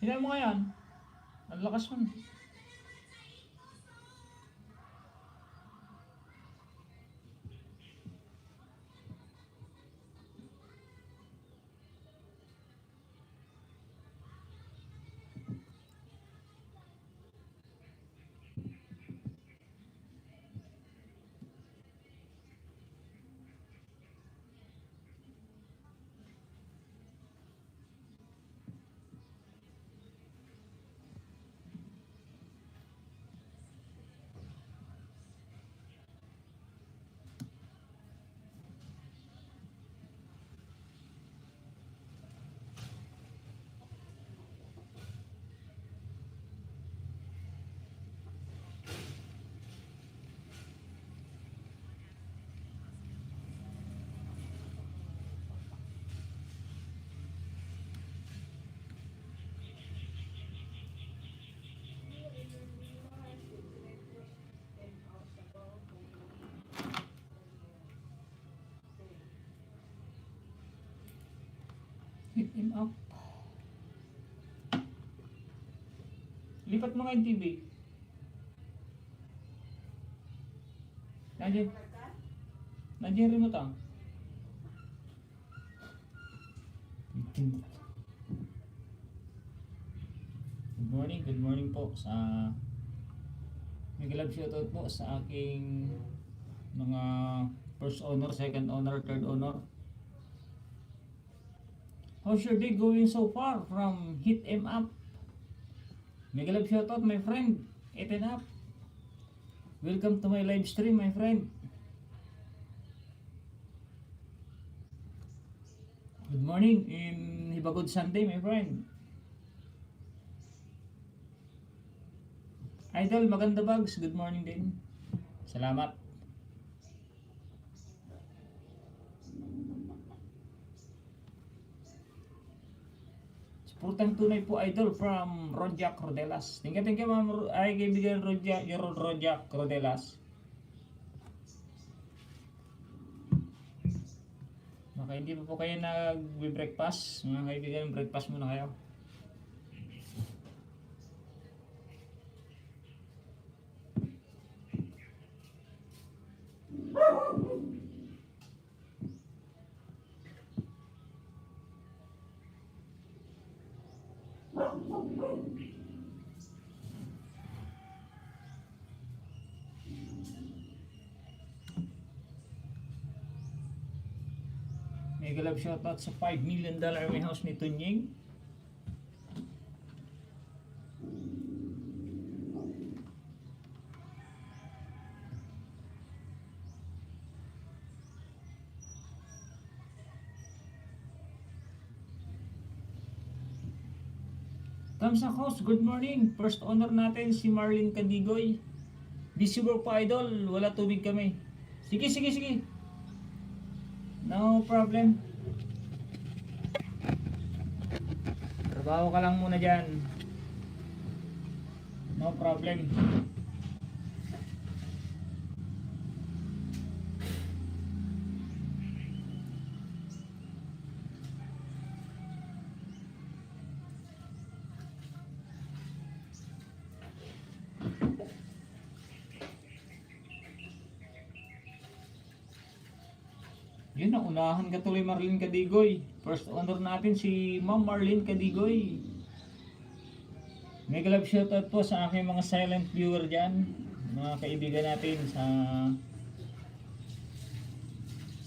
Hinan mo ngayon. Ang lakas mo. Hit him up. Lipat mo nga yung TV. Nandiyan. Nandiyan remote ah. Good morning po sa Miguel shoutout po sa aking mga first owner, second owner, third owner. How's your day going so far from Hit 'em Up? Miguel shoutout my friend, Hit 'em Up. Welcome to my live stream my friend. Good morning and have a good Sunday my friend. Idol, maganda bags. Good morning din. Salamat. Supportang tunay po idol from Rojak Rodelas. Thank you ma'am. Ay kaibigan Rojak Rodelas. Baka hindi pa po kayo nag-breakfast. Mga kaibigan, breakfast muna kayo. Mega love shoutout sa $5 million may house ni Tunying. Kamsa house, good morning. First owner natin si Marlene Cadigoy. Busy work pa idol, wala tubig kami. Sige. No problem. Trabaho ka lang muna dyan. No problem. Yun na, unahan ka tuloy Marlene Cadigoy. First owner natin si Ma'am Marlene Cadigoy. Mega love shoutout po sa aking mga silent viewer dyan. Mga kaibigan natin sa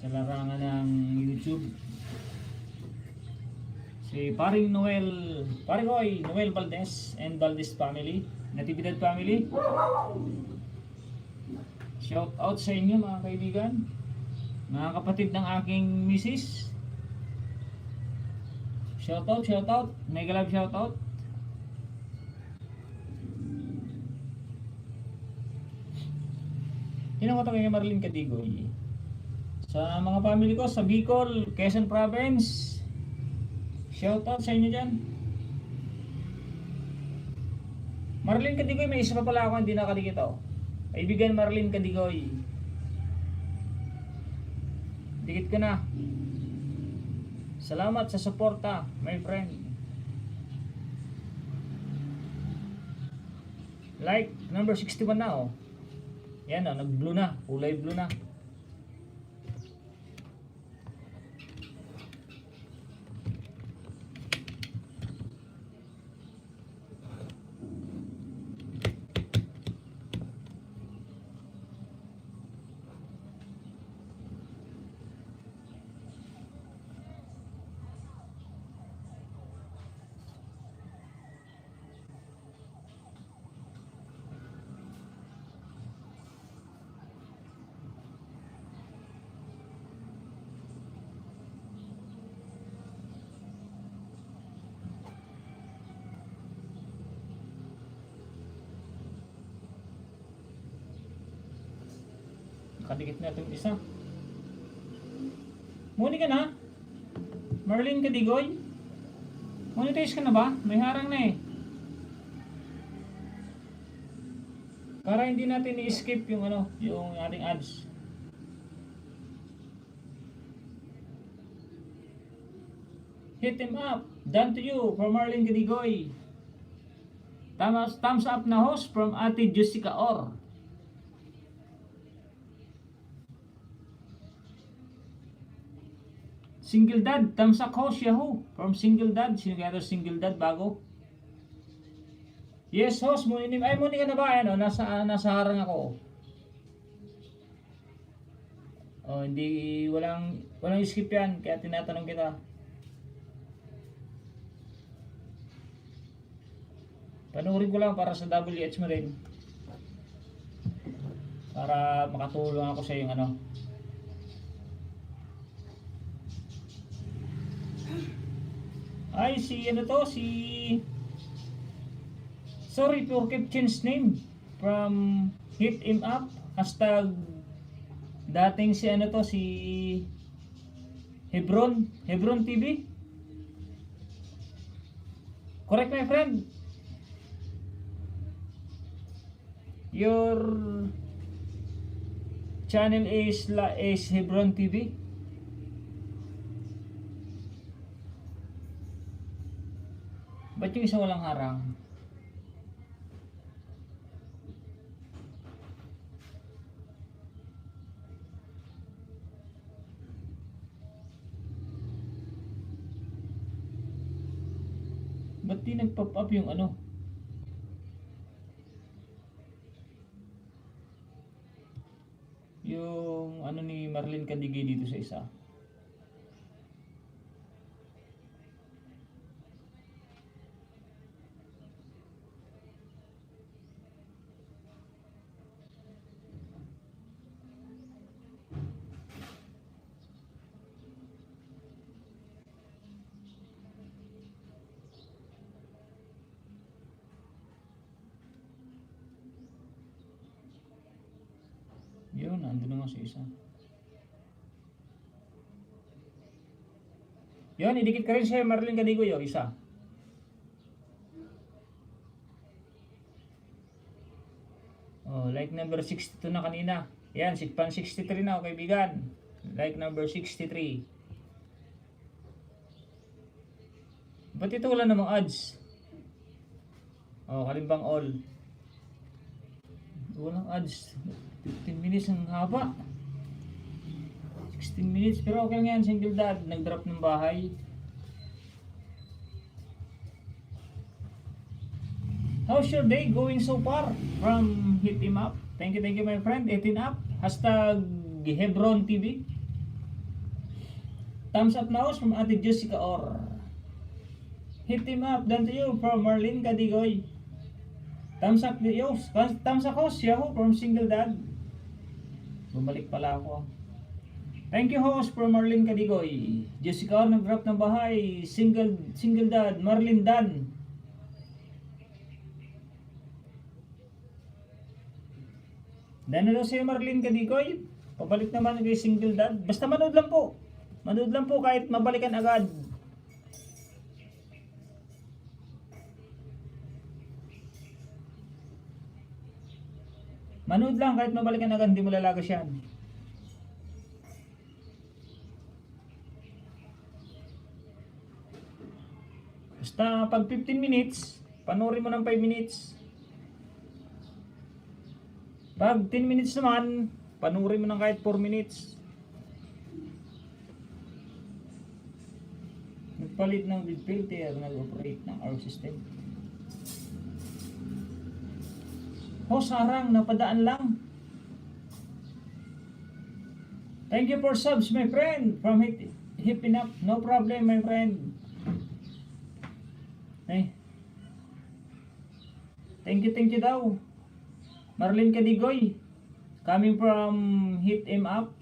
larangan ng YouTube. Si Paring Noel, Paring Roy, Noel Valdez and Valdez family, Natividad family. Shout out sa inyo mga kaibigan, mga kapatid ng aking misis. Shout out, mega love shout out. Yun ako kay Marlene Cadigoy. Sa mga family ko sa Bicol, Quezon Province, shout out sa inyo dyan. Marlene Cadigoy, may isa pa pala ako hindi nakadikit oh. Kaibigan Marlene Cadigoy, dikit ka na. Salamat sa suporta, my friend. Like number 61 na oh. Yan oh, nag-blue na, kulay blue na. Kadikit na itong isa. Muni ka na? Marlene Cadigoy? Monetize ka na ba? May harang na eh. Para hindi natin i-skip yung ano, yung ating ads. Hit him up. Done to you from Marlene Cadigoy. Thumbs up na host from Ate Jessica Or. Single Dad, thumbs up host Yahoo from Single Dad. Sino kaya ito Single Dad bago? Yes host, muni ka na ba? Ano, nasa harang ako. Oh, hindi walang skip yan kaya tinatanong kita. Panurin ko lang para sa WH mo rin. Para makatulong ako sa yung ano. Ay, ano to? Sorry for keep change name from Hit Him Up. Hashtag dating si ano to? Si Hebron TV. Correct my friend. Your channel is Hebron TV. Ba't yung isa walang harang? Ba't di nag-pop up yung ano? Yung ano ni Marlene Cadigoy dito sa isa. Yun, nandun na nga sa isa. Yun, idikit ka rin siya Marlene Cadigoy, yung isa. Oh, like number 62 na kanina. Yan, 63 na, kaibigan. Like number 63. Ba't ito wala namang ads? Oh, kalimbang all. Walang ads. 15 minutes ang haba. 16 minutes. Pero okay lang yan, Single Dad. Nag-drop ng bahay. How's your day going so far? From Hit Him Up. Thank you my friend. 18 up. Hashtag Hebron TV. Thumbs up na host from Ate Jessica Or. Hit him up, done to you from Marlene Cadigoy. Thumbs up, thumbs up host, Yahoo from Single Dad. Bumalik pala ako. Thank you host from Marlene Cadigoy. Jessica nag-drop ng bahay. Single Dad, Marlene Dan. Dan na daw sa'yo Marlene Cadigoy. Pabalik naman kay Single Dad. Basta manood lang po. Manood lang po kahit mabalikan agad. Manood lang kahit mabalikan agad, hindi mo lalagas yan. Basta pag 15 minutes, panoorin mo ng 5 minutes. Pag 10 minutes naman, panoorin mo ng kahit 4 minutes. Nagpalit ng lead filter, nag-operate ng RO system. Sarang, napadaan lang. Thank you for subs, my friend. From Hipping Up. No problem, my friend. Hey. Thank you daw. Marlene Cadigoy. Coming from Hit Him Up.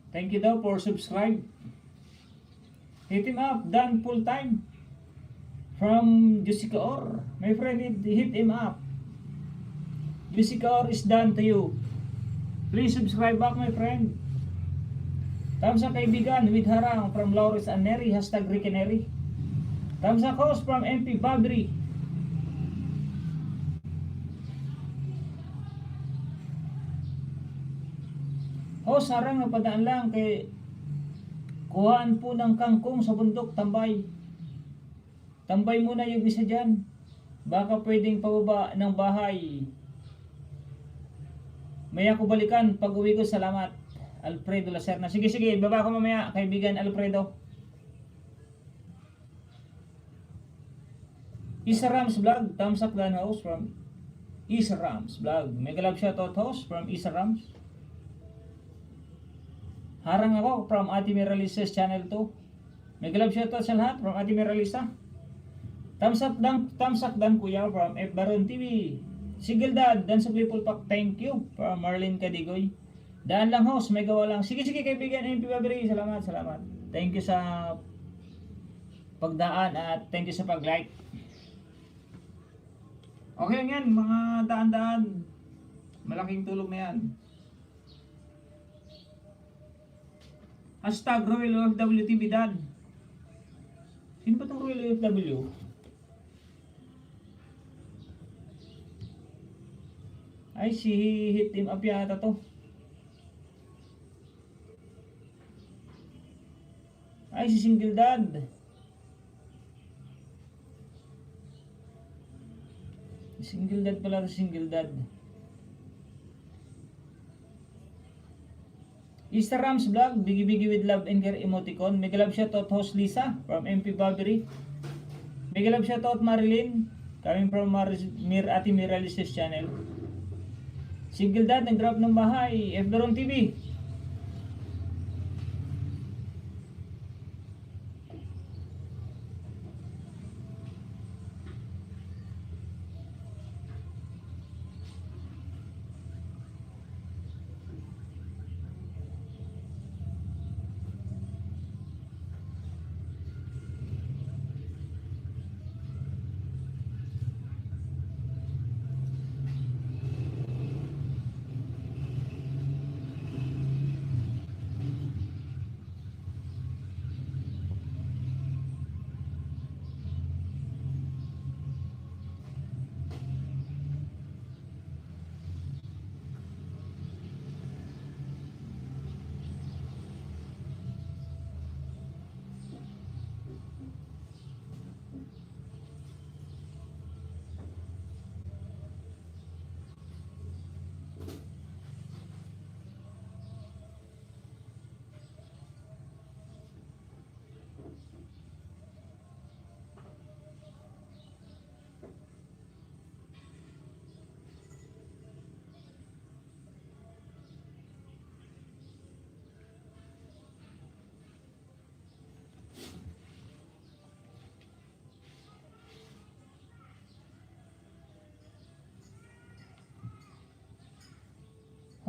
Thank you daw for subscribe. Hit Him Up, done full time. From Jessica Orr. My friend, hit him up. Jessica Orr is done to you. Please subscribe back, my friend. Thumbs up kaibigan with harang from Lawrence and Neri. Hashtag Rick and Neri. Thumbs up host from MP Babri. Host, harang napadaan lang kay kuhaan po ng kangkong sa bundok, tambay. Tambay muna yung isa dyan. Baka pwedeng pababa ng bahay. Maya ko balikan pag uwi ko. Salamat. Alfredo Lacerna. Sige, baba ko mamaya, kaibigan Alfredo. Isa Rams Vlog. Thumbs up dan host from Isa Rams Vlog. Mega love shoutout host from Isa Rams. Harang ako from Ate Miralisa's channel 2. Mega love shoutout sa lahat from Ate Miralisa. Thumbs up dan kuya from F Baron TV. Single Dad, dan sa People Pack, thank you from Marlene Cadigoy. Daan lang host, may gawa lang. Sige kaibigan, MP Babri, salamat. Thank you sa pagdaan at thank you sa pag-like. Okay yan, mga daan. Malaking tulong na yan. Hashtag Royal OFW TV Dad. Sino ba itong Royal OFW? Ay, si Hit Him Up yata to. Ay, si Single Dad. Single Dad pala, Single Dad. Easter Rams Vlog, bigi with love and care emoticon. Mega love shoutout host Lisa from MP Babri. Mega love shoutout Marilyn, coming from Ate Miralisa's channel. Single Dad, nag-drop ng bahay. F Baron TV.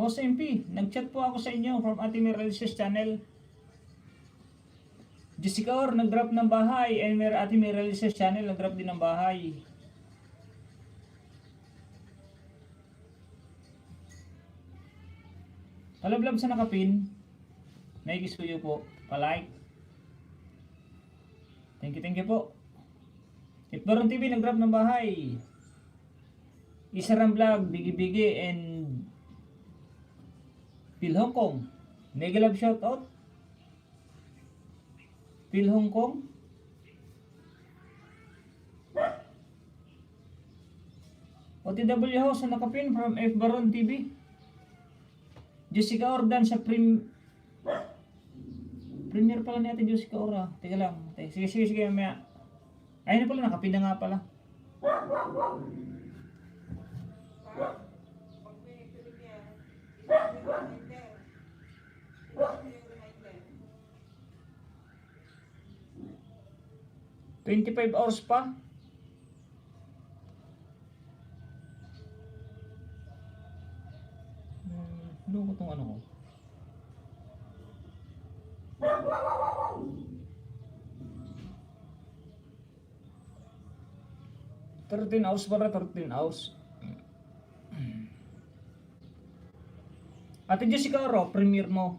Host MP, nag-chat po ako sa inyo from Ate Miralices channel. Jessica Or, nag-drop ng bahay. And Ate Miralices channel, nag-drop din ng bahay. Palablab sa nakapin. Naigis ko po. Palike. Thank you po. Itbaron TV, nag-drop ng bahay. Isaram Vlog, Bigi Bigi, and Phil Hong Kong. Mega love shoutout. Phil Hong Kong. OTW House na nakapin from F Baron TV. Jessica Ordan sa Premier pala natin Jessica Ora. Teka lang. Sige mamaya. Ayun na pala, nakapin na nga pala. $25 hours pa. Ano ko itong ano ko? $13 para 13 hours. Ate Jessica Oro, premiere mo.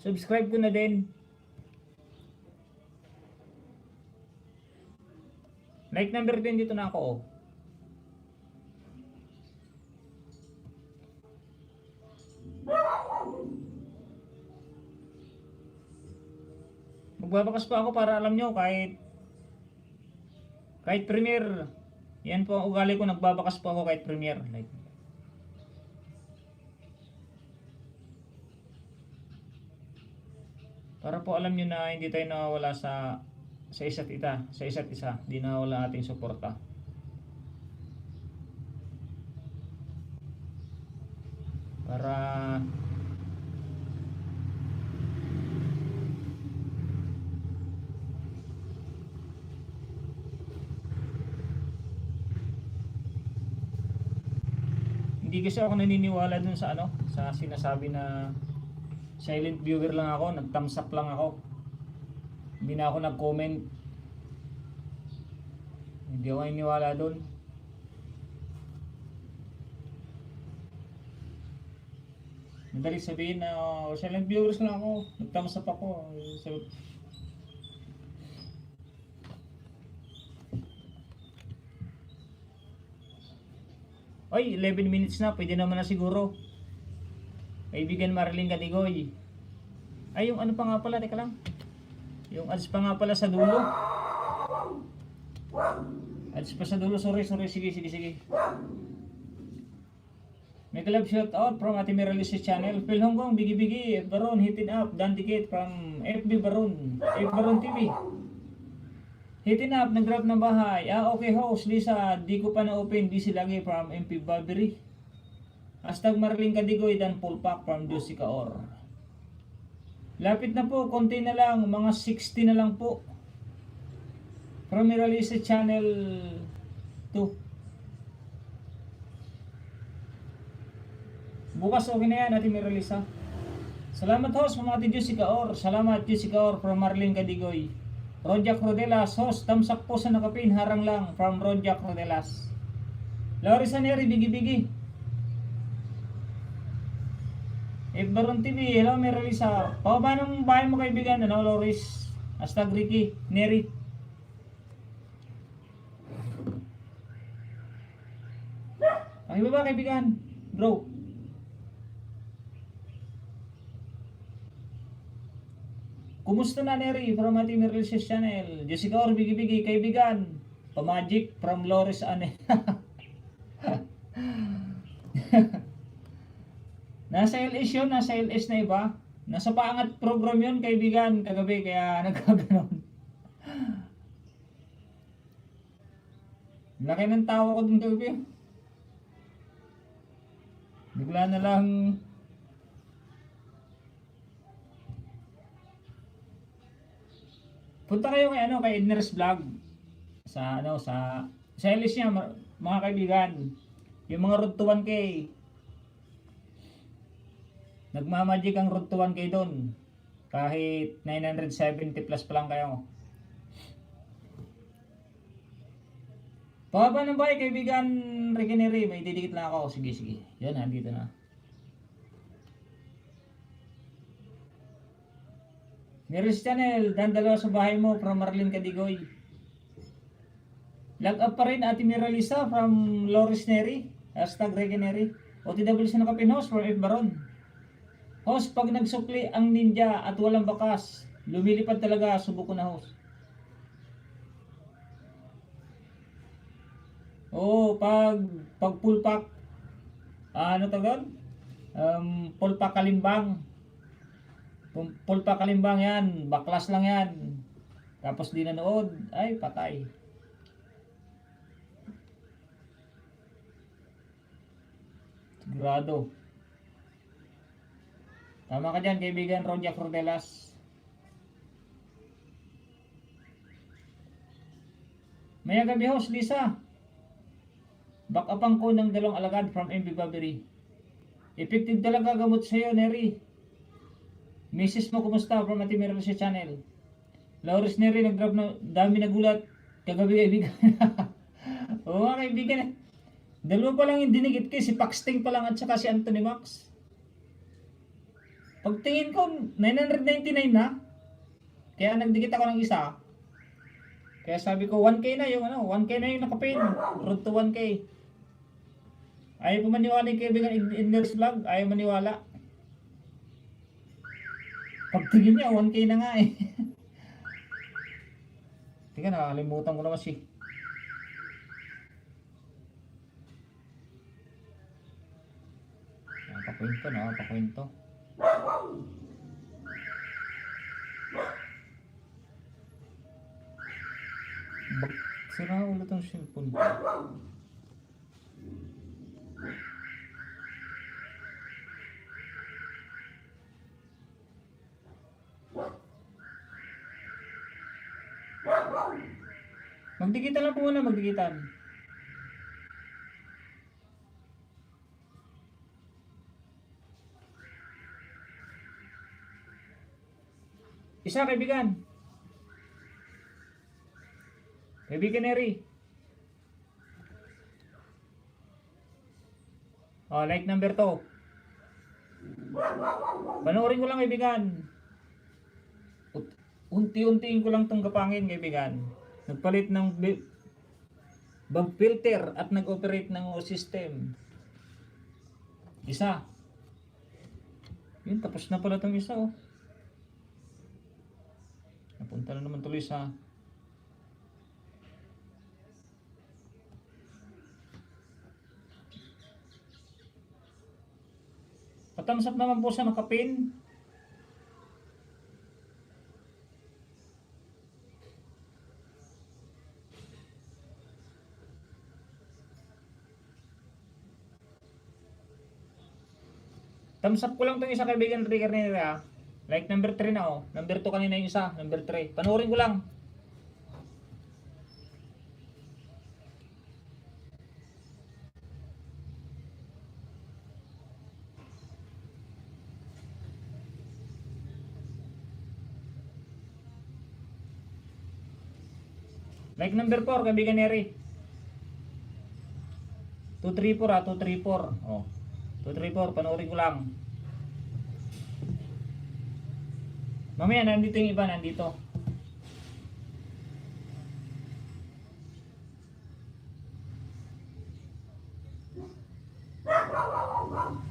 Subscribe ko na din. Like number 10 dito na ako oh. Magbabakas pa ako para alam nyo kahit premiere. Yan po ang ugali ko, nagbabakas pa ako kahit premiere. Like, para po alam nyo na hindi tayo nawawala sa isa't isa, hindi nawawala ating suporta. Para hindi kasi ako naniniwala dun sa sa sinasabi na silent viewer lang ako, nag-thumbs up lang ako. Hindi na ako nag-comment. Hindi ako naniniwala dun. Madali sabihin na silent viewers lang ako, nag-thumbs up ako. So, oy, 11 minutes na, pwede naman na siguro. Kaibigan Marilyn Katigoy. Ay, yung ano pa nga pala, teka lang. Yung ads pa nga pala sa dulo. Ads pa sa dulo, sorry, sige. Make love shout out from Ate Miralices channel. Phil Hong Kong, Bigi Bigi, F Baron, Hit It Up, Dan Dikit from FB Baron, F Baron TV. Hit It Up, nag-drop ng bahay. Okay host, Lisa, di ko pa na-open, di lagi from MP Barbary. Hashtag Marilyn Katigoy, Dan Pulpak from Jessica Or. Lapit na po, konti na lang, mga 60 na lang po. From Miralices channel 2. Bukas okay na yan, Ate Miralisa. Salamat host from Ate Jessica Or. Salamat Jessica Or from Marilyn Katigoy. Rojak Rodelas, host, tamsak po sa nakapin, harang lang from Rojak Rodelas. Larissa Neri, Bigi Bigi. F Baron TV, hello Miralisa. Pababa ng bahay mo kaibigan, Loris. Hashtag Ricky, Neri. Pakibaba kaibigan, bro. Kumusta na Neri from Ate Miralices channel? Jessica Or, Bigi Bigi, kaibigan. Pamagic from Loris Ane. Nasa LS yun, nasa LS na iba. Nasa paangat program yun kaibigan kagabi kaya nagkaganon. Laki ng tawa ko dun kagabi. Bigla na lang punta kayo kay kay Edner's Vlog sa sa LS niya, mga kaibigan. Yung mga road to 1K. Nagmamagic ang road to 1K doon. Kahit 970 plus pa lang kayo. Pababa ng bahay, kaibigan Rekineri. May didikit lang ako. Sige, sige. Yan, nandito na. Neris Channel, dandalo sa bahay mo from Marlene Cadigoy. Lag up pa rin Ate Miralisa from Loris Neri. Hashtag Rekineri. OTW sa nakapin host from F. Baron. Host, pag nagsukli ang ninja at walang bakas, lumilipad talaga, subok ko na host. Oo, pag full pack, ano tawag? Full pack kalimbang. Full pack kalimbang yan, baklas lang yan. Tapos di nanood, ay patay. Sigurado. Tama ka dyan, kaibigan Ronja Cordelas. Maya gabi host, Lisa. Back-upan ko ng dalawang alagad from MB Babery. Effective talaga gamot sa'yo, Neri. Mrs. mo, kumusta? From Ate Miralisa Channel. Loris Neri, nag-drop na, dami nagulat. Kagabi, kaibigan. Oo nga, kaibigan. Dalawa pa lang yung dinigit ko, si Paxting pa lang at saka si Anthony Max. Pagtingin ko, 999 na. Kaya nagdikit ako ng isa. Kaya sabi ko, 1K na yung 1K na yung nakapin. Road to 1K. Ayaw po maniwala yung kaibigan in Nerd's Vlog. Ayaw maniwala. Pagtingin niya, 1K na nga eh. Tika, nakakalimutan ko naman si. Nakapakwento, nakapakwento. Sira ulit ang cellphone ko. Magdikitan lang po muna, magdikitan. Isa, kaibigan. Kaibigan Neri. Oh, like number 2. Panoorin ko lang, kaibigan. Unti-untiin ko lang itong gapangin, kaibigan. Nagpalit ng bag filter at nag-operate ng system. Isa. Yun, tapos na pala itong isa, oh. Napunta na naman tuloy sa patamsap naman po sa nakapin. Thumbs up ko lang itong isa, kaibigan Trigger nila. Like number 3 na, oh. Number 2 kanina yung isa. Number 3. Panoorin ko lang. Like number 4, kaibigan Neri. 234 ah, 234. Oh. 234, panoorin ko lang. Mamaya nandito yung iba, nandito.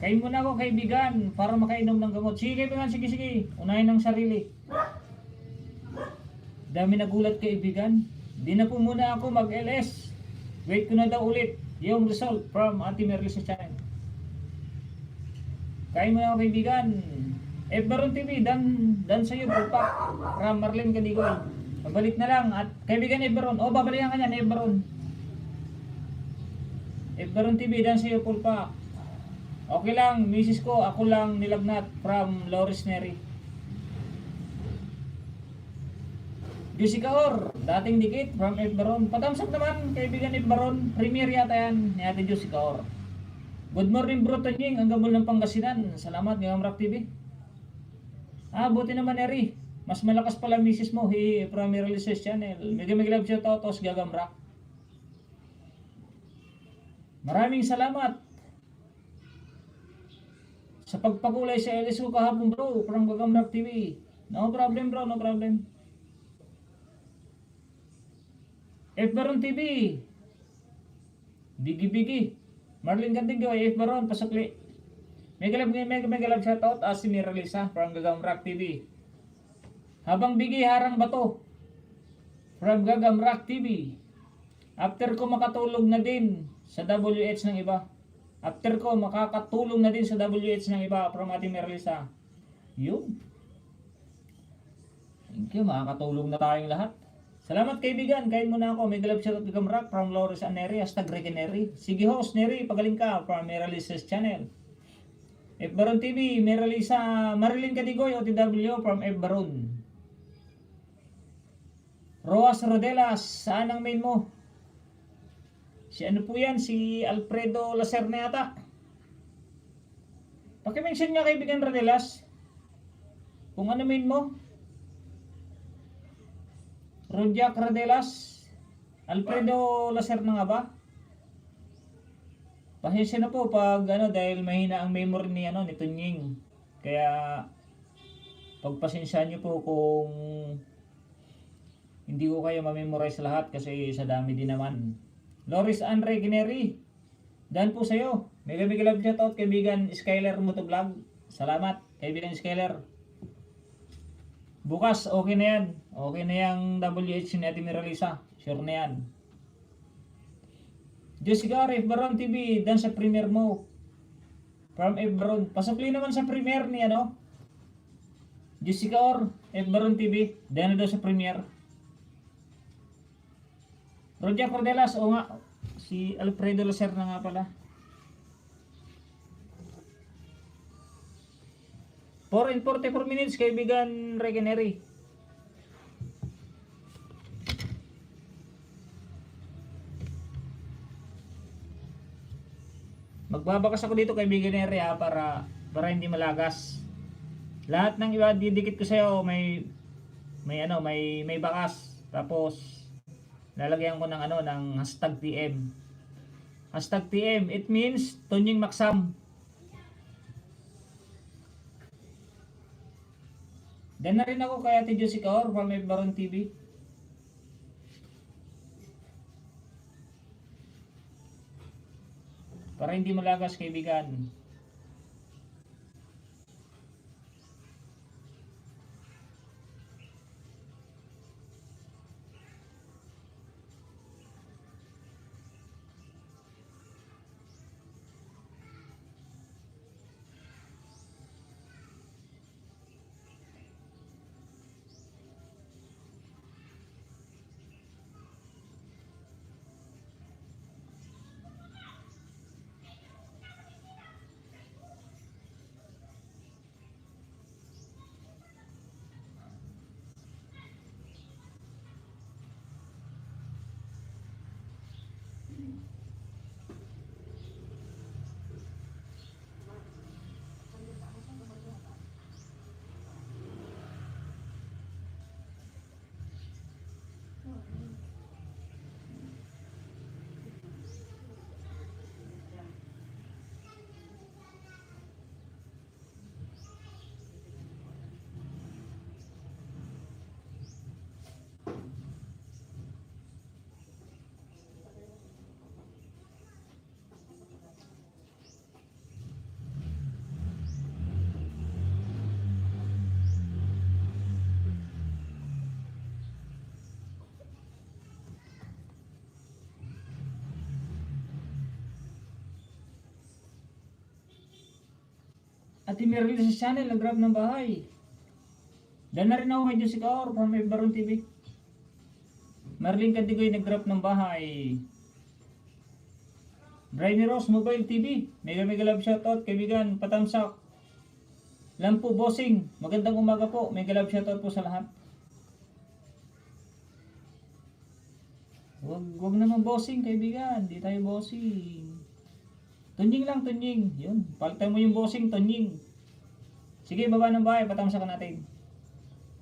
Kain muna ako, kaibigan, para makainom ng gamot. Sige kaibigan, sige sige. Unahin ng sarili. Dami nagulat, kaibigan. Di na po muna ako mag-LS. Wait ko na daw ulit yung result from Ate Miralisa Channel. Kain muna ako, kaibigan. F. Baron TV, dan sa'yo, Bulpak. From Marlene Cadigoy. Mabalik na lang. At kaibigan F. Baron. O, babalikan ka niyan, F. Baron. F. Baron TV, dan sa'yo, Bulpak. Okay lang, misis ko, ako lang nilagnat from Loris Neri. Jessica Or, dating dikit from F. Baron. Patamsak naman, kaibigan F. Baron. Premier yata yan, ni Ate Jessica Or. Good morning bro Tanying, ang gabol ng Pangasinan. Salamat, Gamrak TV. Buti naman Eri. Mas malakas pala misis mo, Premier Releases Channel. Mega love shoutout, tos Gagamrak. Maraming salamat sa pagpakulay sa LSU kahapon bro, from Gagamrak TV. No problem bro, no problem. F. Baron TV. Bigi. Marlene Candigo, F. Baron, pasukli. Mega love shoutout, si Mira Lisa, from Gagamrak TV. Habang Bigi harang bato, from Gagamrak TV. After ko makatulog na din sa WH ng iba. After ko makakatulong na din sa WH ng iba, from Ate Mira Lisa. Yun. Thank you, makakatulong na tayong lahat. Salamat kaibigan, kain muna ako. Mega love shoutout Gagamrak from Loris Aneri, #Regeneri. Sige host, Neri, pagaling ka from Mira Lisa's channel. F. Baron TV, Mira Lisa, Marilyn Cadigoy, OTW from F. Baron. Roas Rodelas, saan ang main mo? Si ano po yan? Si Alfredo Lacerna yata. Pakimension niya kaibigan Rodelas. Kung ano main mo? Rodiac Rodelas, Alfredo Lacerna nga ba? Pasensya na po pag dahil mahina ang memory ni ni Tunying. Kaya pagpasensya niyo po kung hindi ko kayo ma-memorize lahat kasi sa dami din naman. Loris Andre Gineri, dan po sa'yo. Mega love shoutout kaibigan Skyler Motovlog. Salamat kaibigan Skyler. Bukas okay na yan. Okay na yung WH ni Ate Mira Lisa. Sure na yan. Jessica F. Baron TV, dan sa premiere mo. From F. Baron. Pasukli naman sa premiere ni Jessica Or, F. Baron TV, dan na daw sa premiere. Rodia Cordelas, o nga, si Alfredo Lacerna nga pala. 4 and 44 minutes, kaibigan Regeneri. Magbabakas ako dito kaibigan Neri para hindi malagas. Lahat ng iba didikit ko sa iyo may bakas. Tapos lalagyan ko ng #TM. #TM, it means Tonying Maksam. Dan na rin ako kay Ate Jessica Or from F. Baron TV. Para hindi malagas kaibigan. Ate Mira Lisa's channel, nag-grab ng bahay. Dan na rin ako kay Jessica Or from F. Baron TV. Marlene Candigoy nag-grab ng bahay. Briny Rose Mobile TV, mega love shoutout kaibigan, patamsak. Lampu Bossing, magandang umaga po, mega love shoutout po sa lahat. Wag naman bossing, kaibigan. Di tayo bossing. Tunying lang, tunying. Yun. Palitan mo yung bossing, tunying. Sige, baba ng bahay. Patamsakan natin.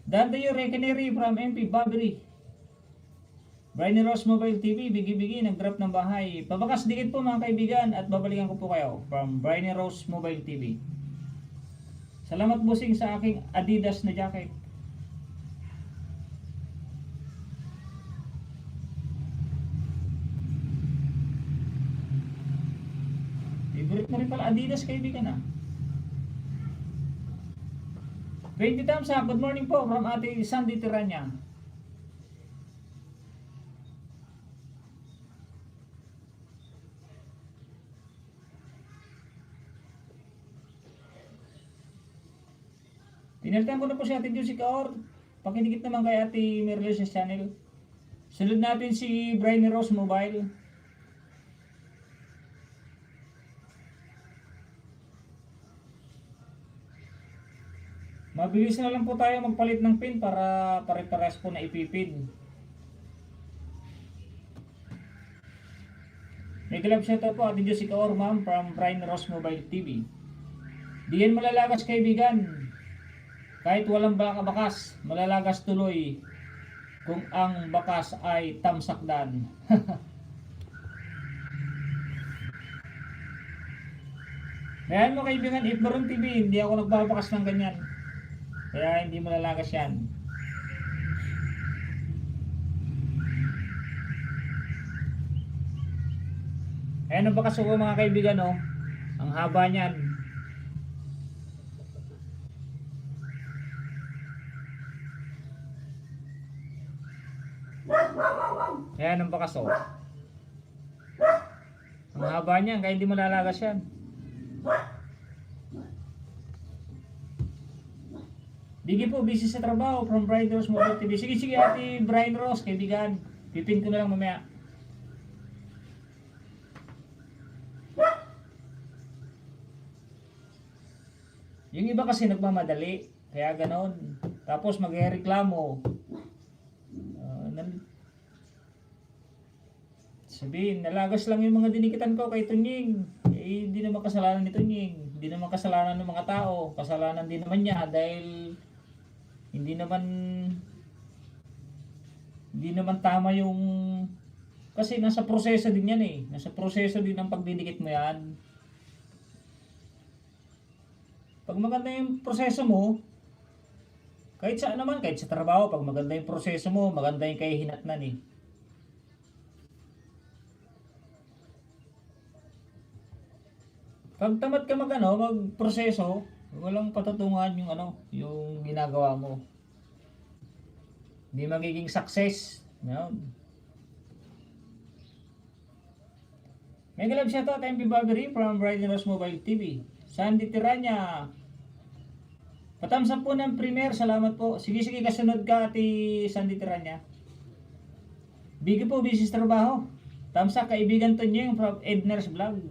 Dante yung Recanary from MP Babri. Brian Rose Mobile TV, bigi-bigi, nag-drop ng bahay. Pabakas dikit po mga kaibigan at babalikan ko po kayo from Brian Rose Mobile TV. Salamat bossing sa aking Adidas na jacket. Favorite mo rin pala Adidas kaibigan ah. 20 thumbs up. Good morning po from Ate Sandy Tiranya. Tinaltan ko na po si Ate Jessica Or. Pakidikit naman kay Ate Merle sa channel. Sunod natin si Brian Rose Mobile. Mabilis na lang po tayo magpalit ng pin para pare-pares po na ipipin. May galap siya to po Ate Jessica Or ma'am from Brian Rose Mobile TV. Di yan malalagas kaibigan. Kahit walang bakas, malalagas tuloy kung ang bakas ay tamsakdan. Kaya mo kaibigan, Ifbaron TV, hindi ako nagbabakas ng ganyan. Kaya hindi malalagas yan. Ayan ang bakas ko mga kaibigan, oh. Ang haba niyan. Ayan ang bakas, oh. Ang haba niyan, kaya hindi malalagas yan. Bigi po, busy sa trabaho from Brian Rose Mobile TV. Sige, Ate Brian Rose, kaibigan. Pipin ko na lang mamaya. Yung iba kasi nagmamadali, kaya ganon. Tapos magreklamo. Sabihin, nalagas lang yung mga dinikitan ko kay Tunying. Eh, hindi naman kasalanan ni Tunying. Hindi naman kasalanan ng mga tao. Kasalanan din naman niya dahil hindi naman tama yung kasi nasa proseso din yan eh. Nasa proseso din ang pagdidikit mo yan. Pag maganda yung proseso mo, kahit saan naman, kahit sa trabaho, pag maganda yung proseso mo, maganda yung kahihinatnan eh. Pag tamad ka magproseso, walang patutungan yung yung ginagawa mo. Hindi magiging success. Yan. May galab siya to, MP Babri from Brian Rose Mobile TV. Sandy Tiranya. Patamsan po ng premier, salamat po. Sige, kasunod ka, Ate Sandy Tiranya. Bigi po, busy sa trabaho. Tamsa, kaibigan to niyo from Edner's Vlog.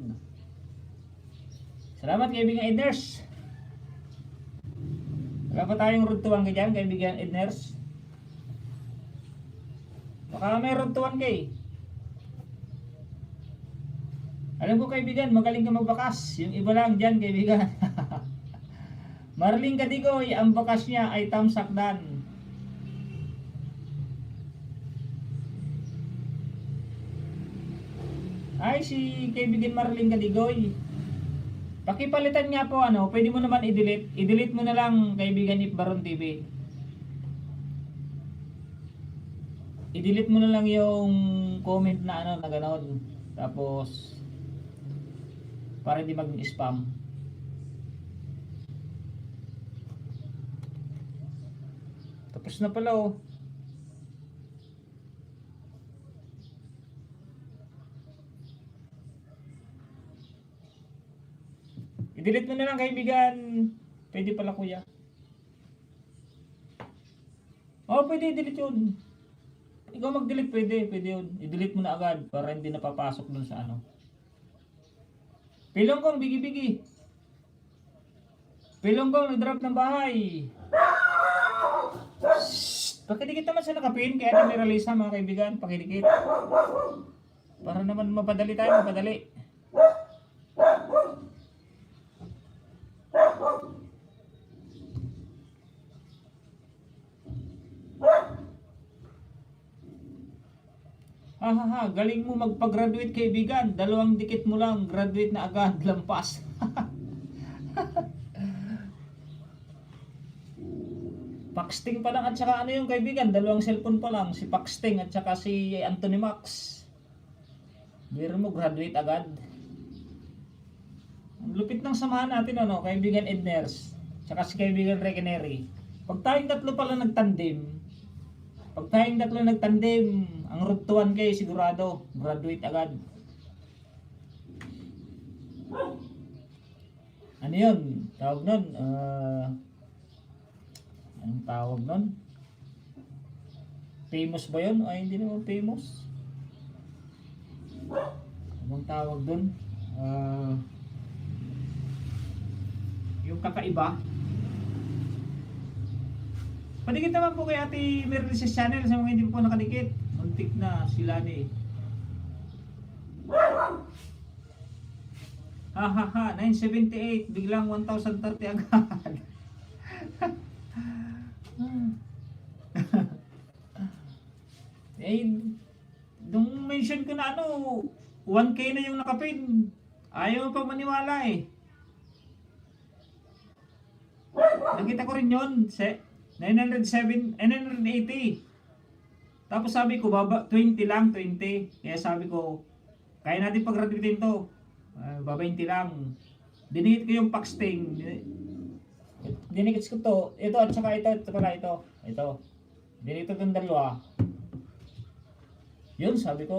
Salamat kaibigan Edners. Wala pa tayong road to 1 ka dyan, kaibigan Edners. Baka may road to 1 kay. Alam ko kaibigan, magaling ka magbakas. Yung iba lang dyan kaibigan. Marling Kadigoy, ang bakas niya ay tamsakdan. Ay, si kaibigan Marling Kadigoy. Pakipalitan nga po pwede mo naman i-delete. I-delete mo na lang kaibigan Ifbaron TV. I-delete mo na lang yung comment na na gano'n. Tapos para hindi mag-spam. Tapos na pala oh. I-delete mo na lang kaibigan. Pwede pala kuya. Oh, pwede i-delete yun. Ikaw mag-delete, pwede yun. I-delete mo na agad para hindi napapasok dun sa Pilonggong, bigi-bigi. Pilonggong, nag-drop ng bahay. Pakidikit naman sa nakapin, kaya Ate Miralisa mga kaibigan, pakidikit. Para naman mapadali tayo, mapadali. Ha, galing mo magpa-graduate kaibigan. 2 dikit mo lang, graduate na agad, lampas. Paxting pa lang at saka ano yung kaibigan, 2 cellphone pa lang, si Paxting at saka si Anthony Max. Biro mo, graduate agad. Ang lupit ng samahan natin ano, kaibigan Edners, saka si kaibigan Regeneri. Pag tayong tatlo pala nagtandem, ang root to 1K sigurado, graduate agad. Ano yun? Tawag nun? Anong tawag nun? Famous ba yun? Ay, hindi naman famous. Anong tawag dun? Yung kakaiba. Padikit naman po kay Ate Merlice's channel sa mga hindi po nakadikit. Muntik na sila ni. Ha, 978. Biglang 1,030 agad. Eh, nung mention ko na ano, 1K na yung nakapin. Ayaw pa maniwala eh. Nakita ko rin yun. 980. Tapos sabi ko, baba, 20 lang, 20. Kaya sabi ko, kaya natin pag-graduatein to. Baba 20 lang. Dinigit ko yung Paxting. Dinigit ko to. Ito at saka ito pala ito. Ito. Dinigit ko itong 2. Yun, sabi ko,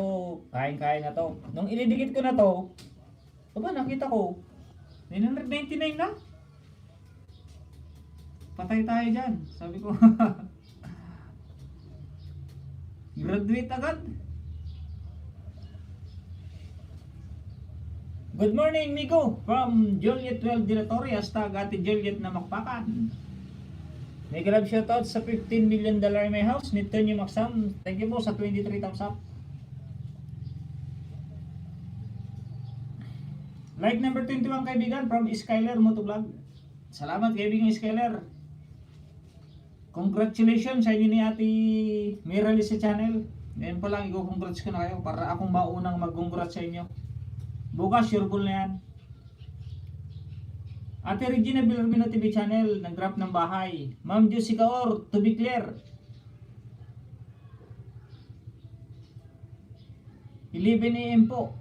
kaya na to. Nung inidikit ko na to, nakita ko, 999 na. Patay tayo dyan. Sabi ko, graduate agad. Good morning, Migo. From Juliet 12 de la Torre, hashtag Ate Juliet na makpakan. May grab shoutout sa $15 million in my house. Nito nyo maksam. Thank you po sa 23 thumbs up. Like number 21 kaibigan from Skyler Motovlog. Salamat kaibigan Skyler. Congratulations sa inyo ni Ate Miralisa channel. Ngayon pa lang i-congrats ko na kayo para akong maunang mag-congrats sa inyo. Bukas sure goal na yan. Ate Regina Villarmino TV channel, nag-grab ng bahay. Ma'am Jessica Or, to be clear, 11 AM po.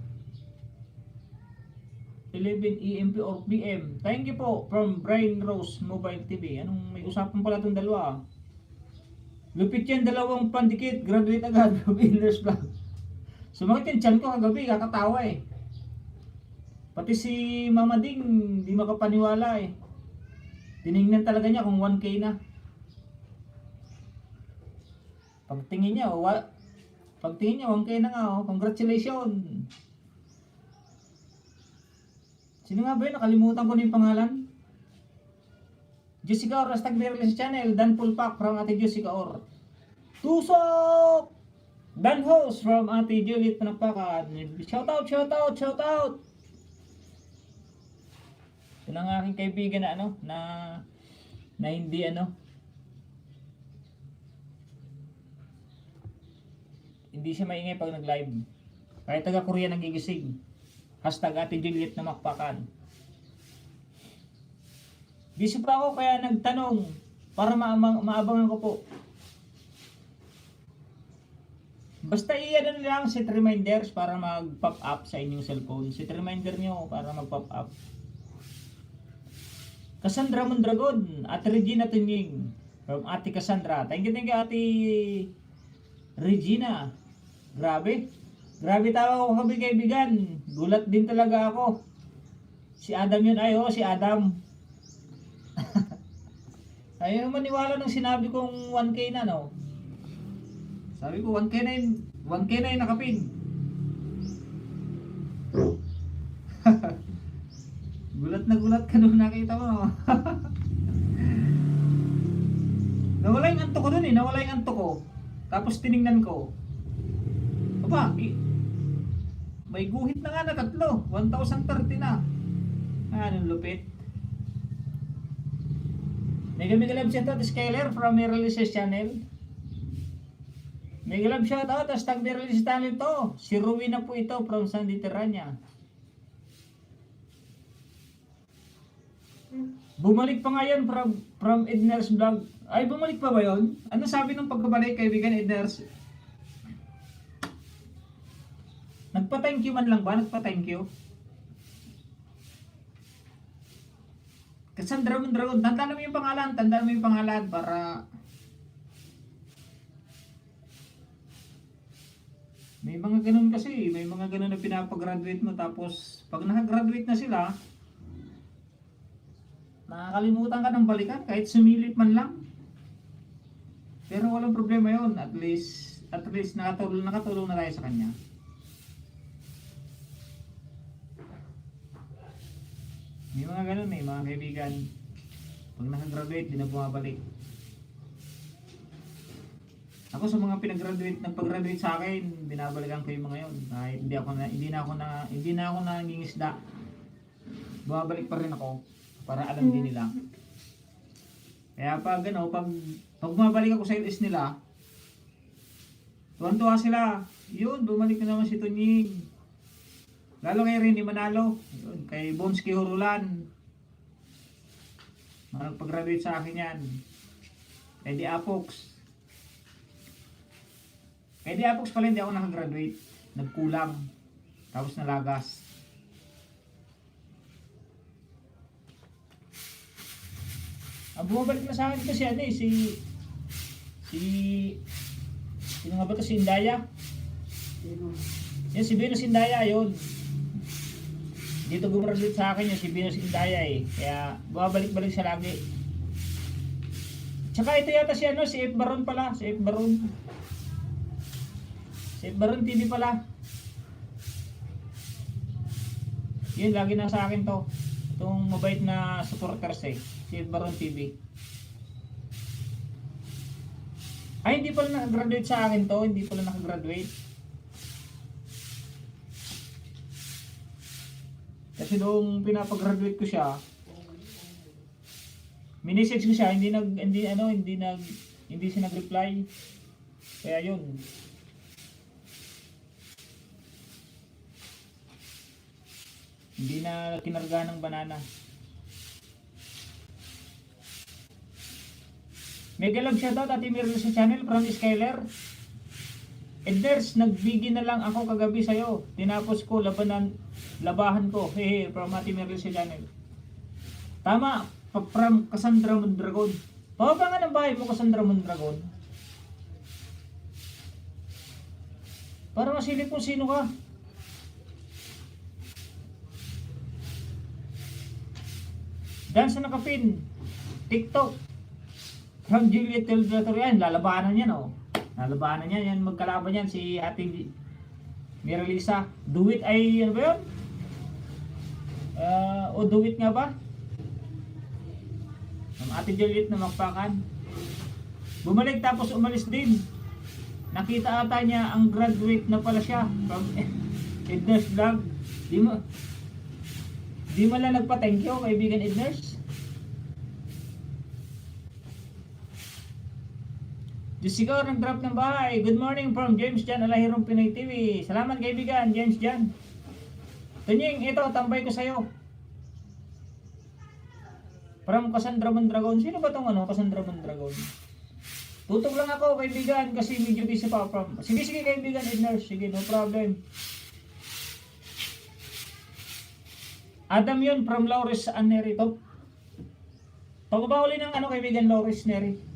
11 AM or PM. Thank you po from Brian Rose Mobile TV. Anong may usapan pala itong dalawa? Lupit yan, 2 pandikit. Graduate agad. Beginner's vlog. Sumakit yung chan ko kagabi. Kakatawa eh. Pati si Mama Ding, di makapaniwala eh. Tinignan talaga niya kung 1K na. Pagtingin niya, 1K na nga oh. Congratulations. Sino nga ba yun? Nakalimutan ko na yung pangalan. Jessica Or, hashtag Miralisa channel. Dan Pulpak from Ate Jessica Or. Tusok! Dan Host from Ate Juliet Panakpakan. Shoutout! Ito na ang aking kaibigan na na hindi hindi siya maingay pag nag-live. Kahit taga Korea nagigising. Hashtag Ate Juliet na makpakan. Busy pa ako kaya nagtanong para maabangan ko po. Basta i-ano lang set reminders para mag-pop up sa inyong cellphone. Set reminder nyo para mag-pop up. Cassandra Mondragon, Ate Regina Tunying from Ate Cassandra. Thank you Ate Regina. Grabe tawa ko kami kaibigan. Gulat din talaga ako. Si Adam yun. Si Adam. Ayaw maniwala nung sinabi kong 1K na no. Sabi ko 1K na yung nakapin. Gulat ka nung nakita mo. Nawala yung anto ko dun nawala yung anto ko. Tapos tiningnan ko. Aba, may guhit na nga na tatlo. 1,030 na. Anong lupit. Mega love shoutout Skyler from Miralises Channel. Mega love shoutout hashtag Miralises Channel to. Si Ruwi na po ito from San Diterrania. Bumalik pa nga yan from Edner's vlog. Ay, bumalik pa ba yun? Ano sabi ng pagkabalik kaibigan Edner's? Nagpa-thank you man lang ba? Nagpa-thank you? Cassandra Mondragon, tandaan mo yung pangalan, para may mga ganun kasi, may mga ganun na pinapag-graduate mo tapos pag nakagraduate na sila, nakakalimutan ka ng balikan kahit sumilip man lang. Pero walang problema yon, at least nakatulong na tayo sa kanya. May mga ganun mga kaibigan. Pag nakagraduate, di na bumabalik. Ako sa mga nagpag-graduate sa akin, binabalikan ko yung mga yun. Kahit hindi na ako nangingisda. Bumabalik pa rin ako para alam din nila. Kaya pag bumabalik ako sa LS nila, tuwan-tuwa sila. Yun, bumalik na naman si Tunying. Lalo kay Rini Manalo, yun, kay Bonski Hurulan. Nagpag-graduate sa akin yan. Kay Di Apox. Kay Di Apox pala hindi ako nakagraduate. Nagkulang. Tapos nalagas. Bumabalik na sa akin kasi sino nga ba ito? Si Indaya. Yan, si Venus Indaya, yun. Dito gumraduate sa akin yung si Venus Indaya Kaya bumabalik-balik siya lagi. Tsaka ito yata si F. Baron pala. Si F. Baron. Si F. Baron TV pala. Yun, lagi na sa akin to. Itong mabait na supporters Si F. Baron TV. Ay, hindi pala nakagraduate sa akin to. Hindi pala nakagraduate. Kasi doong pinapag-graduate ko siya, minisage ko siya, hindi siya nag-reply. Kaya yun. Hindi na kinarga ng banana. Mega love shoutout Ate Miralises Channel from Skyler. Edners, nagbigay na lang ako kagabi sa'yo. Tinapos ko labahan ko. From Ate Miralises Channel. Tama, from Cassandra Mondragon. Pababa nga ng bahay mo, Cassandra Mondragon. Para masilip kung sino ka. Dance na nakapin. TikTok. From Juliet Teldrator yan. Lalabanan yan Lalabanan yan. Magkalaban yan si Ate Miralisa. Do it ay ano ba yun? O do it nga ba? Ang Ate Juliet na magpakan. Bumalik tapos umalis din. Nakita ata niya ang graduate na pala siya from Edners Vlog. Di mo lang nagpa-thank you kaibigan Edners. Jessica nag-drop ng bahay. Good morning from James Jan Alahirong Pinoy TV. Salamat kaibigan James Jan. Tunying, ito tambay ko sa'yo. From Cassandra Mondragon. Sino ba itong Cassandra Mondragon? Tutog lang ako kaibigan kasi medyo busy pa. Sige kaibigan Edners. Sige, no problem. Adam yun from Laures Neri. Pagkaba uli ng kaibigan Laures Neri.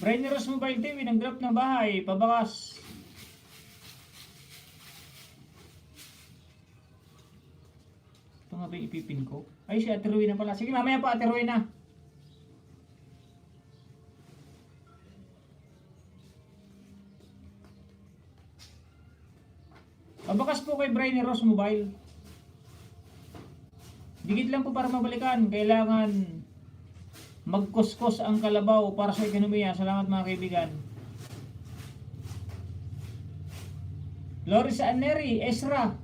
Brainy Rose Mobile TV, nag-drop ng bahay, pabakas. Ito nga ba yung ipipin ko? Ay, si Ate Rowena pala. Sige, mamaya po, Ate Rowena. Pabakas po kay Brainy Rose Mobile. Dikit lang po para mabalikan. Kailangan magkuskos ang kalabaw para sa ekonomiya. Salamat mga kaibigan. Loris Aneri, Ezra.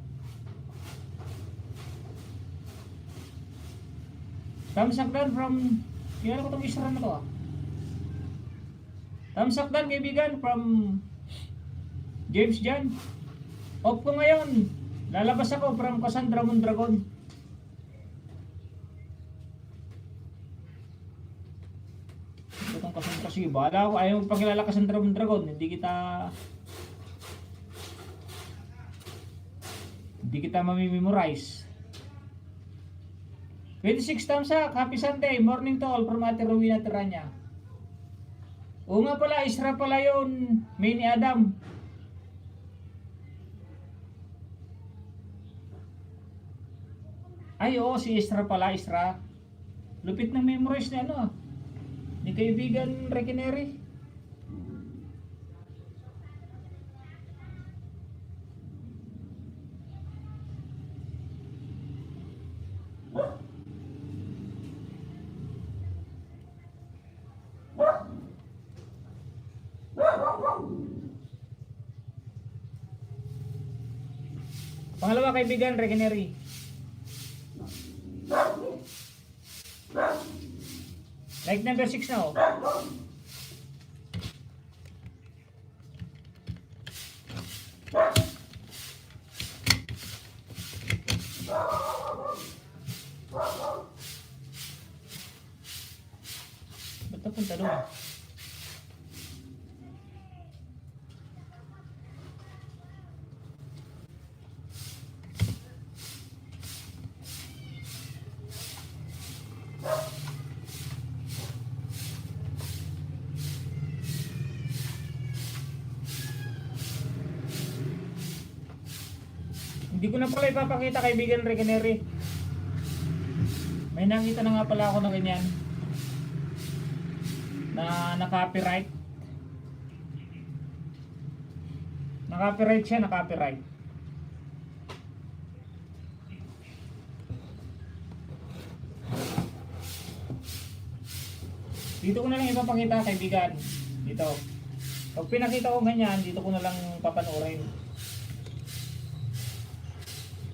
Tamsakdan from... Kaya ko itong Ezra na to ah. Tamsakdan kaibigan from James Jan. Off ko ngayon. Lalabas ako from Cassandra Mondragon. Itong Cassandra, sige, bahala ako. Ayaw magpakilala Cassandra Mondragon. Hindi kita mamimemorize. 26 thumbs up. Happy Sunday. Morning to all from Ate Rowena Teranya. Oo nga pala, Isra pala yun. May ni Adam. Ay, oo, si Isra pala, Isra. Lupit na memorize na ano ah. Ni kaibigan Rekineri. Pangalawa kaibigan Rekineri. Like number 6 na oh. Ba't napunta doon? Hindi ko na pala ipapakita kaibigan Rekineri. May nakita na nga pala ako na ganyan. Na copyright. Na-copyright siya, na-copyright. Dito ko na lang ipapakita kaibigan. Dito. Pag pinakita ko ganyan, dito ko na lang papanoorin.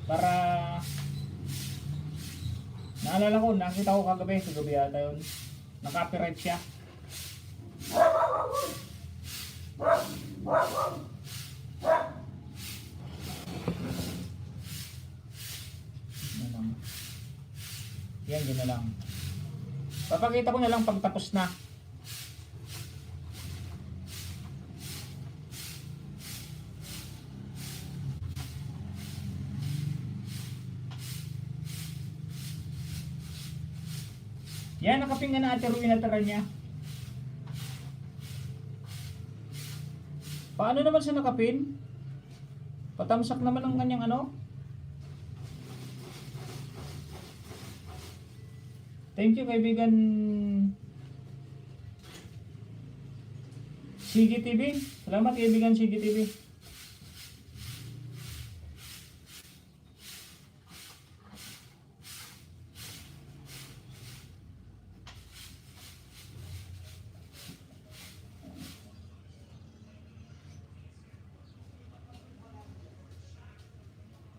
Para naalala ko, nakita ko kagabi, sa gabi yata yun. Na-copyright siya. Yan, yun na lang. Papakita ko na lang pag tapos na. Yan, nakapinga na Ate Rowena Teranya. Paano naman siya nakapin? Patamsak naman ang kanyang ano? Thank you kaibigan CGTV. Salamat kaibigan CGTV.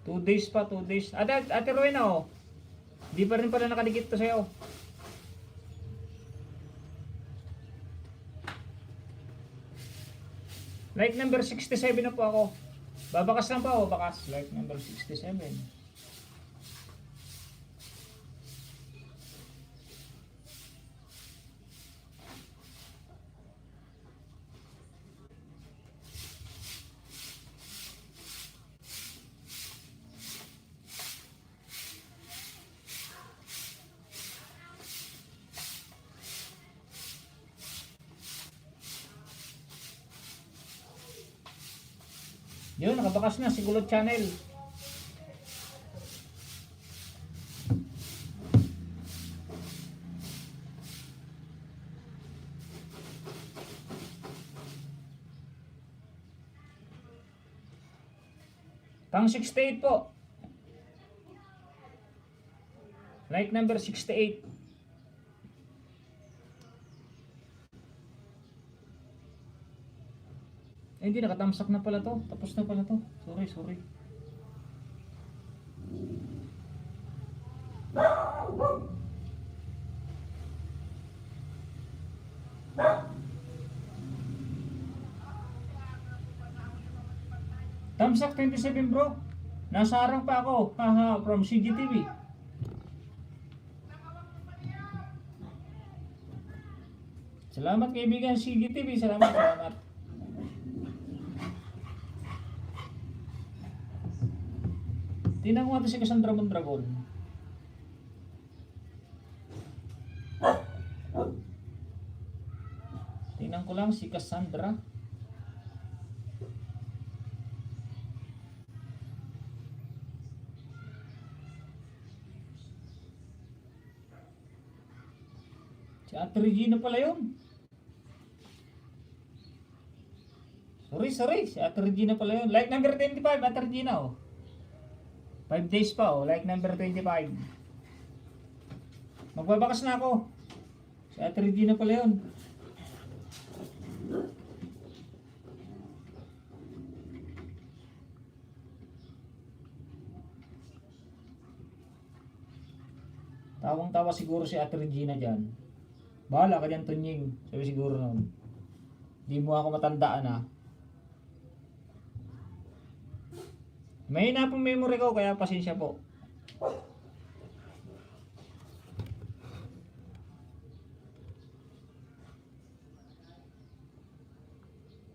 Two days pa, 2 days. Ate Rowena oh. Di pa rin pala nakadikit to sa'yo. Like number 67 na po ako. Babakas lang pa ako, bakas. Like number 67. Yun, nakabakas na si Kulot Channel. Pang 68 po. Like number 68. Eh, hindi, nakatamsak na pala to. Tapos na pala to. Sorry. Tamsak 27 bro. Nasa harang pa ako. Haha, from CGTV. Salamat kaibigan CGTV. Salamat. Tingnan ko natin si Cassandra Mondragon. Tingnan ko lang si Cassandra. Si Ate Regina pala yun. Sorry. Si Ate Regina pala yun. Like number 25, Ate Regina oh. 5 days pa oh. Like number 25. Magbabakas na ako. Si Ate Regina pala yun. Tawang-tawa siguro si Ate Regina dyan. Bahala ka dyan, Tunying. Sabi siguro nun. Di mo ako matandaan ha. May na pong memory ko kaya pasensya po.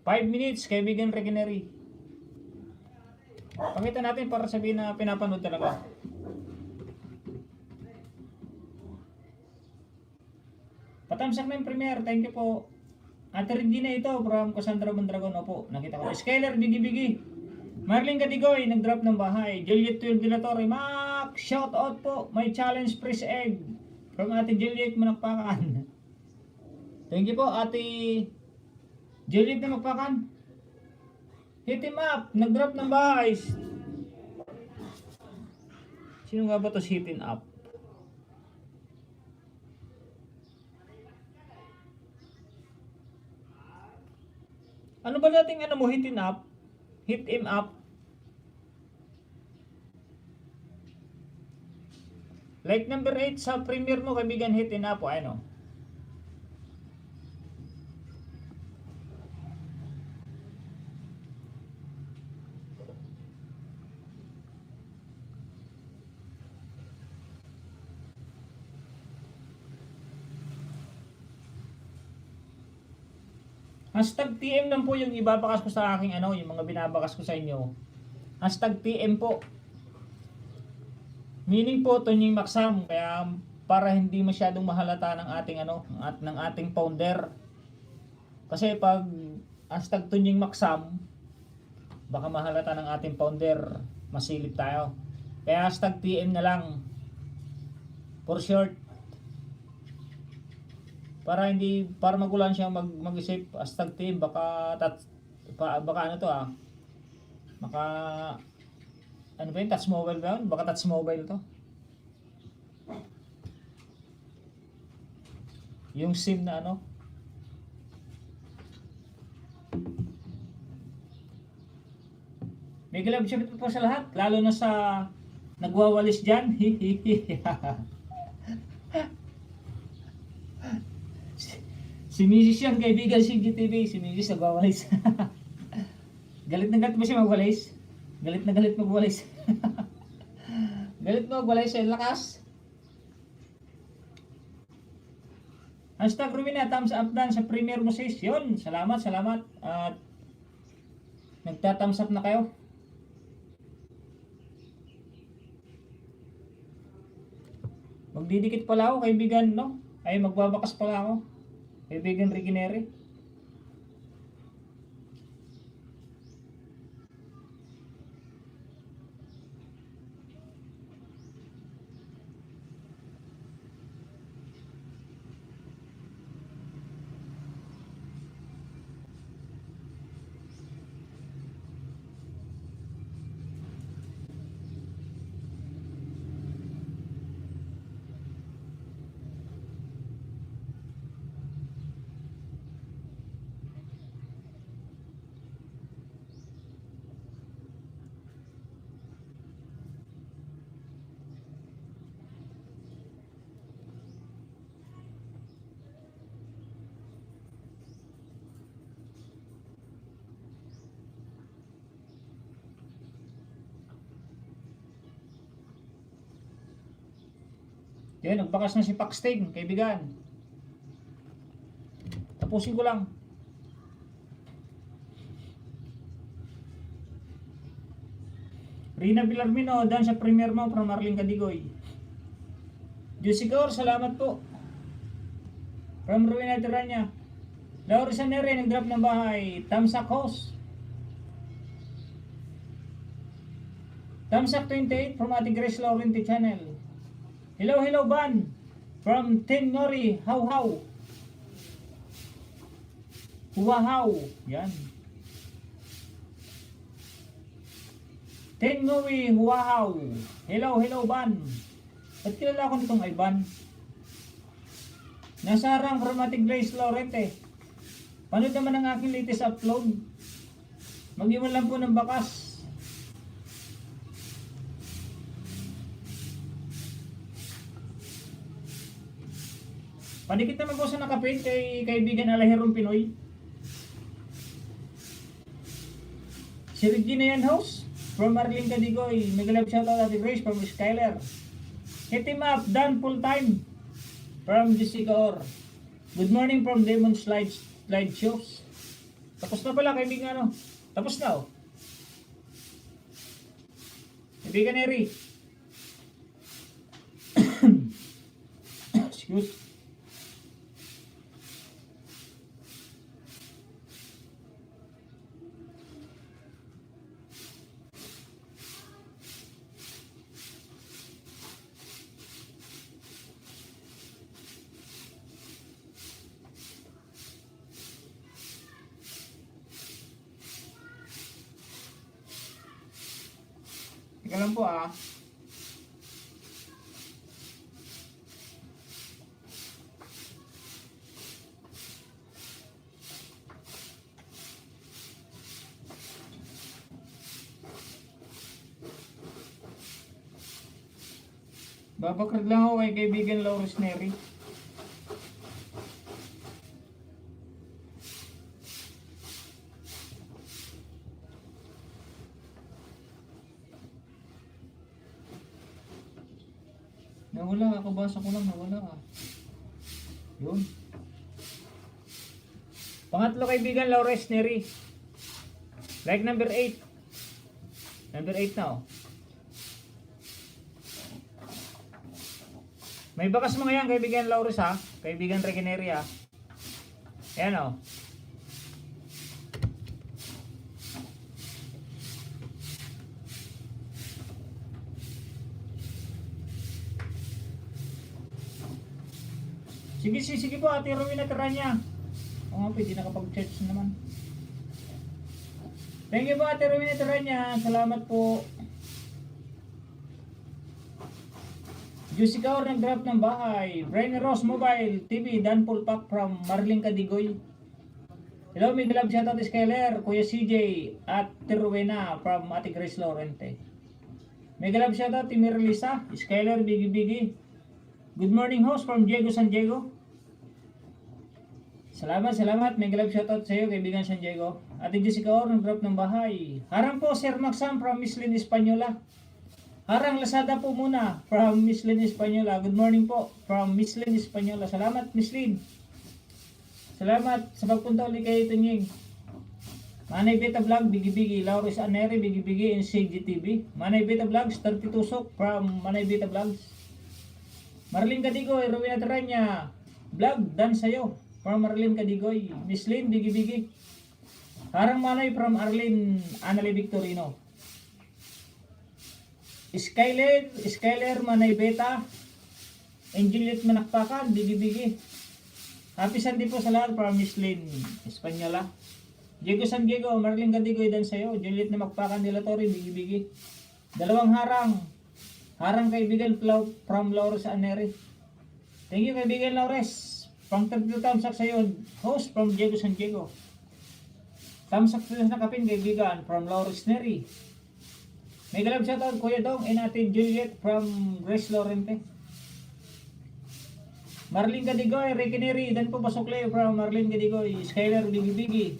Five minutes, kaibigan Regenery. Pakita natin para sabihin na pinapanood talaga. Patamsak na yung premiere, thank you po. Ate Regina ito, from Cassandra Mondragon. Opo, nakita ko. Skyler, bigi-bigi. Marlene Gadigoy, nag-drop ng bahay. Juliet 12 de la Torre, Mac, shout out po. May challenge fresh egg. From Ate Juliet Manakpakan. Thank you po, Ate Juliet Manakpakan. Hit him up, nag-drop ng bahay. Sino nga ba to si hit him up? Ano ba nating mo hit him up? Hit him up. Like number 8 sa premiere mo kaibigan, hit him up o ano. Hashtag TM lang po yung ibabakas ko sa aking yung mga binabakas ko sa inyo. Hashtag TM po. Meaning po, Tunying Maksam, kaya para hindi masyadong mahalata ng ating ng ating founder. Kasi pag hashtag Tunying Maksam, baka mahalata ng ating founder, masilip tayo. Kaya hashtag TM na lang. For short. Para magulan siyang mag-isip hashtag team baka touch mobile ba yun? Baka touch mobile to. Yung SIM na Mega love shout po sa lahat, lalo na sa nagwawalis dyan. Si Mrs. yan, kaibigan CGTV. Si Mrs. nagwawalis. Galit na galit ba siya magwalis? Galit na galit magwalis. Galit na magwalis siya, lakas. Hashtag Rumina, thumbs up dan sa premiere mo sis. Yun, salamat. At nagta-thumbs up na kayo. Magdidikit pala ako, kaibigan, Ay, magbabakas pala ako. Kaibigan Regenery. Yan, nagbakas na si Paxting, kaibigan. Tapusin ko lang. Rina Villarmino, dan sa premier mo from Marlene Cadigoy. Jusikor, salamat po. From Rowena Tiranya. Laura Sanere, nag-drop ng bahay. Tamsak Host. Tamsak 28 from Ate Grace Laurenti Channel. Hello, hello, Ban. From Tin Nori, how. Huwahaw. Yan. Tin Nori, huwahaw. Hello, hello, Ban. At kilala ko nitong Ivan. Nasa harang from Ate Grace Laurenti. Panood naman ang aking latest upload. Mag-iwan lang po ng bakas. Padikit naman po sa nakapit kay kaibigan Alahirong Pinoy. Si Regina Yan House from Marlene Cadigoy. Megalab shoutout Ate Grace from Skyler. Hit him up, done full time from Jessica Or. Good morning from Demon Slide Shows. Tapos na pala kaibigan ano. Tapos na oh. Kaibigan Eri. Excuse. Ika lang po ah. Babakrad lang ako kay kaibigan Lawrence Neri. Nawala, kakabasa ko lang, nawala ka. Yun. Pangatlo kaibigan, Lawrence Neri. Like number 8. Number 8 na oh. May bakas mga yan, kaibigan Lawrence ha. Kaibigan Regeneri ha. Ayan oh. Sige po, Ate Rowena Tiranya. O nga po, hindi nakapag-church naman. Thank you po, Ate Rowena Tiranya. Salamat po. Juicy Kaur nag-drop ng bahay. Brainy Rose Mobile TV, Dan Pulpak from Marlene Cadigoy. Hello, may love shoutout Skyler, Kuya CJ, at Rowena from Ate Grace Laurenti. May love shoutout Timir Lisa, Skyler, Bigi. Good morning host from Diego San Diego. Salamat. May love shoutout sa iyo, kaibigan San Diego. Ate Jessica Or, nag-drop ng bahay. Harang po, Sir Maxam from Miss Lynn Espanyola. Harang Lazada po muna from Miss Lynn Espanyola. Good morning po from Miss Lynn Espanyola. Salamat, Miss Lynn. Salamat sa pagpunta ulit kay Tunying. Manay Beta Vlog, Bigi. Laurus Aneri, Bigi, and CGTV. Manay Beta Vlogs, 32 Sok from Manay Beta Vlogs. Marlene Cadigoy, Rowena Tiranya. Vlog, dan sa'yo. From Marlene Cadigoy. Miss Lynn, Bigi. Harang Manay from Arlene Anali Victorino. Skyler, Manay Beta. And Juliet Manakpakan, Bigi. Happy Sunday po sa lahat from Miss Lynn Espanyola. Diego San Diego, Marlene Cadigoy, dan sa'yo. Juliet Manakpakan, Dilatori, Bigi. Dalawang harang kaibigan from Laurus Aneri. Thank you kaibigan Laures. Pang 32 thumbs up sa'yo, host from Diego San Diego. Thumbs up sa nakapin kaibigan from Laurus Neri. May galab shoutout Kuya Dong and Ate Juliet from Grace Laurenti. Marlene Cadigoy, Ricky Neri, dan po Pasokle from Marlene Cadigoy. Skyler, Bigi.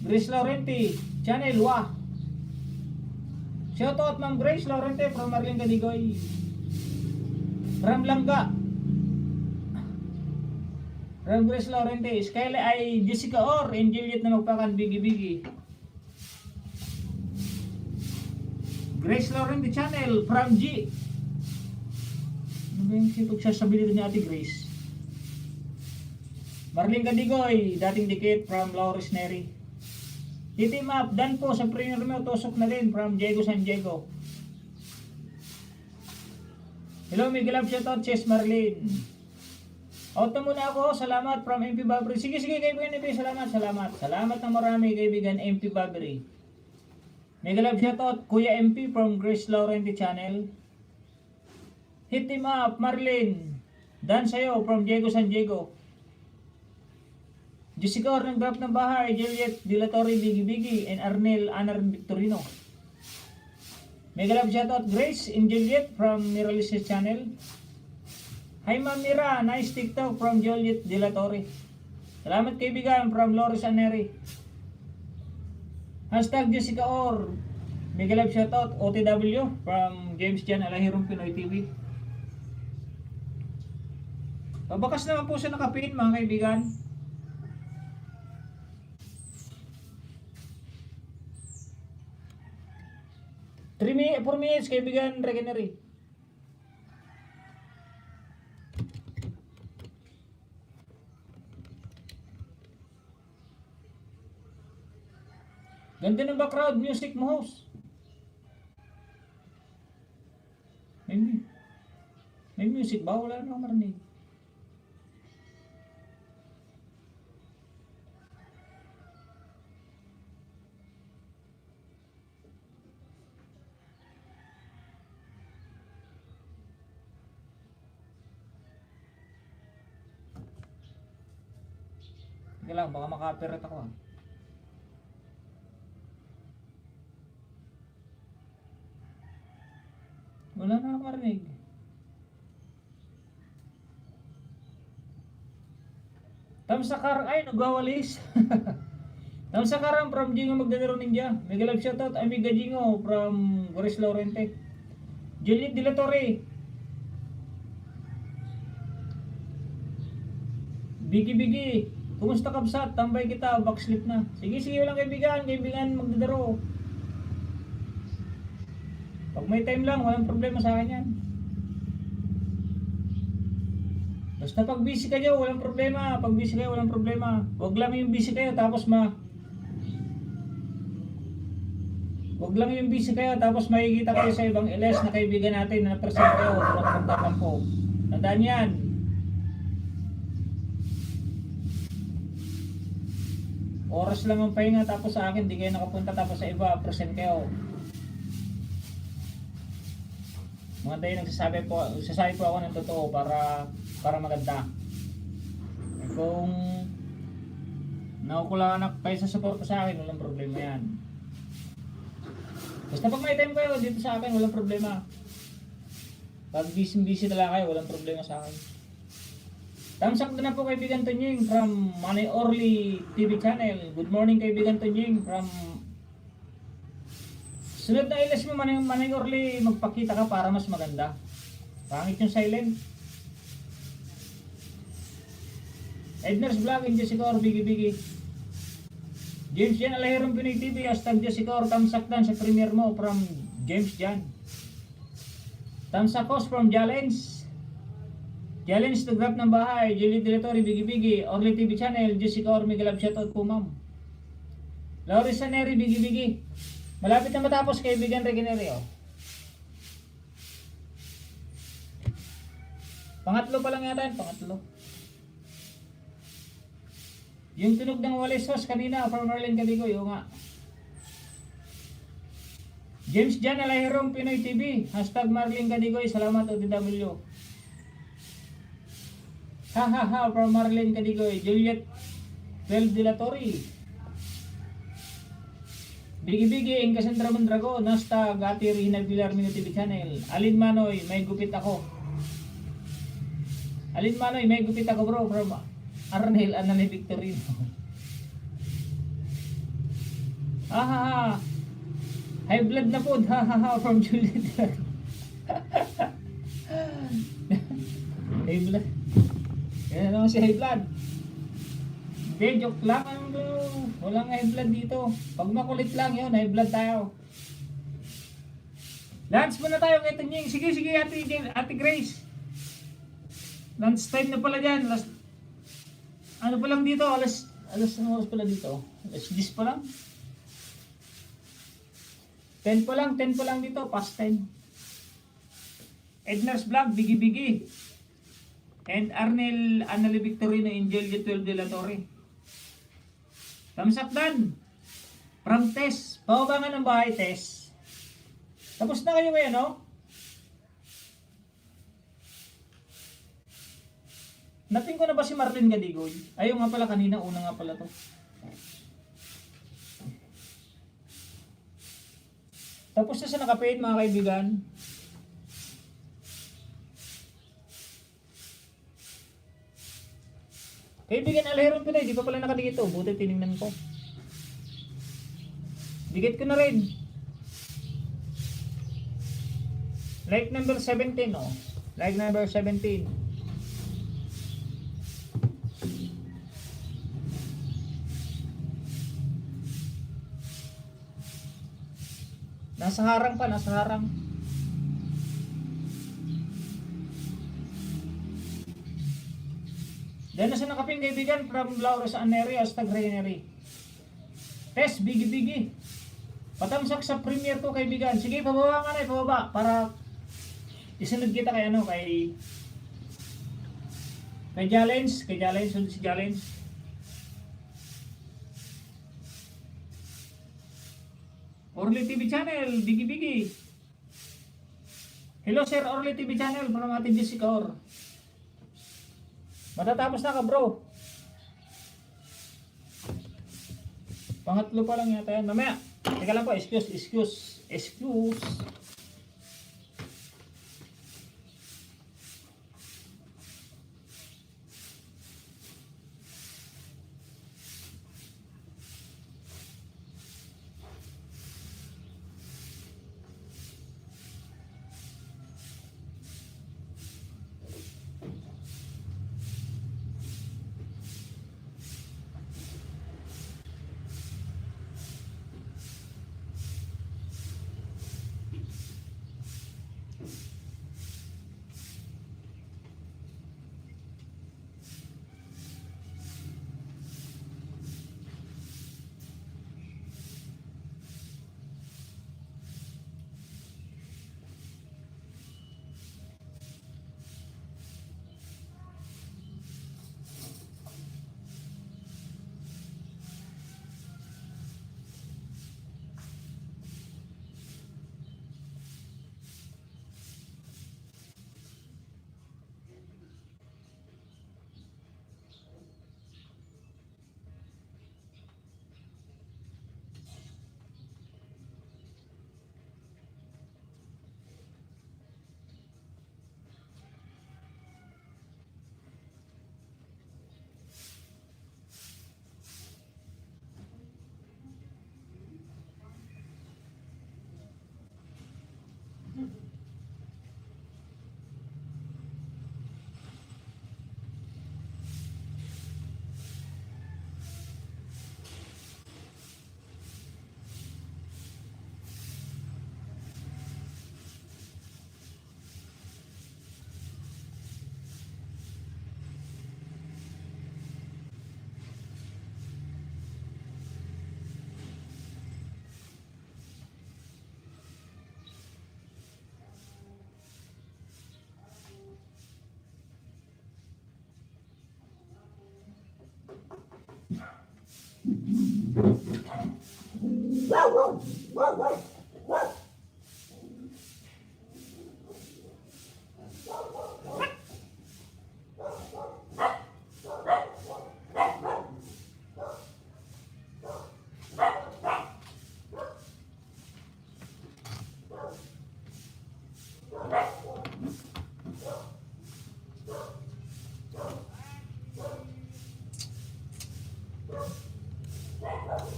Grace Laurenti, Channel Wah. Shoutout Ma'am Grace Laurenti from Marlene Cadigoy. From Langga. From Grace Laurente. Skyla ay Jessica Or and Juliet na magpakan bigi-bigi. Grace Laurente channel from G. Ano ba yung pagsasabi dito ni Ate Grace? Marlene Cadigoy, dating dikit from Lauris Neri. Titi Map, dan po sa premier mo, tusok na din from Diego San Diego. Hello, Miguel Love, shoutout, Chess Marlene. Auto muna ako, salamat from MP Babri. Sige, kaibigan MP, salamat. Salamat ng marami, kaibigan MP Babri. Miguel Love, shoutout, Kuya MP from Grace Laurenti channel. Hit him up, Marlene. Dan sa'yo from Diego San Diego. Jessica Or ng Grab ng Bahay, Juliet Dilatori Bigi-Bigi, and Arnel Anar Victorino. Mega love shoutout Grace and Juliet from Miralises channel. Hi Ma'am Mira, nice TikTok from Juliet Dilatori. Salamat kaibigan from Loris Aneri. Hashtag Jessica Or. Mega love shoutout OTW from James Jan Alahirong Pinoy TV. Pabakas naman po siya nakapin mga kaibigan. 4 minutes kaibigan Regenery. Ganda ng background music mo, host. May music ba? Wala na akong marinig. Sige lang, baka maka-copyright ako. Wala na akong marinig. Tamsakar, ay nagwawalis. Tamsakaran from Jingo Magdalaro Ninja. Mega love shoutout Amiga Jingo from Grace Laurente. Juliet Dilatori. Bigi-bigi. Kumusta kabsat? Tambay kita, backslip na. Sige lang kaibigan Magdalaro. Pag may time lang, walang problema sa akin yan. Basta pag busy kayo, walang problema. Pag busy kayo, walang problema. Huwag lang yung busy kayo, tapos Huwag lang yung busy kayo, tapos makikita kayo sa ibang LS na kaibigan natin na present kayo. Walang magtatampo. Tandaan yan. Oras lang ang pahinga, tapos sa akin, di kayo nakapunta, tapos sa iba, present kayo. Mga tayo nagsasabi po ako ng totoo para maganda. Kung nakukulangan kayo sa support sa akin, walang problema yan. Basta pag may time kayo dito sa akin, walang problema. Pag busy talaga kayo, walang problema sa akin. Thumbs up na po kaibigan Tonying from Manay Orly TV channel. Good morning kaibigan Tonying from sunod na ilas mo Manay Orly, magpakita ka para mas maganda. Pangit yung silent. Edners Vlog and Jessica Or Bigi-Bigi. James Jan Alahirong Pinoy TV, hashtag Jessica Or, thumbs up dan sa premiere mo from James Jan. Thumbs up from Jalens. Jalens to Grab ng Bahay, Julie Dilatori Bigi-Bigi, Orly TV channel, Jessica Or, Miguel Love shoutout po ma'am. Lauris Saneri Bigi-Bigi. Malapit na matapos kaibigan Regenerio. Pangatlo pa lang yata yun, pangatlo. Yung tunog ng Walis Sauce kanina from Marlene Cadigoy, o nga. James Jan Alahirong Pinoy TV, hashtag Marlene Cadigoy, salamat OTW. Ha from Marlene Cadigoy, Juliet 12 Dilatori. Bigi-bigi ang Cassandra Mondragon, hashtag Ati Rina Villar Mino TV channel. Alin Manoy, may gupit ako. Alin Manoy, may gupit ako bro from Arnel Anani Victorino. High blood na po. From Juliet. High blood. Yan naman si high blood. Hindi, joke lang. Walang high blood dito. Pag makulit lang yun, high blood tayo. Lunch muna tayo kay Tunying. Sige, Ate Grace. Lunch time na pala dyan. Ano pa lang dito? Alas ano oras pala dito? Alas 10 pa lang? 10 pa lang dito. Past time. Ednar's Vlog, Bigi. And Arnel Anali Victorino, Angel G12 de la Torre. Thumbs up dan. From Tess. Pababa nga ng bahay, Tess. Tapos na kayo ngayon, no? Nating ko na ba si Martin Gadigoy? Ayaw nga pala kanina, una nga pala to. Tapos na sa nakapaid mga kaibigan. Kaibigan Alheron ko na, di pa pala nakadikit to. Buti tinignan ko. Dikit ko na rin. Like number 17, oh. Like number 17. Nasa harang pa, nasa harang. Dahil na sa nakaping kaibigan from Laura sa Aneri hasta Granary. Tess, Bigi. Patamsak sa premiere ko kaibigan. Sige, pababa ka na, pababa. Para isunod kita kay ano, kay Jalens, sunod si Jalens. Orly TV channel, Bigi. Hello sir, Orly TV channel from Ate Jessica Or. Matatapos na ka bro. Pangatlo pa lang yata yan. Mamaya, teka lang po, excuse.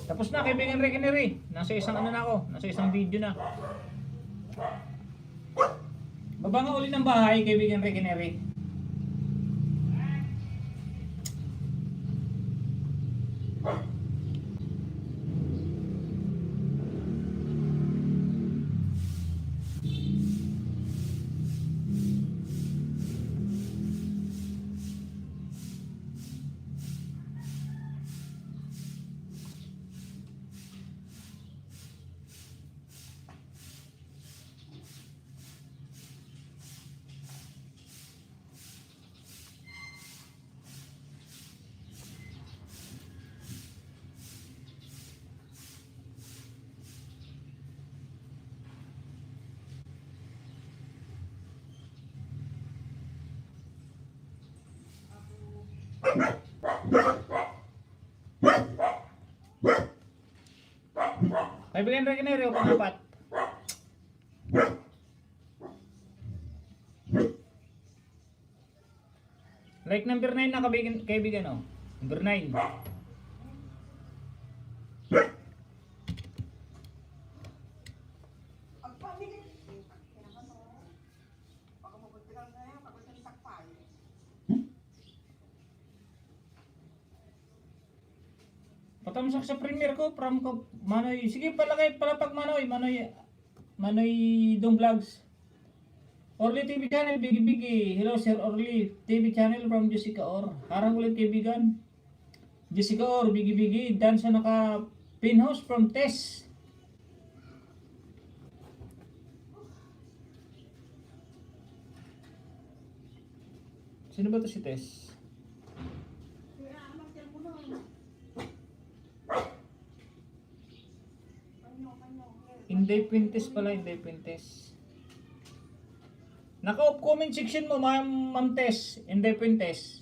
Tapos na kaibigan Rekinery. Nasa isang ano na ako, nasa isang video na. Baba nga uli ng bahay kaibigan Rekinery. Kaibigan rin kinero, pang-apat. Like number 9 na kaibigan oh. Number 9. Patamsak sa premier ko from ko Manoy. Sige palapag Manoy, Manoy Dong Vlogs. Orly TV channel, bigi. Hello Sir Orly TV channel from Jessica Or. Harang ulit kaibigan. Jessica Or, bigi. Dan sa naka pinhouse from Tess. Sino ba to si Tess? Inday Pintes pala, Inday Pintes. Naka-off comment section mo, Ma'am Tess, Inday Pintes.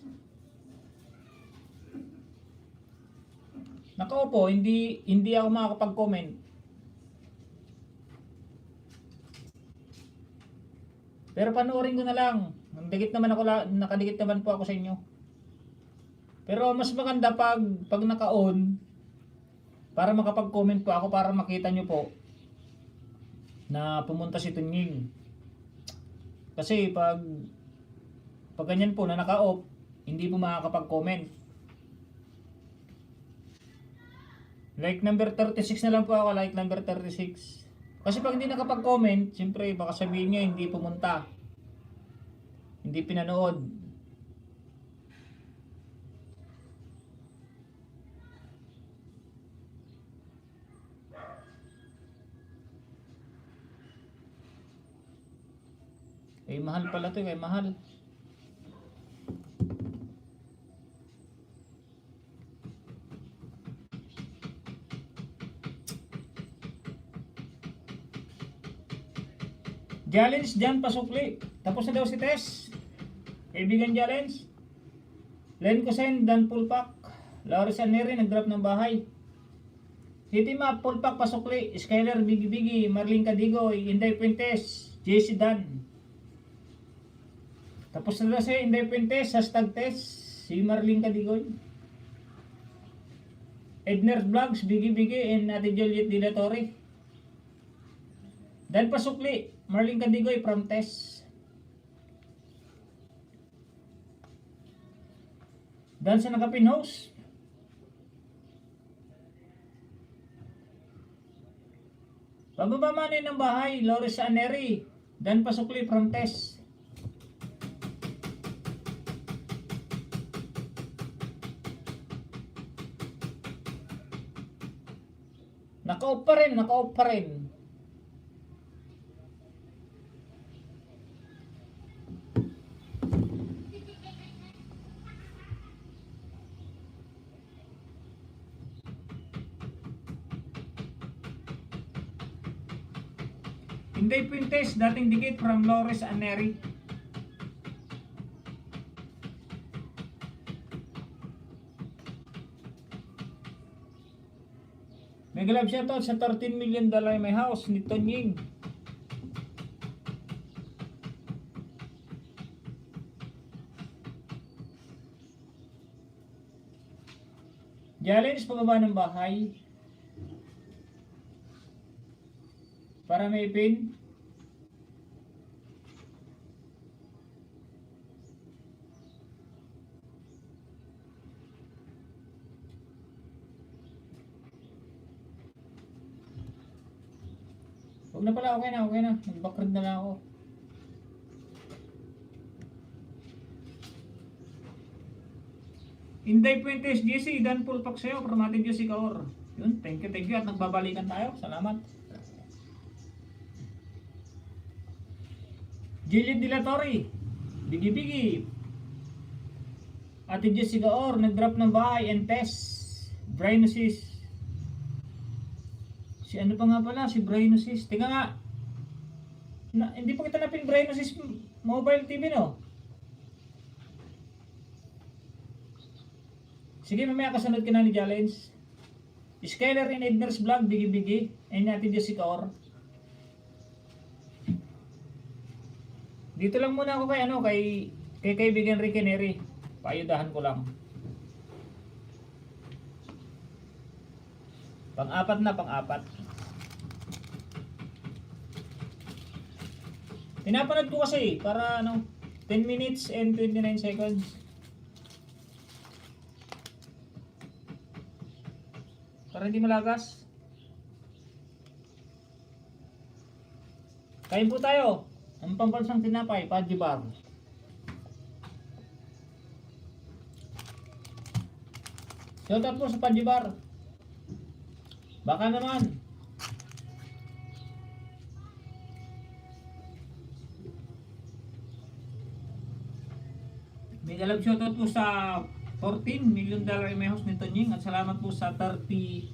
Naka-off po, hindi ako makakapag-comment. Pero panoorin ko na lang. Nakadikit naman po ako sa inyo. Pero mas maganda pag naka-on para makapag-comment po ako para makita nyo po na pumunta si Tunying. Kasi pag ganyan po na naka-off, hindi po makakapag-comment. Like number 36 na lang po ako, like number 36. Kasi pag hindi nakapag-comment, siyempre baka sabihin niya hindi pumunta. Hindi pinanood. Eh mahal pala to, mahal. Challenge dyan pasukli. Tapos na daw si Tess. Kaibigan challenge. Len Kusen, Dan Pulpak. Lauris Aneri, nag-drop ng bahay. Hit him up, Pulpak, pasukli. Skyler, bigi. Marlene Cadigoy, Inday Puentes, JC Dan. Tapos na daw si Inday Puentes, hashtag Tess. Si Marlene Cadigoy. Edner's Vlogs, bigi, and Ate Juliet Dilatori. Dan pasukli. Marlene Cadigoy from Tess. Dan sa naka-pinhouse. Pababa Manoy ng bahay, Loris Aneri. Dan pasukli from Tess. Naka-off pa rin. Inday Puentes, dating dikit from Loris Aneri. Mega love shoutout sa $13 million my house ni Tonying. Challenge pababa ng bahay. Para may pin. Huwag na pala, okay na. Mag-background na lang ako. Inday Puentes, GC, Dan Pulpak sa'yo, from Ate Jessica Or. Yun, thank you at nagbabalikan tayo. Salamat. Juliet Dilatori, bigi. Ate Jessica Or, nag-drop ng bahay and Tess. Brinosis. Si ano pa nga pala, si Brinosis. Tingnan nga. Hindi pa kita napin Brinosis mobile TV, no? Sige, mamaya kasunod ka na ni Jalens. Skyler in Edner's vlog, bigi-bigi. Ay natin Jessica Or. Dito lang muna ako kay kaibigan Ricky Neri. Paayudahan ko lang. Pang-apat. Pinapanood ko kasi para 10 minutes and 29 seconds. Para hindi malagas. Kain po tayo. Ang pambansang tinapay, Paddy Bar. Shoutout po sa Paddy Bar. Baka naman. May alam shoutout po sa $14 million emails ni Tonying at salamat po sa 37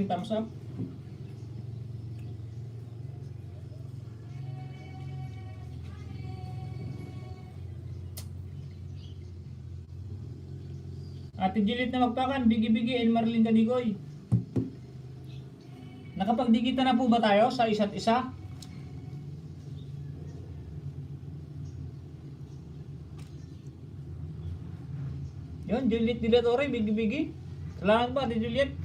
thumbs up. Ate Juliet na magpakan, bigi-bigi, and Marlene Cadigoy. Nakapagdigita na po ba tayo sa isa't isa? Yun, Juliet Dilatore, bigi-bigi. Salamat ba, Ate Juliet?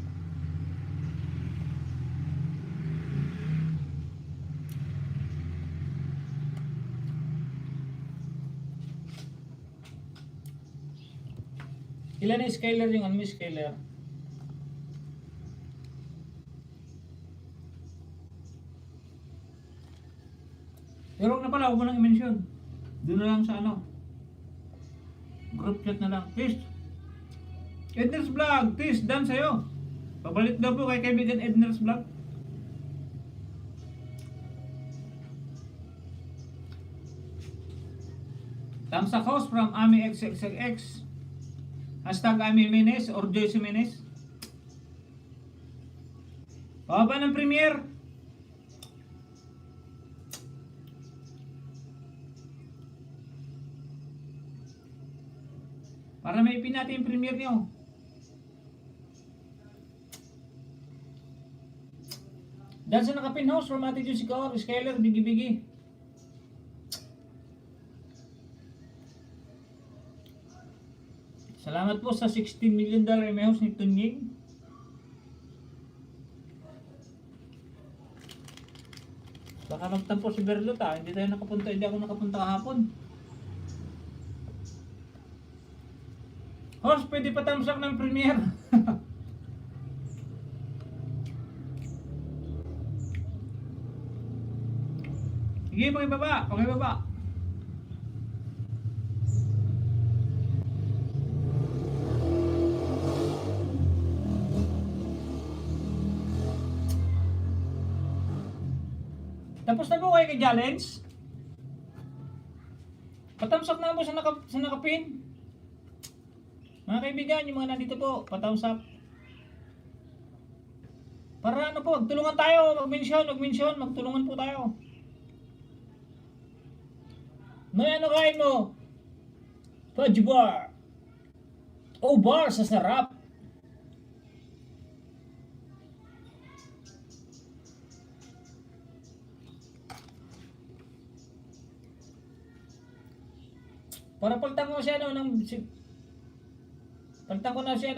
Ilan na Skyler yung Miss Skyler? Pero na pala, huwag mo nang i-mention. Doon na lang sa group chat na lang. Tis, Edner's Vlog. Tis, done sa'yo. Pabalik daw po kay kaibigan Edner's Vlog. Thumbs up house from Ami XXX. Hashtag Ami Jimenez or Joyce Jimenez. Pababa ng premiere. Para may pin natin yung premiere nyo. Dahil sa nakapin house from Ate Jessica Or, Skyler, bigi-bigi. Salamat po sa $16 million emails ni Tunying. Baka magtampo si Berlot hindi ako nakapunta kahapon. Host, pwede pa tamsak ng premiere. Sige, pakibaba. Tapos na po kayo kay Jalens? Patamsak na po sa nakapin. Mga kaibigan, yung mga nandito po, patamsak. Para tulungan tayo, mag-mention, magtulungan po tayo. May kain mo? Paddy Bar. Bar sa sarap. Para palitan ko siya palitan ko na siya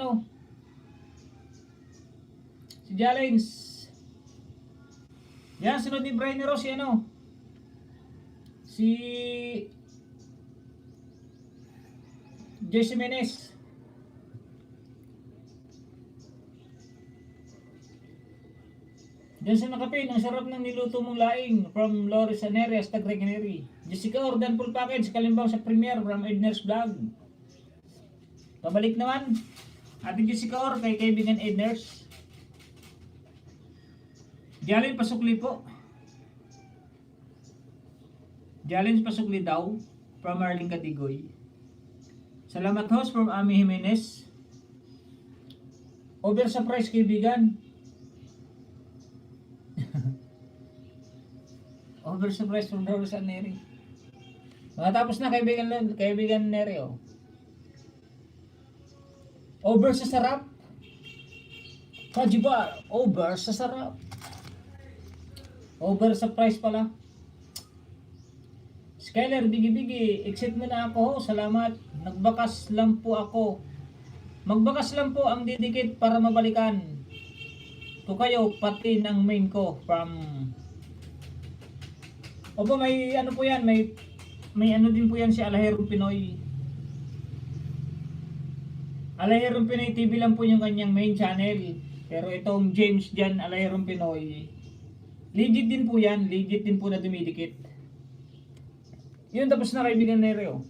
si Jalens. Yan, sunod ni Brian Ross si Joyce Jimenez. Diyan sa nakapin, ang sarap ng niluto mong laing from Loris Aneri, hashtag Regeneri. Jessica Or, dan full package, kalimbang sa premiere from Edner's Vlog. Pabalik naman, Ate Jessica Or, kay kaibigan Edner's. Jalens pasukli po. Jalens pasukli daw, from Marlene Cadigoy. Salamat host from Ami Jimenez. Over sa price kaibigan. Over surprise from Doris and Neri. Matapos na kaibigan Neri Over sa sarap. Kajibar, over sa sarap. Over sa price pala. Skyler, bigi-bigi, exit mo na ako. Salamat. Nagbakas lang po ako. Magbakas lang po ang didikit para mabalikan ko kayo pati ng main ko from. Opo, may ano po yan, may ano din po yan si Alaherong Pinoy. Alaherong Pinoy TV lang po yung kanyang main channel. Pero itong James Jan Alaherong Pinoy, legit din po yan, legit din po na dumidikit. Yun, tapos na kaibigan na Reo.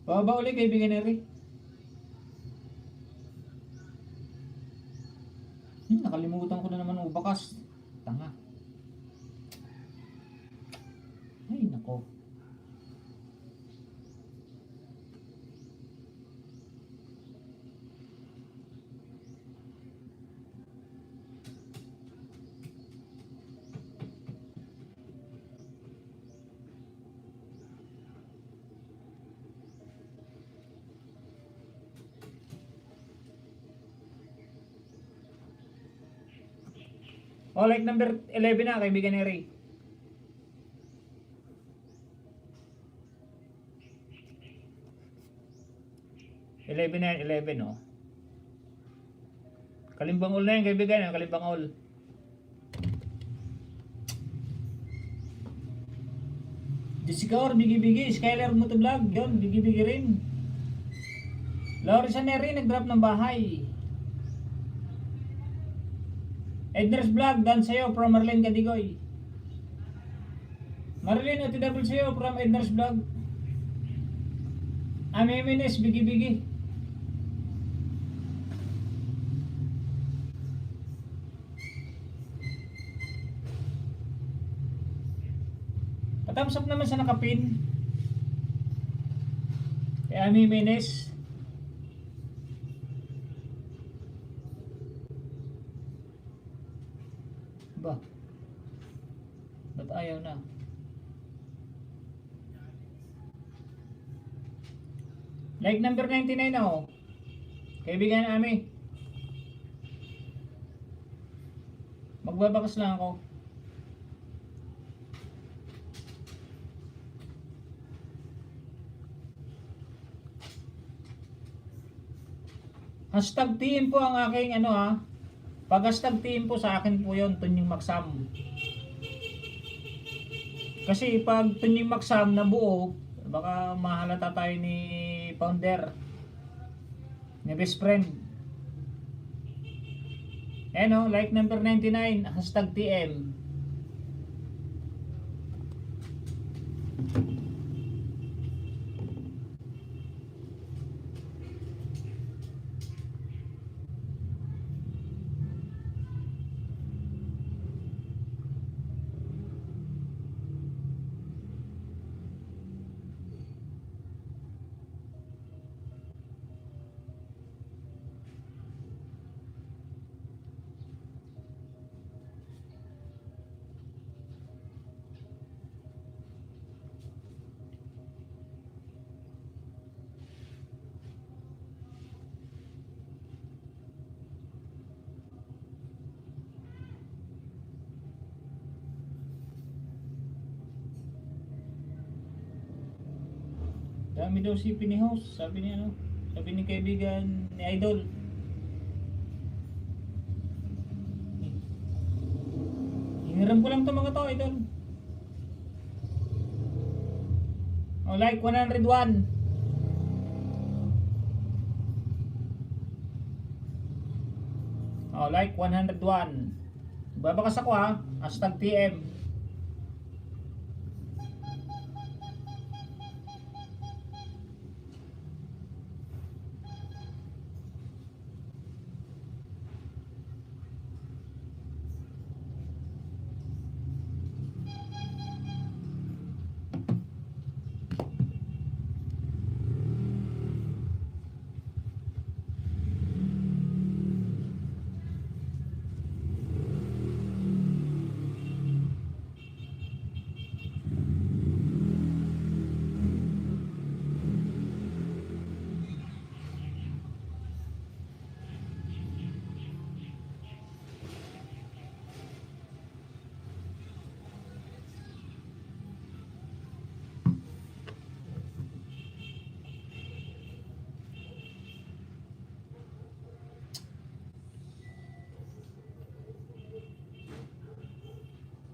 Bababa ulit kaibigan na Reo. Nakalimutan ko na naman ubakas. Tanga. Ay, nako. Oh, like number 11 na, kaibigan ni Ray. Eleven na yan, 11, oh. Kalimbangol na yan, kaibigan, kalimbangol. Jessica Or, bigi-bigi. Skyler Motovlog, yun, bigi-bigi rin. Lawrence Neri, nag-drop ng bahay. Edner's Vlog, dan sa'yo from Marlene Cadigoy. Marlene, OTW sa'yo from Edner's Vlog. Amemines, bigi-bigi. Thumbs up naman sa nakapin. Kay Amemines. Ba? Ba't ayaw na? Like number 99 na, oh. Kaibigan namin. Magbabakas lang ako. Hashtag team po ang aking ano, ha. Pag hashtag team po sa akin po yun, Tunying Maksam. Kasi pag Tunying Maksam na buo, baka mahalata tayo ni founder, ni best friend. Ano, like number 99, hashtag TM. Dami daw si Pinihouse, sabi ni ano, sabi ni kaibigan ni Idol. Hiniram ko lang to mga to, Idol. Oh, like 101. Oh, like 101. Babakas ako, ha, hashtag TM.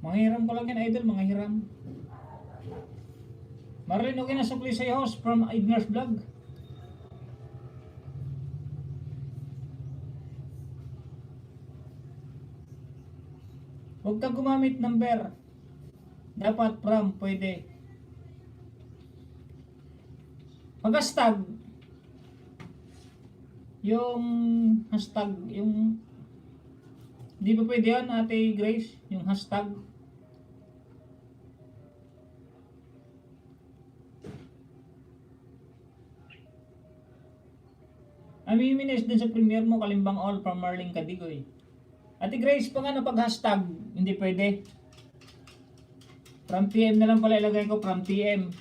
Manghiram ko lang yan, idol, manghiram. Marlene, okay na supply sa host from Ignor's Vlog. Huwag ka gumamit ng bear. Dapat from, pwede. Pag-hashtag, yung hashtag, yung di ba pwede yun, Ate Grace? Yung hashtag. Amiminis dun sa premiere mo, Kalimbang All from Marlene Cadigoy. Ate Grace, pag ano, pag hashtag, hindi pwede. From TM na lang pala ilagay ko, from TM.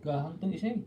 Gahang tong isa eh.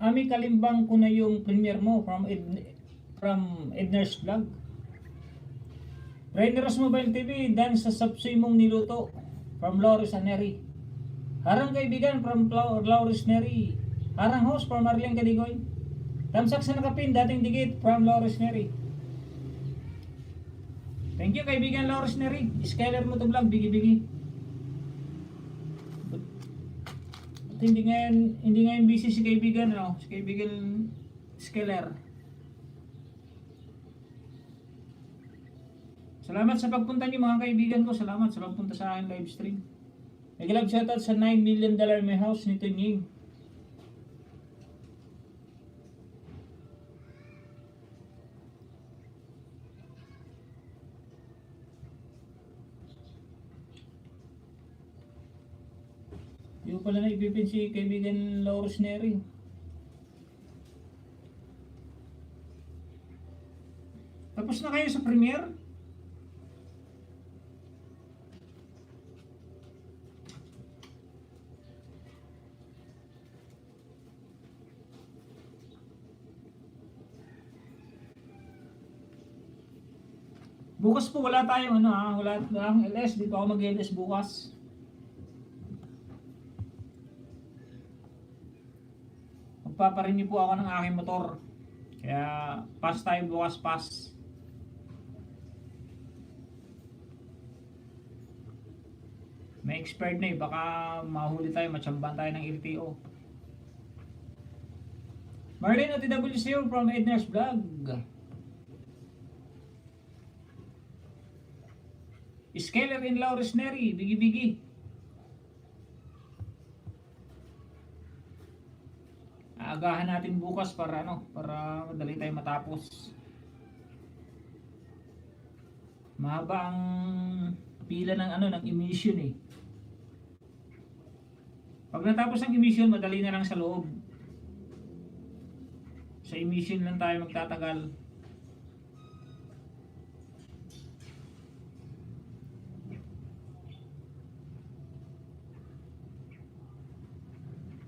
Ami, kalimbang ko na yung premiere mo from Edner's Vlog. Raineros Mobile TV, dan sa sapsoy mong niluto from Loris Aneri. Harang kaibigan from Loris Neri. Harang host from Marlene Cadigoy. Tamsak sa nakapin, dating digit from Loris Neri. Thank you kaibigan Loris Neri. Skyler mo to vlog, bigi-bigi. Hindi ngayon busy si kaibigan, ano? Si kaibigan Skeller. Salamat sa pagpunta niyo mga kaibigan ko. Salamat sa pagpunta sa aking live stream. Nag-love shoutout sa $9 million may house nito Nying. Yung pala na ibibin si kaibigan Laurus Neri. Tapos na kayo sa premiere? Bukas po wala tayong wala tayong LS, di pa ako mag-LS bukas. Magpaparenew po ako ng aking motor. Kaya pass tayo bukas, pass. May expired na eh, baka mahuli tayo, matsambahan tayo ng LTO. Marlene OTWCO from Edner's Vlog. Scaler in Laurus Neri, bigi-bigi. Aagahan natin bukas para para madali tayo matapos. Mahaba ang pila ng emission eh. Pag natapos ang emission, madali na lang sa loob. Sa emission lang tayo magtatagal.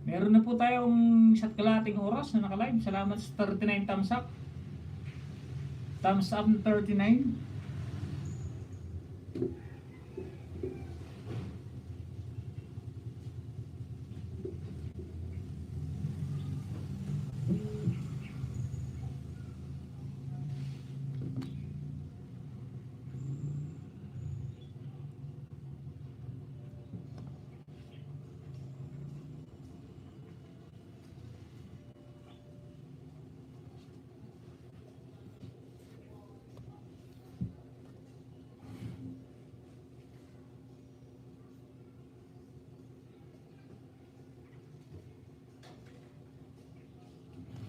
Meron na po tayong isa't kalahating oras na naka-live. Salamat sa 39 thumbs up. Thumbs up na 39.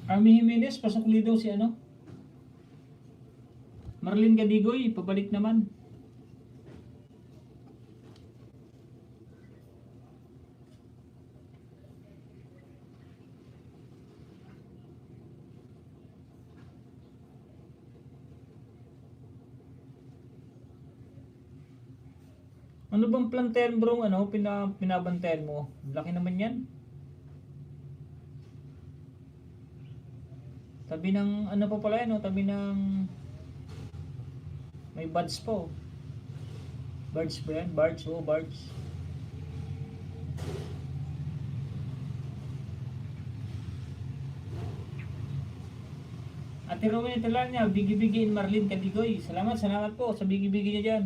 Army Jimenez, pasukli daw si ano? Marlin Gadigoy, pabalik naman. Ano bang plantel bro, ano, pinabantayan mo? Laki naman yan. Tabi ng, ano pa pala yan, oh, tabi ng, may buds po. Birds ba yan? Birds, oh, birds. Ate Rowena tala niya, bigi-bigi in Marlin Cadigoy. Salamat po sa bigi-bigi niya dyan.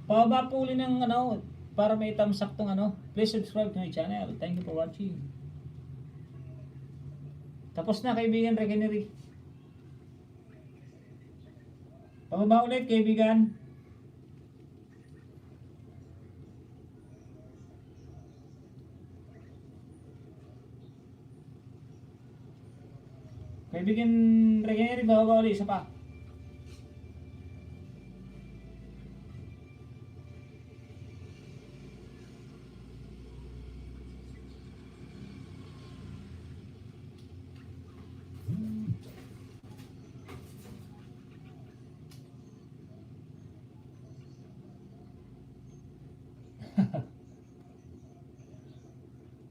Pababa po uli ng ano, para may thumbs up tong ano. Please subscribe to my channel. Thank you for watching. Tapos na kaibigan Regenery. Pababa ulit kaibigan. Kaibigan Regenery, bababa ulit. Isa pa.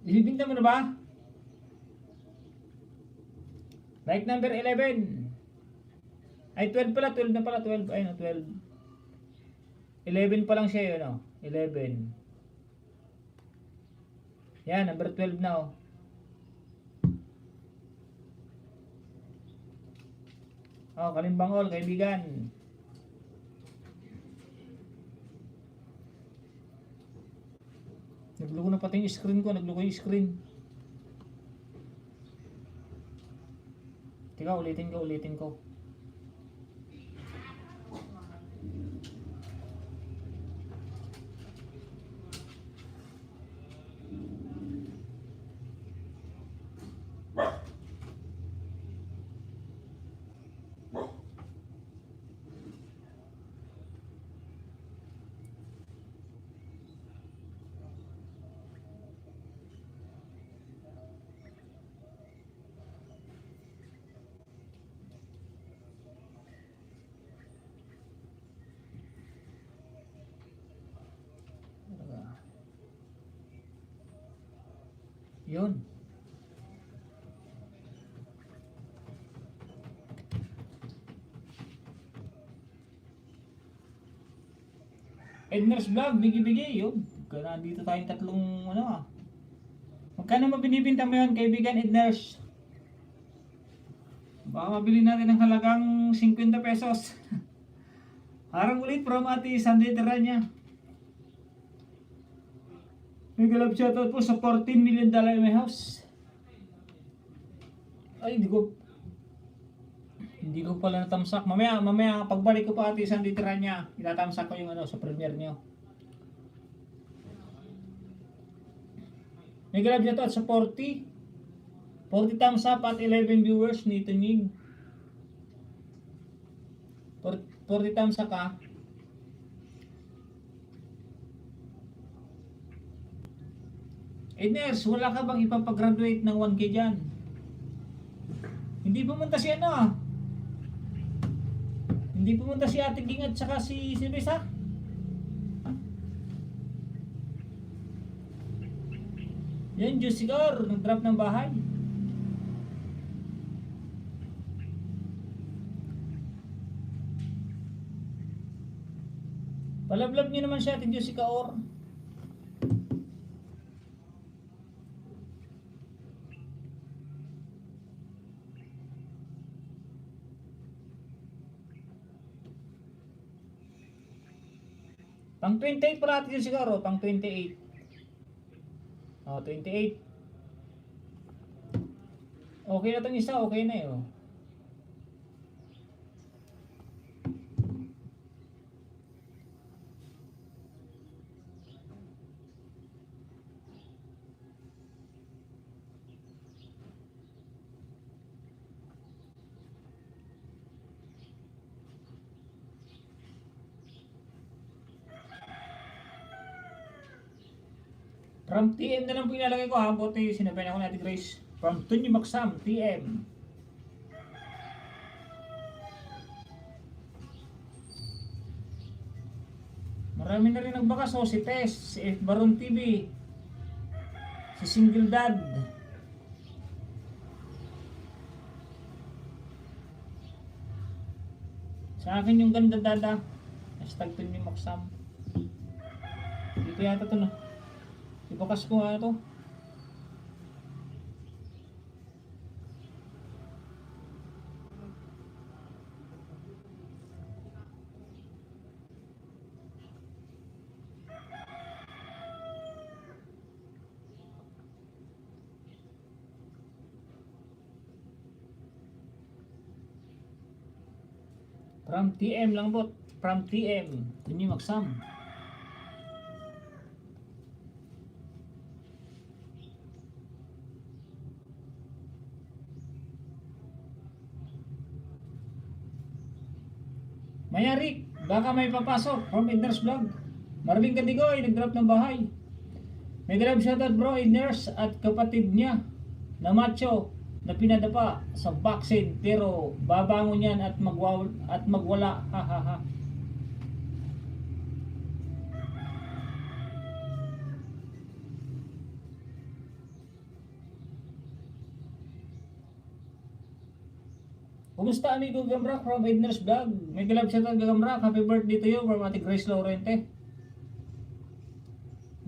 Ibibinta mo na ba? Like number 11. Ay 12 pala, 12 na pala, 12. Ay no, 12. 11 pa lang siya yun, no? 11. Yan, number 12 na, oh. Oh, Kalimbangol, kaibigan. Naglugo na pati yung screen ko, naglugo yung screen. Tika, ulitin ko. Yun. Edner's Vlog, bigi-bigi, yun. Nandito tayong tatlong, ano ah. Magkano mabinibinta mo yun, kaibigan Edners? Baka mabili natin ng halagang 50 pesos. Harang ulit from Ate Sandy Teranya. May galap shoutout po sa $14 million in my house. Ay, hindi ko pala natamsak. Mamaya pagbalik ko pa Ate Sandy Teranya, itatamsak ko yung ano sa premiere niyo. May galap shoutout sa 40 thumbs up at 11 viewers ni Tunig. 40 thumbs up ka. Ners, wala ka bang ipapag-graduate ng 1K dyan? Hindi pumunta si ano ah. Hindi pumunta si Ate Ging at saka si Risa. Yan, Jusicar, nag-drop ng bahay. Palablab niyo naman siya, Ate Jusicar. Pang 28 pala Ate Jusicar, oh, pang 28. Oh, 28. Okay na itong isa, okay na yun. From TM na lang po ilalagay ko ha. Buti sinabi ako natin Grace. From Tunyo Maksam, TM. Marami na rin nagbakas. Oh, si Tess, si F. Baron TV, si Single Dad. Sa akin yung ganda dada. Hashtag Tunyo Maksam. Dito yata ito na. Ibakas ko nga ito. From TM lang po. From TM. Tunyo Maksam. Mayarik, baka may papasok from Edners Vlog. Marvin Kadigoy, nag-drop ng bahay. May grab shoutout bro, Edners at kapatid niya na macho na pinadapa sa vaccine pero babangon yan at magwala. Ha ha ha. Kumusta amigo Gamrak from Edners Vlog? May galab siya tayo Gamrak. Happy birthday to you from Ate Grace Laurente.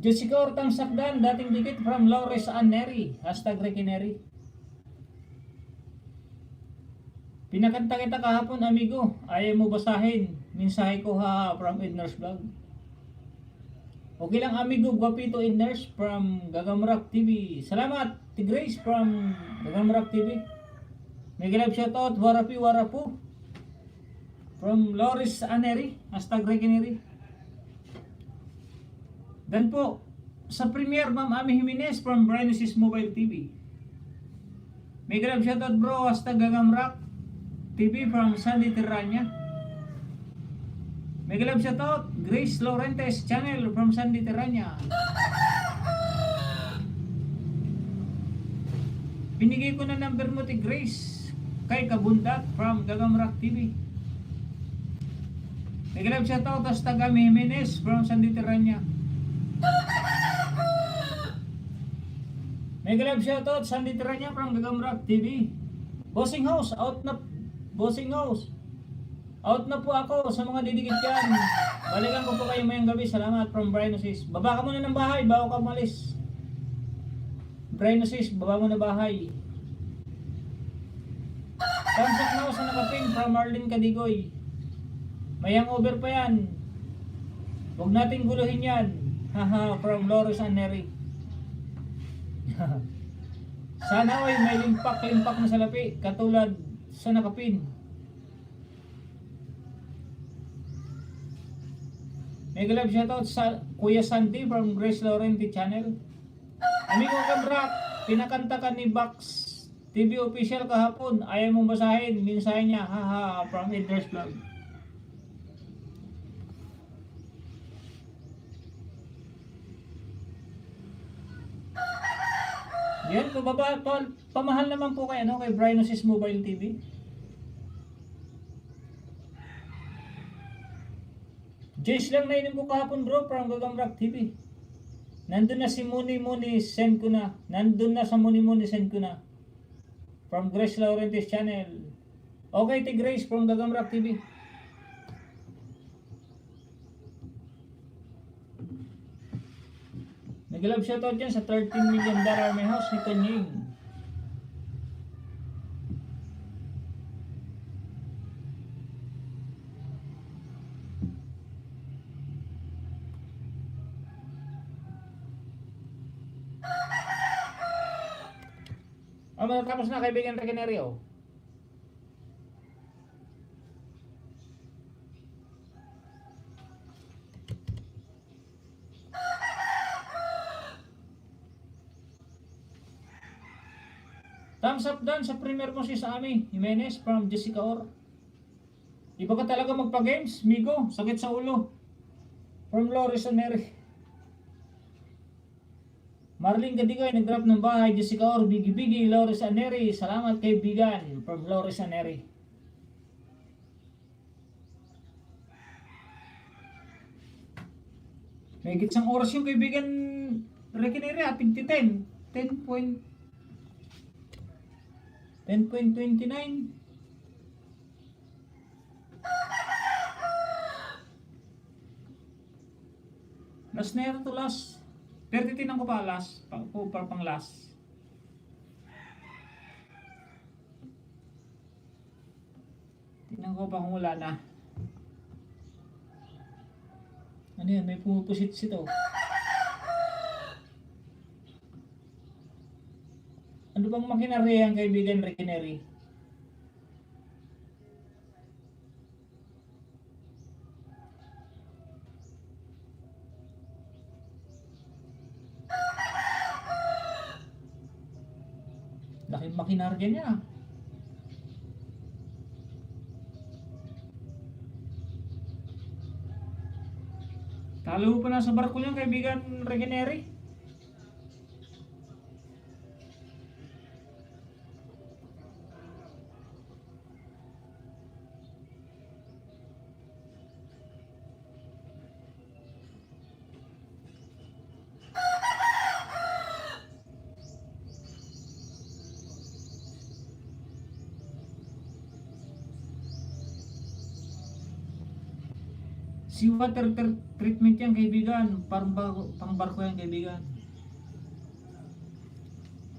Jessica Ortang Sakdan, dating dikit from Laures Anneri. Hashtag Rekineri. Pinakanta kita kahapon amigo. Ayaw mo basahin. Mensahe ko ha from Edners Vlog. Okay lang amigo, Guapito Edners from Gagamrak TV. Salamat Ate Grace from Gagamrak TV. May galab shoutout, Warapu from Loris Aneri, hashtag Rekineri. Dan po, sa premiere Ma'am Ami Jimenez from Brinosis Mobile TV. May galab shoutout bro, hashtag Gagamrak TV from Sandy Terrania. May galab shoutout, Grace Laurentes channel from Sandy Terrania. Pinigay ko na number mo ti Grace kay Kabundat from Gagamrak TV. May galab shoutout hasta Ami Jimenez from Sandy Terrania. May galab shoutout Sandy Terrania from Gagamrak TV. Bossing House, out na. Bossing House, out na po ako sa mga didikit yan. Balikan ko po kayo mayang gabi. Salamat from Brinosis. Baba ka muna ng bahay bago ka umalis. Brinosis, baba mo na bahay. Thumbs up na ako sa nakapin from Marlene Kadigoy. Mayang over pa yan. Huwag nating guluhin yan. Haha, from Loris Anneri. Sana ay may limpak na salapi katulad sa nakapin. May galab shoutout sa Kuya Sandy from Grace Laurenti channel. Amigo Gamrak, pinakanta ka ni Bax TV official kahapon, ayaw mong basahin, mensahe niya, haha, from Edners Vlog. Yan, pamahal naman po kay Brinosis Mobile TV. Jace lang nainom ko kahapon bro, from Gagamrak TV. Nandun na si Muni, send ko na. Nandun na sa Muni, send ko na. From Grace Laurenti's channel. Okay, ti Grace from Gagamrak TV. Nag-love shoutout dyan sa $13 million may house ni Kanying. Tapos na kaibigan Rekinerio. Thumbs up doon sa premier mo si Ami Jimenez from Jessica Or. Iba ka talaga magpa-games, Migo. Sakit sa ulo. From Loris Aneri. Marlene Gadigay, nag-drop ng bahay. Jessica Or, Bigi Bigi, Loris Aneri. Salamat kaibigan. From Loris Aneri. May gitsang oras yung kaibigan Rekineri, ating 10. 10.29. Last na yata to last. Pero titinan ko pa last. Pang last. Tingnan ko pa kung wala na. Ano yan? May pumupusit ito. Ano bang makinarya ang kaibigan Rekineri? Laking makinarya niya. Talo pa na sa barko niya kaibigan Rekineri. Si water treatment yan kaibigan, pang barko yan kaibigan.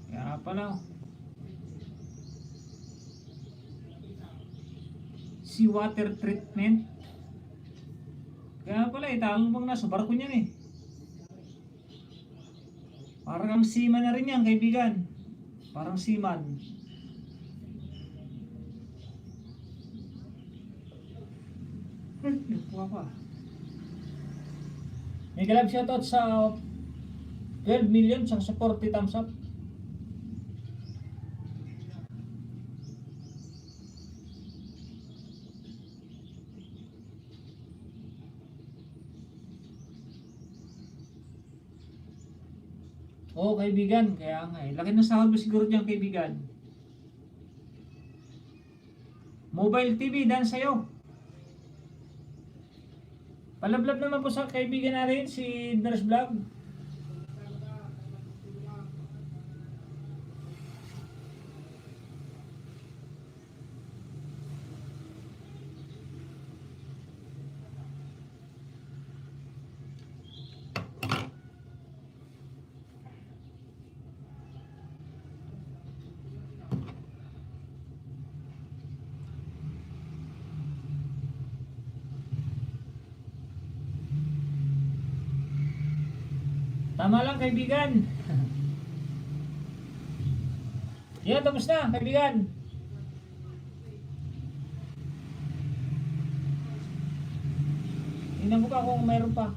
Kaya pala. Si water treatment. Kaya pala italong bang nasa barko niyan eh. Parang seaman na rin yan kaibigan. Parang seaman. Nakuha pa. May galab shoutout sa 12 million sa 40 thumbs up. Oo kaibigan, kaya nga eh. Laki ng sahod mo siguro dyan kaibigan. Mobile TV, dan sa'yo. Palablab naman po sa kaibigan natin, si Nurse Vlog. Tama lang kaibigan. Yan, tapos na kaibigan. Tingnan ko pa kung mayroon pa.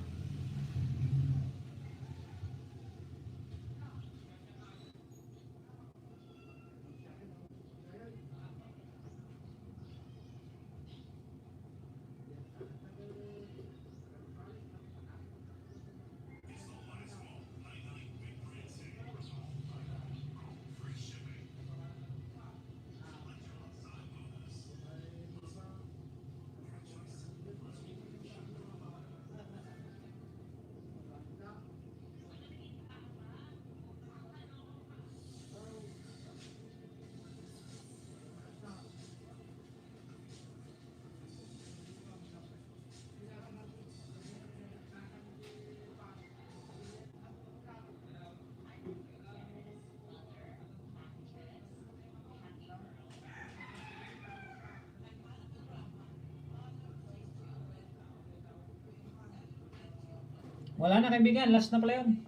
Wala na kaibigan, last na pala yun.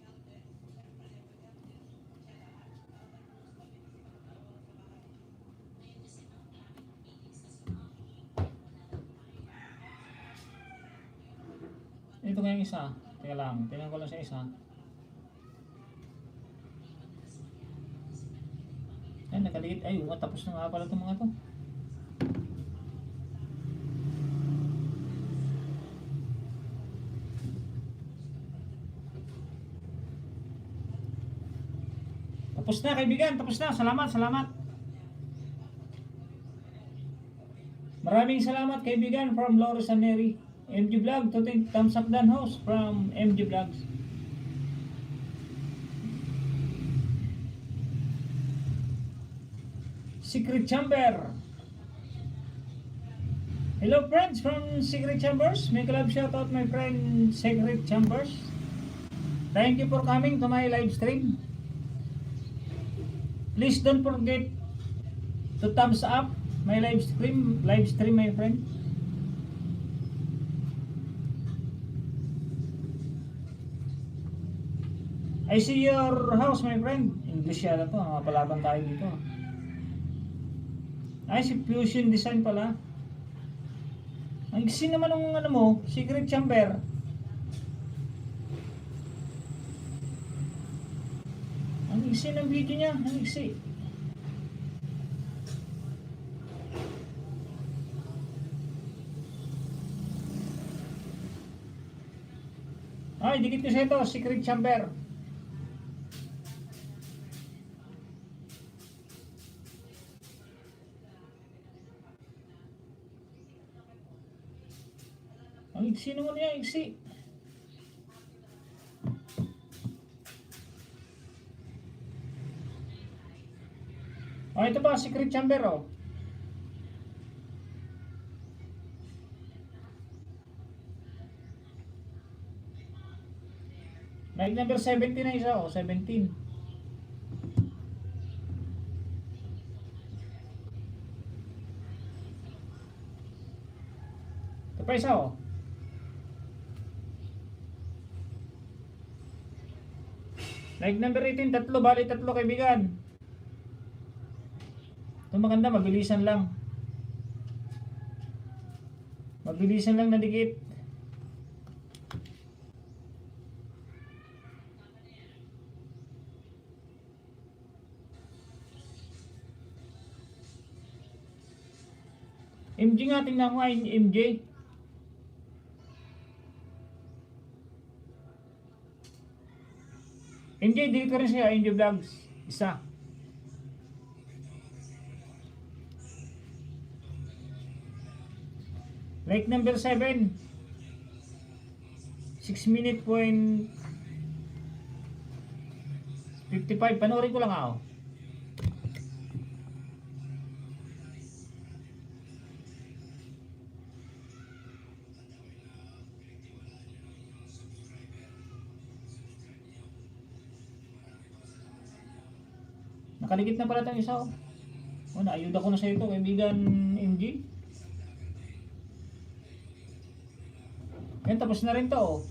Ito nga yung isa. Teka lang, tingnan ko lang sa isa. Ay, nakaligit. Ay, tapos na nga pala itong mga to. Tapos na kaibigan, tapos na. Salamat, salamat. Maraming salamat kaibigan from Loris and Neri. MG Vlog, to thumbs up dan host from MG Vlogs. Secret Chamber. Hello friends from Secret Chambers. Make a love shout out my friend Secret Chambers. Thank you for coming to my live stream. Please don't forget to thumbs up my live stream my friend. I see your house my friend. English yata to, palaban tayo dito. Ay, si Fusion Design pala. Ang iksi naman ng ano mo, Secret Chamber. Ang iksi ng video niya, ang iksi. Ay, dikit ko sa ito, Secret Chamber. Ang iksi naman niya, iksi. Oh, ito ba, Secret Chamber, oh. Like number 17 na isa, oh, 17. Ito pa isa, oh. Like number 18, tatlo, bali tatlo kaibigan. Ito maganda, mabilisan lang. Mabilisan lang na dikit. MJ nga, tingnan ko nga MJ. MJ, dito rin siya, MJ Vlogs. Isa. Like number 7. 6 minute point 55. Panoorin ko lang ako. Nakaligit na pala itong isa. Oh, naayuda ko na sa ito, kaibigan MG. Yan, tapos na rin to. Oh.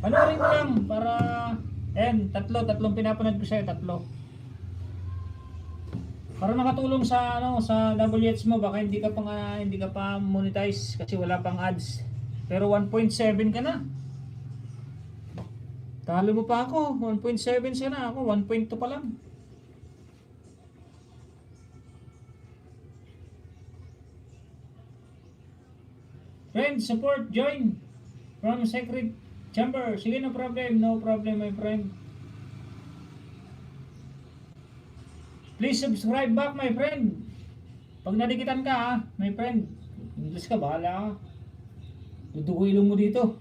Panoorin ko lang para tatlong pinapanood ko sa'yo, tatlo. Para nakatulong sa sa WH mo, baka hindi ka pa monetize kasi wala pang ads. Pero 1.7 ka na. Talo mo pa ako, 1.7 sana ako, 1.2 pa lang. Friends, support, join from Secret Chamber. Sige, no problem my friend. Please subscribe back my friend. Pag nadikitan ka my friend. English ka, bahala ka. Dudugo ilong mo dito.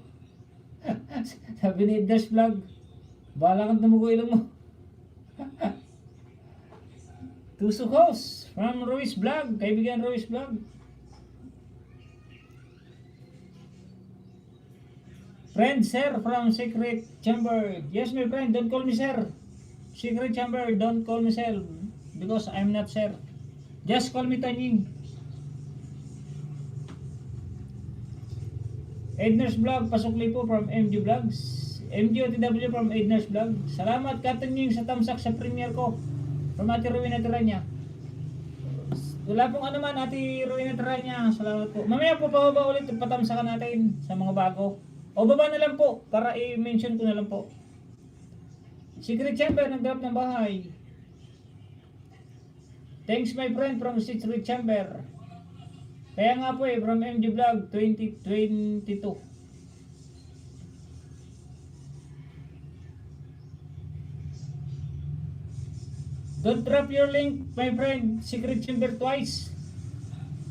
Sabi ni Edgar's Vlog, bahala kang tumugo ilong mo. Tusok host from Ruiz Vlog, kaibigan Ruiz Vlog. Friend sir from Secret Chamber. Yes my friend, don't call me sir. Secret Chamber, don't call me sir because I'm not sir. Just call me Tanying. Edner's Vlog, pasukli po from MG Vlogs. MG OTW from Edner's Vlog. Salamat Katanying sa tamsak sa premiere ko. From Ate Rowena Teranya. Wala pong ano man Ate Rowena Teranya. Salamat po. Mamaya po pababa ulit patamsakan natin sa mga bago. O baba na lang po para i-mention ko na lang po. Secret Chamber, nag-drop ng bahay. Thanks my friend from Secret Chamber. Kaya nga po from MG Vlog 2022. Don't drop your link, my friend. Secret chamber twice.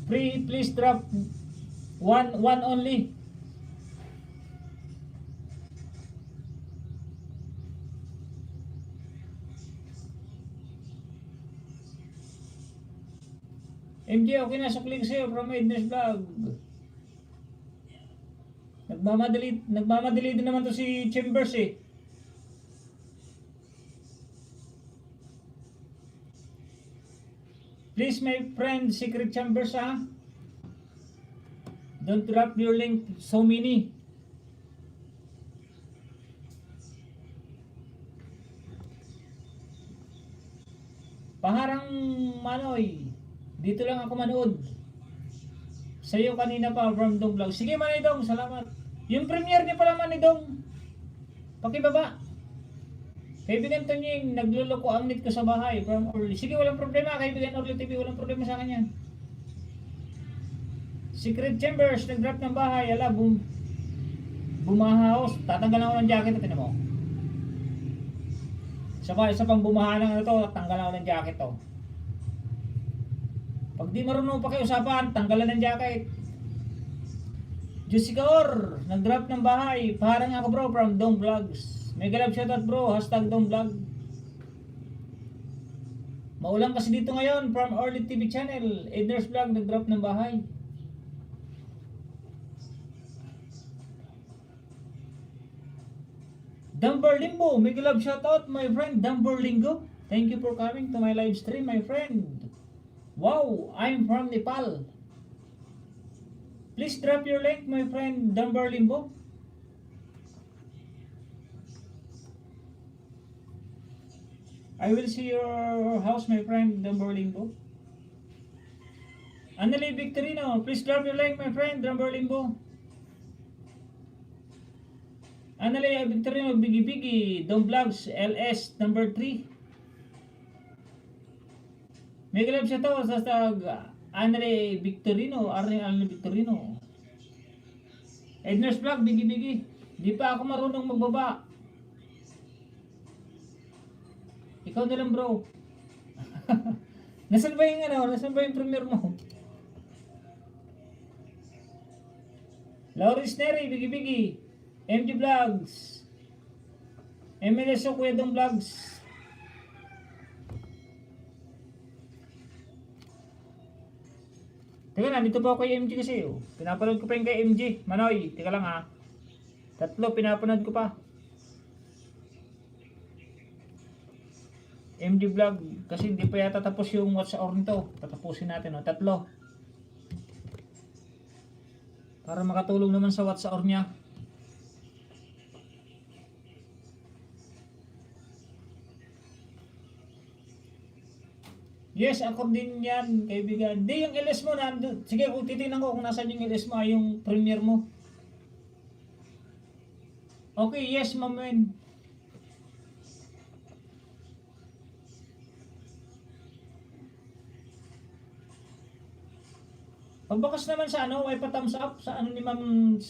Please drop one only. MJ, okay na sukling sa'yo from Edna's Vlog. Nagmamadali din naman to si Chambers eh. Please my friend, Secret Chambers ha. Don't drop your link so many. Paharang Manoy. Dito lang ako manood. Sa'yo kanina pa from Dong Vlog. Sige Manay Dong, salamat. Yung premiere niya pala Manay Dong. Pakibaba. Kaibigan Tonying, nagluloko ang net ko sa bahay from Orly. Sige, walang problema. Kaibigan Orly TV, walang problema sa kanya. Secret Chambers, nag-drop ng bahay. Ala, bumahaos. Tatanggal ako ng jacket. Ito mo. Isa pang bumaha ng ano to, tanggal ako ng jacket to. Pag di marunong pakiusapan, tanggalan ng jacket. Jessica Or, nag-drop ng bahay. Paharang ako bro from Dong Vlogs. Mega love shoutout bro, hashtag Dong Vlog. Maulang kasi dito ngayon from Orly TV channel. Edna's Vlog, nag-drop ng bahay. Dumber Limbo, mega love shoutout my friend Dumber Limbo. Thank you for coming to my live stream my friend. Wow, I'm from Nepal. Please drop your link, my friend Dumber Limbo. I will see your house, my friend Dumber Limbo. Annalay Victorino, please drop your link, my friend Dumber Limbo. Annalay Victorino, Biggie Biggie, Dong Vlogs, LS number 3. Mega love siya to sa Andre Victorino, Arne Victorino. Edna's Vlog, Bigi. Di pa ako marunong magbaba. Ikaw na lang bro. Nasaan ba yung premiere mo? Lauris Neri, Bigi. MG Vlogs. MLSO Kuya Dong Vlogs. Teka na, dito pa ako kay MG kasi. Oh. Pinapanood ko pa yung kay MG. Manoy, teka lang ha. 3, pinapanood ko pa. MG Vlog, kasi hindi pa yata tapos yung what's or nito. Tatapusin natin, oh. 3. Para makatulong naman sa what's or niya. Yes, ako din yan, kaibigan. Di, yung LS mo nandun. Sige, kung titignan ko kung nasan yung LS mo, yung premiere mo. Okay, yes, ma'am. Pagbakas naman sa ano, may pa-thumbs up sa ano ni Ma'am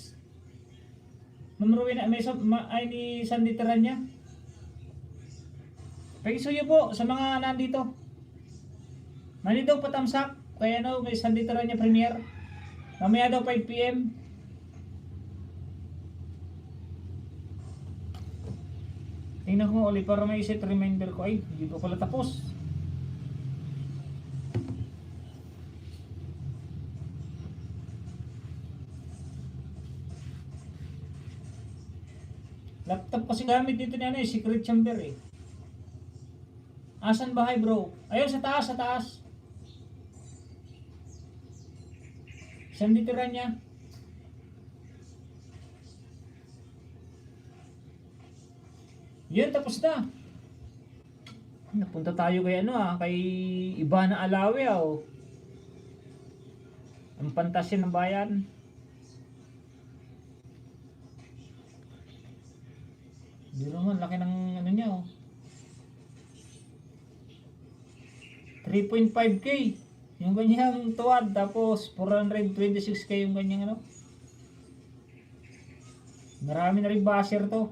Rowena, ay ni Sandy Teranya. Pakisuyo po sa mga nandito. Mali daw pa-thumbs up, kaya ano, may Sandy Teranya premiere. Mamaya daw 5 PM. Tingnan ko ulit para may set reminder ko. Ay, hindi pa pala tapos. Laptop kasi gamit dito na ano eh, secret chamber eh. Asan bahay bro? Ayun sa taas, sa taas. Saan ditira niya? Yun, tapos na. Napunta tayo kay ano kay Ivana Alawi oh. Ang pantasya ng bayan. Hindi naman, laki ng ano niya oh. 3.5k yung kanyang tuwad, tapos 426k yung kanyang ano. Marami na rin basher to.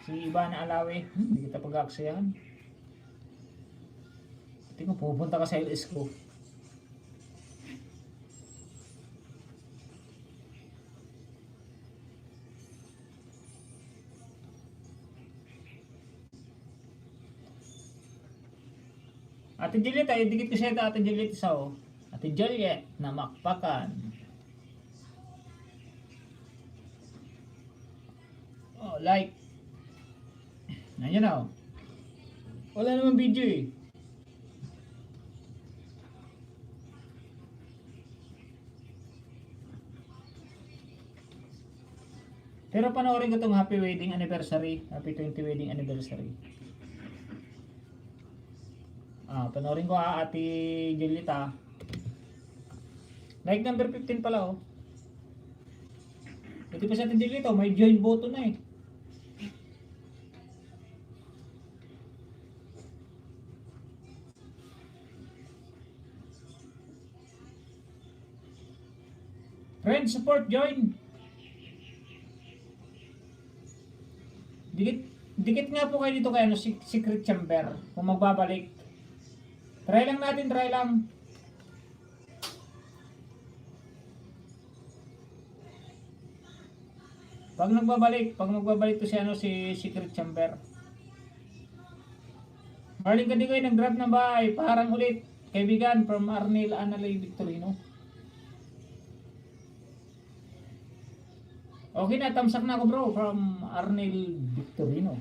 Si Ivana Alawi, hindi kita pag-aaksayahan. Tingnan, pupunta ka sa LS ko. Ate Juliet, ay dikit ko siya ito, Ate Juliet isa oh. Ate Juliet na makpakan. Oh, like. Nandiyan na oh. Wala naman video eh. Pero panoorin ko itong happy wedding anniversary. Happy 20 wedding anniversary. Panoorin ko Ate Juliet Like number 15 pala oh. Ito pa sa Ate Juliet oh, may join button na eh. Friend, support, join. Dikit nga po kayo dito kay secret chamber. Kung magbabalik. Try lang natin, try lang. Pag magbabalik to si secret chamber. Marling ka di kayo nag-grab ng bahay. Parang ulit. Kaibigan from Arnel Analay Victorino. Okay na, tamsak na ako bro from Arnel Victorino.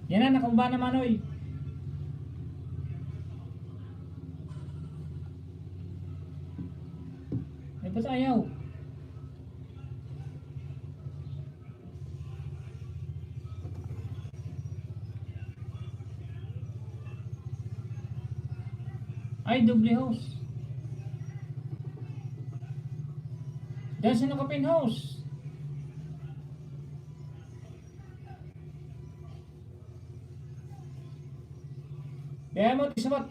Yan na, nakumba naman oy. Ay, ba't ayaw? Ay, double house. Dahil sa nakapin house. Kaya mo, isa pa,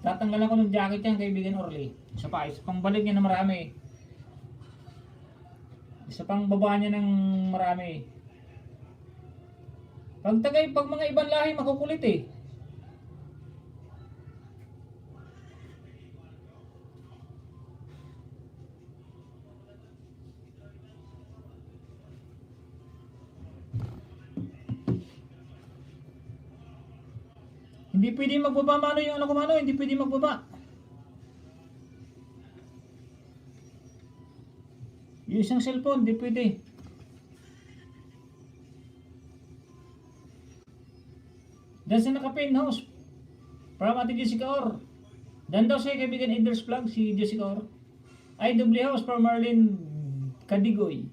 tatanggalan ko ng jacket yan, kaibigan Orly. Isa pang balik niya na marami. Isa pang baba niya ng marami. Pag mga ibang lahi, makukulit eh. Hindi pwede magbaba mano yung ano ko mano, hindi pwede magbaba. Yung isang cellphone, hindi pwede. Dan sa naka-pin house. From Ate Jessica Or. Dan daw siya kaibigan Idris Vlog, si Jessica Or. IW House from Marlene Cadigoy.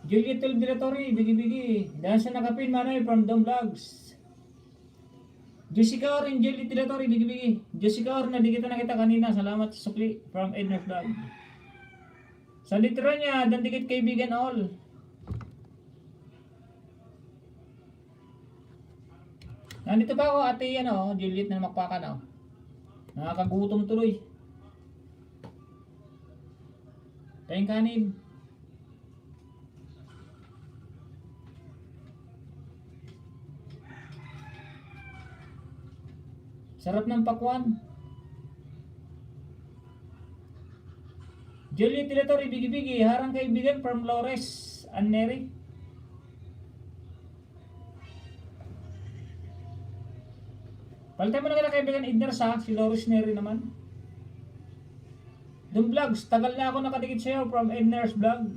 Juliet Dilatory, bigi-bigi. Dan sa naka-pin manoy from Dom Vlogs. Jessica Or and Juliet Dilatory, bigi-bigi. Jessica Or, nadikita na kita kanina. Salamat sa sukli from Edna Vlog. Sa litro niya, dan dikit kaibigan all. Nandito pa ako, ate, Juliet na makpakan, Nakakagutom tuloy. Tayong kanin. Sarap ng pakwan. Juliet Tilator, ibigi-bigi, harang kaibigan from Flores and Neri. Palitan mo na kailang kaibigan Idner sa si Loris Neri naman. Dum Vlogs, tagal na ako nakadikit sa'yo from Edner's Vlog.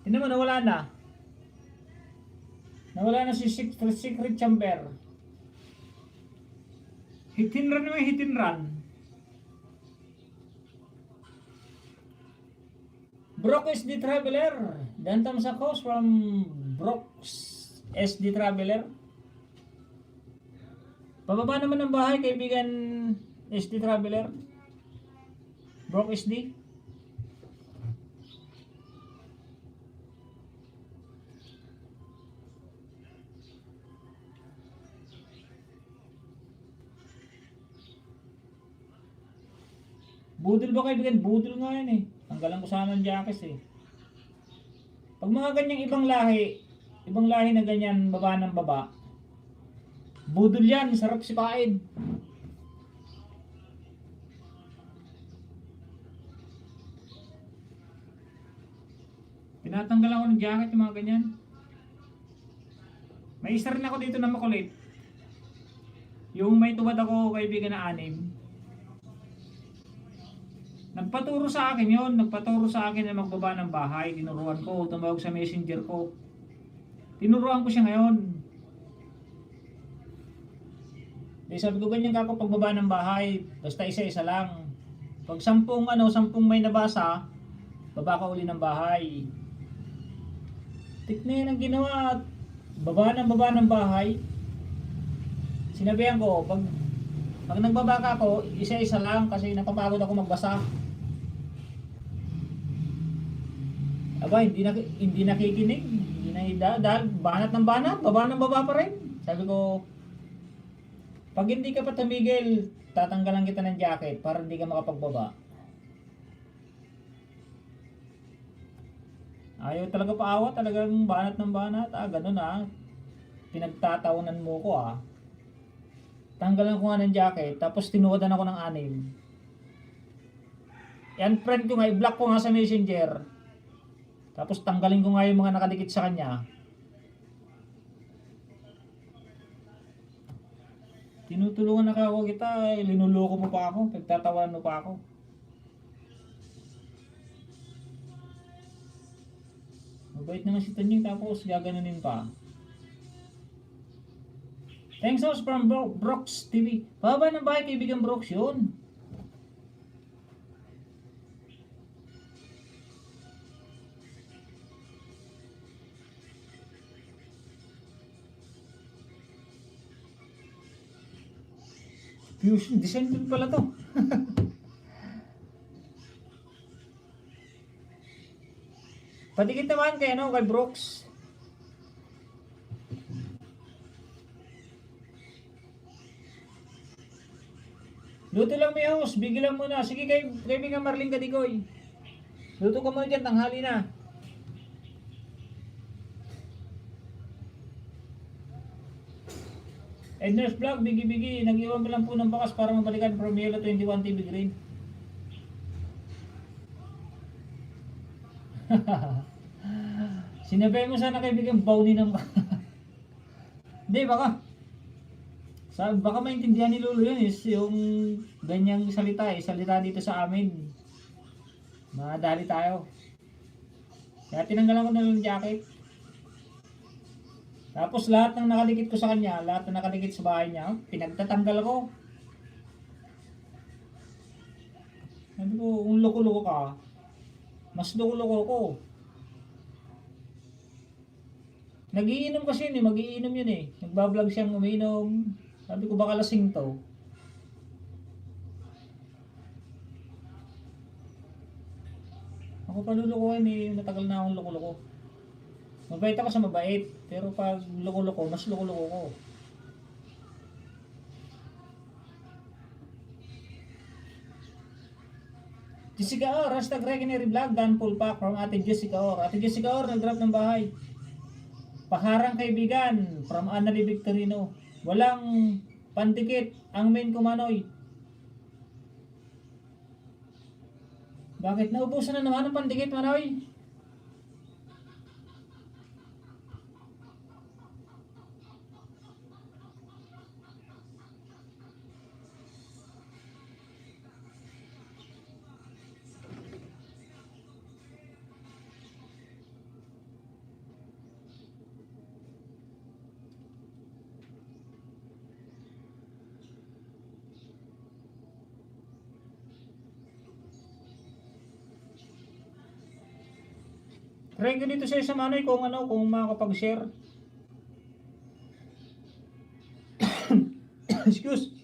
Tignan mo, nawala na. Nawala na si Secret Chamber. Hit and run naman, hit and run. Brock SD Traveler. Dantam sa coast from Brock's SD Traveler. Pababa naman ng bahay, kaibigan SD Traveler. Brock SD. Budol ba kaibigan? Budol nga yan eh. Tanggalan ko sana ng jackets eh. Pag mga ganyang ibang lahi na ganyan, baba ng baba, budol yan, sarap sipain. Tinatanggalan ko ng jacket yung mga ganyan. May isa rin ako dito na makulit. Yung may tuwad ako kaibigan na 6. Nagpaturo sa akin yon, nagpaturo sa akin na magbaba ng bahay. Tinuruan ko, tumawag sa messenger ko. Tinuruan ko siya ngayon. Di sabi ko ganyan kako pagbaba ng bahay, basta isa-isa lang. Pag 10 may nabasa, baba ka uli ng bahay. Tikna yan ang ginawa. Baba ng bahay. Sinabihan ko, pag nagbaba ka ako, isa-isa lang kasi napapagod ako magbasa. Aba, hindi nakikinig. Dahil banat ng banat, baba ng baba pa rin. Sabi ko, pag hindi ka pa tumigil, tatanggalan kita ng jacket para hindi ka makapagbaba. Ayaw talaga paawa, talagang banat ng banat. Ganun pinagtatawanan mo ko Tanggalan ko nga ng jacket, tapos tinuwadan ako ng 6. Yan friend ko nga, i-block ko nga sa messenger. Tapos tanggalin ko nga yung mga nakadikit sa kanya. Tinutulungan na ako kita, linuloko mo pa ako, pagtatawanan mo pa ako. Mabait naman si Tanying, tapos gaganunin pa. Thanks house from Brooks TV. Pababa ng bahay kaibigan Brooks yun. Fusion design din pala to. Padikit naman kay kay Brooks. Luto lang may house, bigyan lang muna. Sige kaibigan Marlene Kadigoy. Luto ka muna dyan, tanghali na. Edner's Vlog, bigi-bigi, nag-iwan mo lang po ng bakas para mabalikan from Yellow 21 TV Green. Sinabi mo sana kaibigan, bawni ng Hindi, baka maintindihan ni Lolo yun is yung ganyang salita salita dito sa amin. Madali tayo. Kaya tinanggalan ko na lang jacket. Tapos lahat ng nakadikit ko sa kanya, lahat ng nakadikit sa bahay niya, pinagtatanggal ko. Sabi ko, kung loko-loko ka, mas loko-loko ko. Nagiinom kasi yun mag-iinom yun Nagbablog siyang umiinom. Sabi ko, baka lasing to. Ako pa lulukuhin matagal na akong loko-loko. Mabait ako sa mabait, pero pag loko-loko, mas loko-loko ko. Jessica Or, hashtag Regenary Vlog, Dan Full Pack from Ate Jessica Or. Ate Jessica Or, nag-drop ng bahay. Paharang kaibigan, from Annalie Victorino. Walang pandikit ang main ko Manoy. Bakit naubusan na naman ang pandikit Manoy? Try ko dito sa Manoy kung ano, kung makakapag-share. Excuse.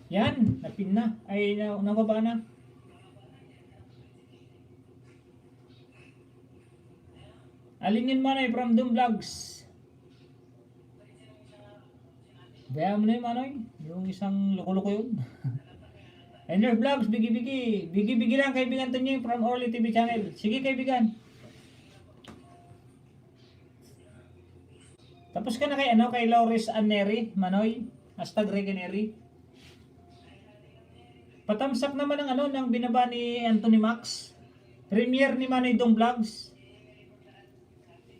Yan, napin na. Ay, nababa na. Alingin Manoy from Doom Vlogs. Bayaan mo na yun Manoy. Yung isang loko-loko yun. Ender Vlogs, bigi-bigi. Bigi-bigi lang kaibigan to nyo from Orly TV channel. Sige kaibigan. Tapos ka na kay ano, kay Lauris Anneri, Manoy. Hashtag Reganeri. Patamsak naman ang ano, ng binaba ni Anthony Max. Premiere ni Manoy Dong Vlogs.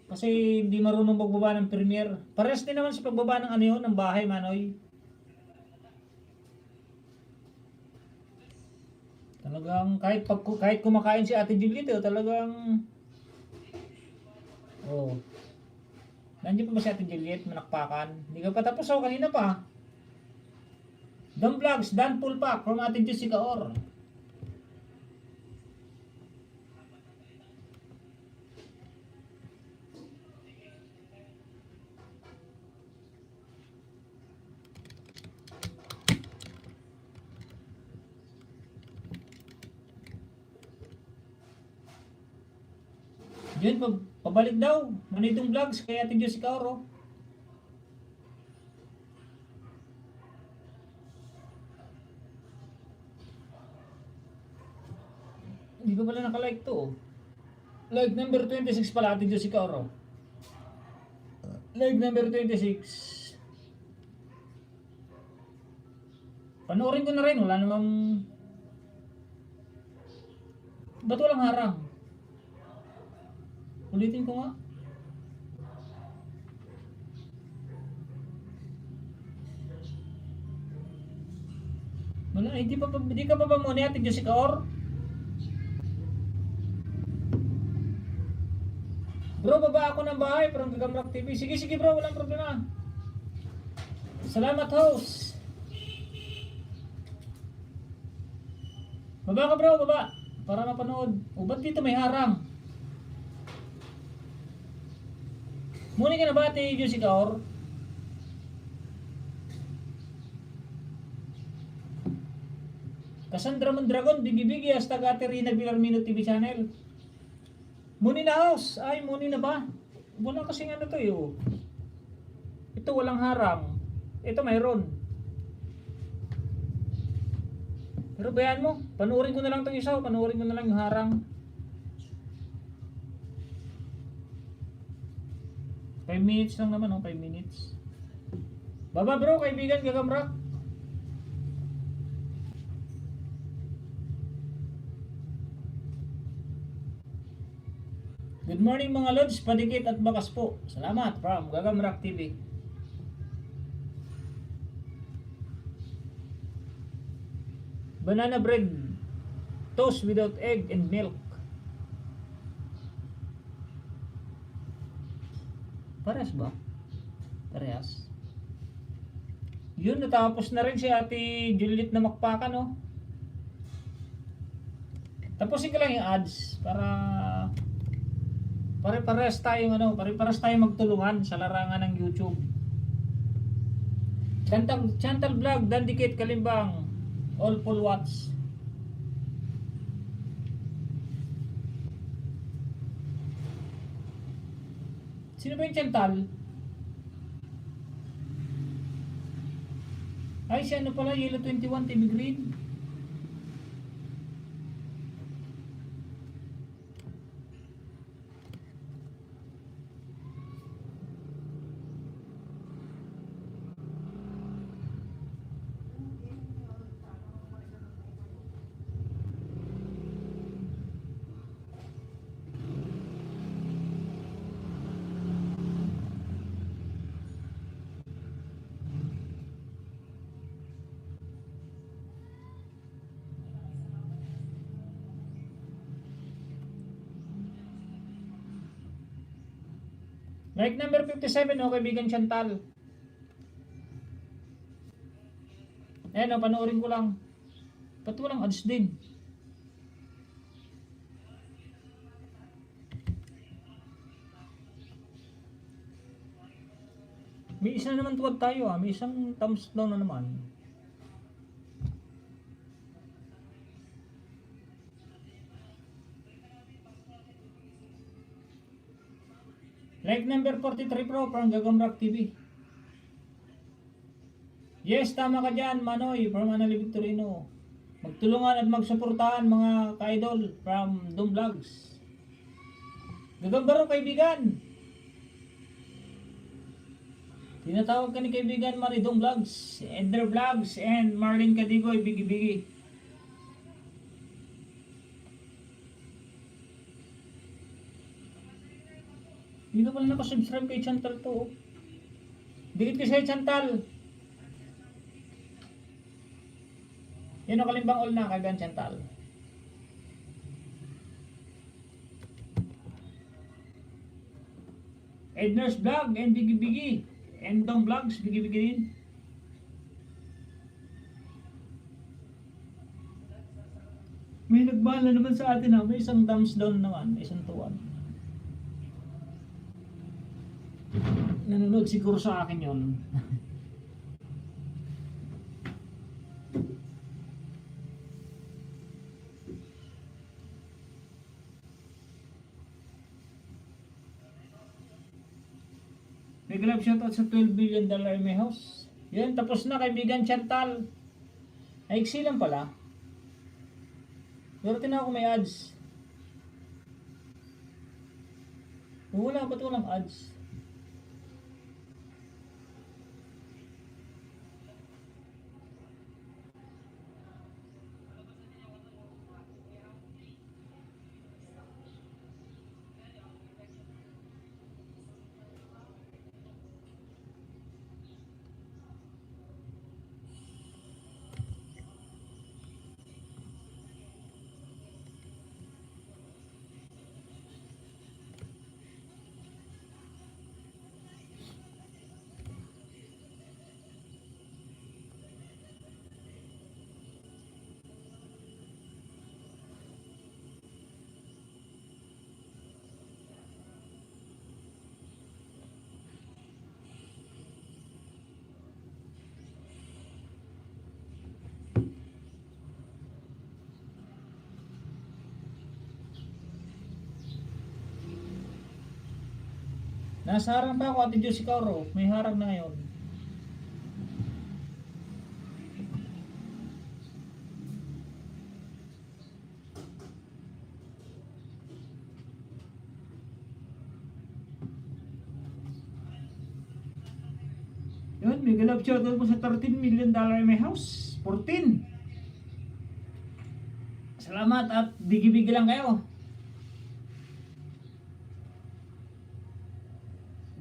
Kasi hindi marunong magbaba ng premiere. Parehas din naman sa pagbaba ng ano yun, ng bahay Manoy. Talagang kahit kumakain si Ate Juliet, talagang nandiyan pa ba si Ate Juliet manakpakan? Hindi ka pa tapos kanina pa. Dong Vlogs, Dan Pulpak from Ate Jessica Or. Yun, pabalik daw. Manitong Vlogs kay Ate Jessica Or. Hindi pa pala nakalike to. Like number 26 pala Ate Jessica Or. Like number 26. Panoorin ko na rin. Wala namang... Ba't walang harang? Ulitin ko nga. Wala, hindi ka pa ba muna Ate Jessica Or? Bro, baba ako ng bahay from Gagamrak TV. Sige bro, walang problema. Salamat host. Baba ka bro, baba. Para mapanood. O ba't dito may harang? Muna ka na ba Ate Jessica Or? Cassandra Mondragon, bigi-bigi, hasta Caterina Villarmino TV channel. Muni na house. Ay, muni na ba? Wala kasing ano to yun. Ito walang harang. Ito mayroon. Pero bayan mo, panuorin ko na lang itong isa. Panuorin ko na lang yung harang. 5 minutes lang naman, 5 minutes. Baba bro, kaibigan, Gagamrak. Good morning mga lods, padikit at bakas po. Salamat from Gagamrak TV. Banana bread toast without egg and milk. Parehas ba? Parehas. Yun, natapos na rin si Ate Juliet na makpakan, no? Tapusin ko lang yung ads para pare-pares tayong pare-pares tayong magtulungan sa larangan ng YouTube. Chantal Vlog, Dandikit, Kalimbang, all full watch. Sino ba yung Chantal? Ay, si ano pala, Yellow 21, TV Green. Like number 57, oh, kaibigan Chantal. Ayan, oh, panoorin ko lang. Ba't walang ads din? May isa na naman tuwad tayo, ah. May isang thumbs down na naman. Like number 43 Pro from Gagamrak TV. Yes, tama ka dyan, Manoy, from Manali Victorino. Magtulungan at magsuportahan mga ka-idol from Doom Vlogs. Gagambarong kaibigan. Tinatawag ka ni kaibigan Mari Doom Vlogs, Ender Vlogs, and Marlene Cadigoy, bigi-bigi. Hindi ka pala nakasubscribe kay Chantal to. Dikit ka sa'yo, Chantal. Yan ang kalimbang all na, kaibigan Chantal. Edner's Vlog and bigi-bigi. Endong Vlogs, bigi-bigi din. May nagbahala naman sa atin, ha. May isang thumbs down naman, may isang tuwan. Nanonood siguro sa akin yon. May grab shoutout sa $12 billion MA house. Yan, tapos na kaibigan Chantal. Ay, iksi lang pala. Pero tinan ako may ads. Wala, ba't walang ads? Nasa harang pa ako, Ate Josie Cauro. May harang na ngayon. Yun, may galap shoutout mo sa $13 million MA house. 14. Salamat at bigi-bigi lang kayo.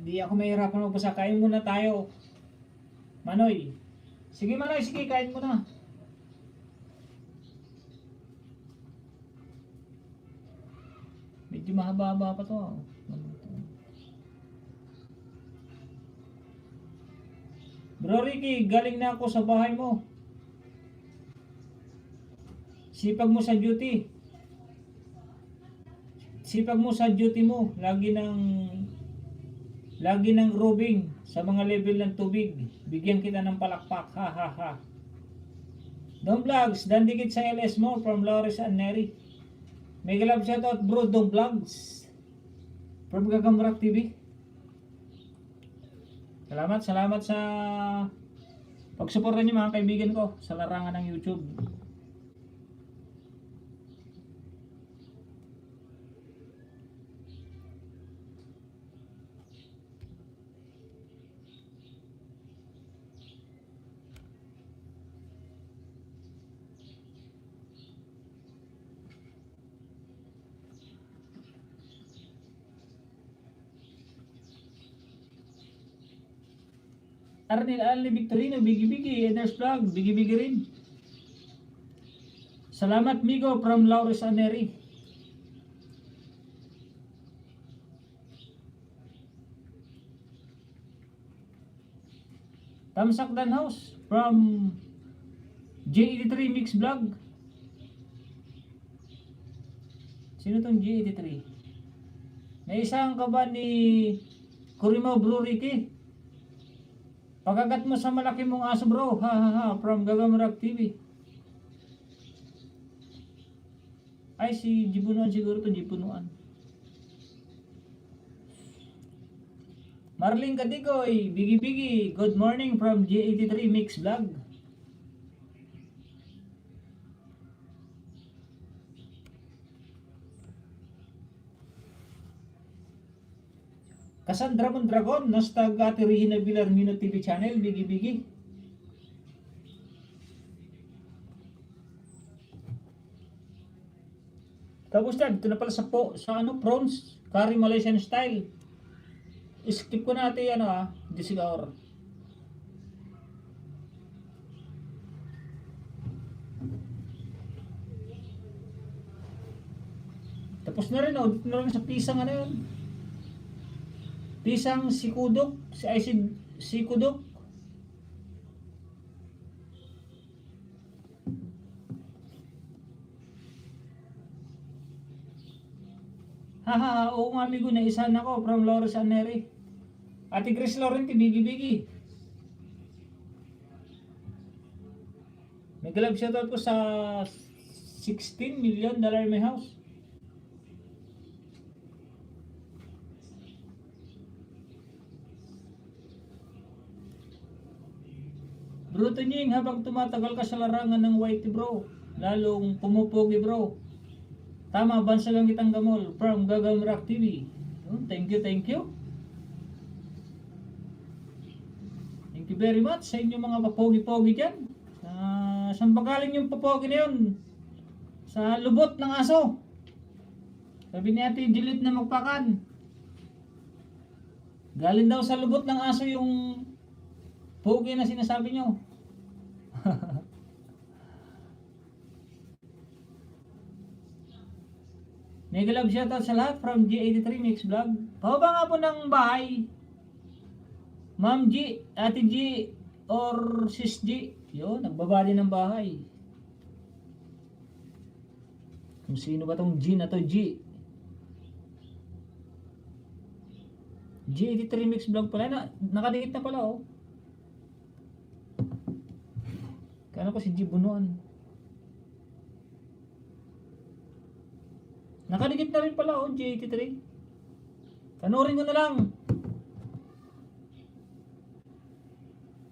Hindi ako mahirapan magpasa. Kain muna tayo. Manoy. Sige Manoy, sige, kain muna. Medyo mahaba-haba pa to. Bro Ricky, galing na ako sa bahay mo. Sipag mo sa duty. Sipag mo sa duty mo. Lagi ng roving sa mga level ng tubig. Bigyan kita ng palakpak. Ha ha ha. Dom Vlogs, dandikit sa LS mo from Lores and Neri. May galab shoutout bro Dom Vlogs from Gagamrak TV. Salamat sa pagsuporta niyo mga kaibigan ko sa larangan ng YouTube. Arnel Ali Victorino, bigi-bigi, Eders Vlog, bigi-bigi rin. Salamat Migo from Laures Aneri. Tamsak Dan House from J83 Mix Vlog. Sino tong J83? May isang ka ba ni Kurimo Bro Ricky? Pagkagat mo sa malaki mong aso bro, ha ha ha, from Gagamarak TV. Ay, si Jibunuan siguro to, Jibunuan. Marlene Kadigoy, bigi-bigi, good morning from J83 Mix Vlog. Cassandra Mondragon, Nostag Ate Regina Villarmino TV channel, bigi-bigi. Tapos yan, ito na pala sa prawns, curry Malaysian style. Skip ko natin Jessica. Tapos na rin dito na rin sa pisang yun. Pisang sikudok, sikudok. Haha, oo nga amigo, naisahan ako from Laures Aneri. Ate Grace Laurenti, bigi-bigi. May galab shoutout po sa $16 million my house. Bro Tunying, habang tumatagal ka sa larangan ng whitey bro, lalong pumupugi bro. Tama, bansa lang kitang gamol from Gagamarak TV. Thank you. Thank you very much sa inyo mga papogi-pogi dyan. Saan ba galing yung papogi na yun? Sa lubot ng aso. Sabi ni Ate Juliet na magpakan. Galing daw sa lubot ng aso yung pogi na sinasabi nyo. Mega love shoutout sa lahat from G83 Mix Vlog. Pababa nga po ng bahay, Ma'am G, Ate G, or Sis G. Yun, nagbaba din ng bahay. Kung sino ba tong G na to, G? G83 Mix Vlog pala. Nakadikit na pala Kaya ko si G Bunuan. Nakadikit na rin pala G83. Panoorin ko na lang.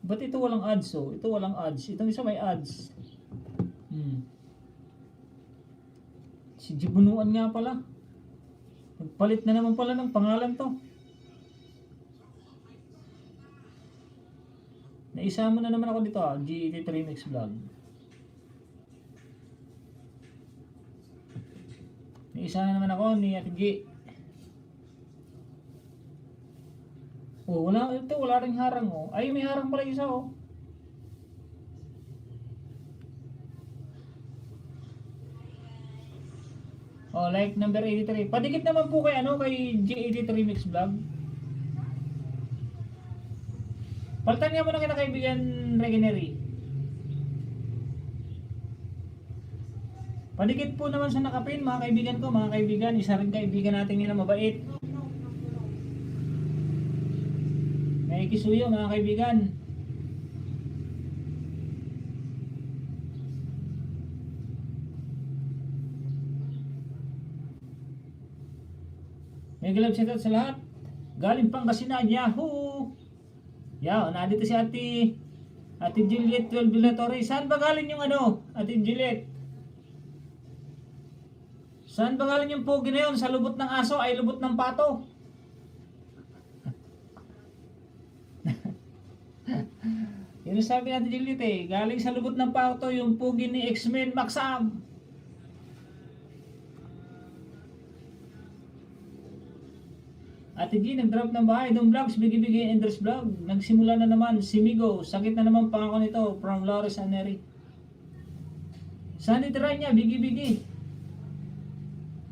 Ba't ito walang ads Ito walang ads. Itong isa may ads. Si G Bunuan nga pala. Nagpalit na naman pala ng pangalan to. Naisama na naman ako dito G83 Mix Vlog. Naisama na naman ako ni Ate G. Wala ring harang Ay, may harang pala isa like number 83. Padikit naman po kay kay G83 Mix Vlog. Palitan nga mo na kita kaibigan Regenery. Padikit po naman sa nakapin mga kaibigan ko, mga kaibigan. Isa rin kaibigan natin nila mabait. May kisuyo mga kaibigan. May galap shoutout sa lahat. Galing Pangasinan, Yahoo! Yan, nandito si Ate Juliet 12 Dilatory. Saan ba galing yung ano, Ate Juliet? Saan ba galing yung pogi na yun? Sa lubot ng aso ay lubot ng pato. Yun ang sabi natin Juliet eh. Galing sa lubot ng pato yung pogi ni X-Men Maxam. Ate G, nag-drop ng bahay. Dong Vlogs, bigi-bigi Enders Vlog. Nagsimula na naman si Migo. Sakit na naman pangako nito from Lores Aneri. Saan itira niya? Bigi-bigi.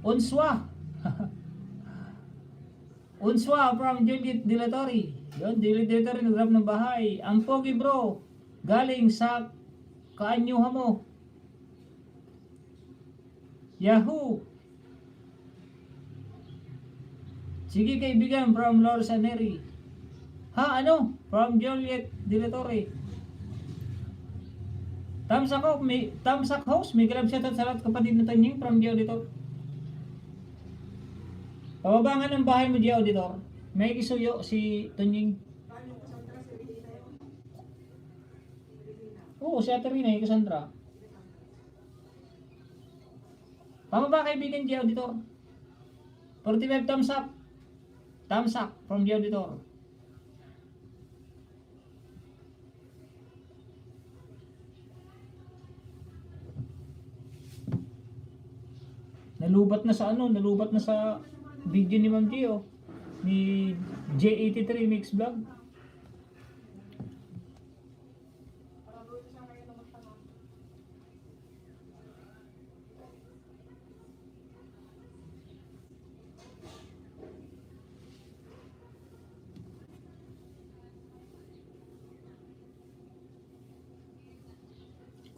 Unswa. Unswa from Juliet Dilatory. Yun, Juliet Dilatory nag-drop ng bahay. Ang pogi bro. Galing sa kaanyuha mo. Yahoo! Sige kaibigan, from Lord Saneri. Ha, ano? From Juliet Dilatory. Tamsak host, may grab shoutout sa lahat kapatid na tanying from Gio Auditor. Pababangan ng bahay mo Gio Auditor. May kisuyo si Tanying. Oo, si Aterina, yung Cassandra. Pamaba kaibigan Gio Auditor. 45 thumbs up. Thumbs up from the auditor. Nalubat na sa ano, nalubat na sa video ni Ma'am Gio ni J83 Mix Vlog.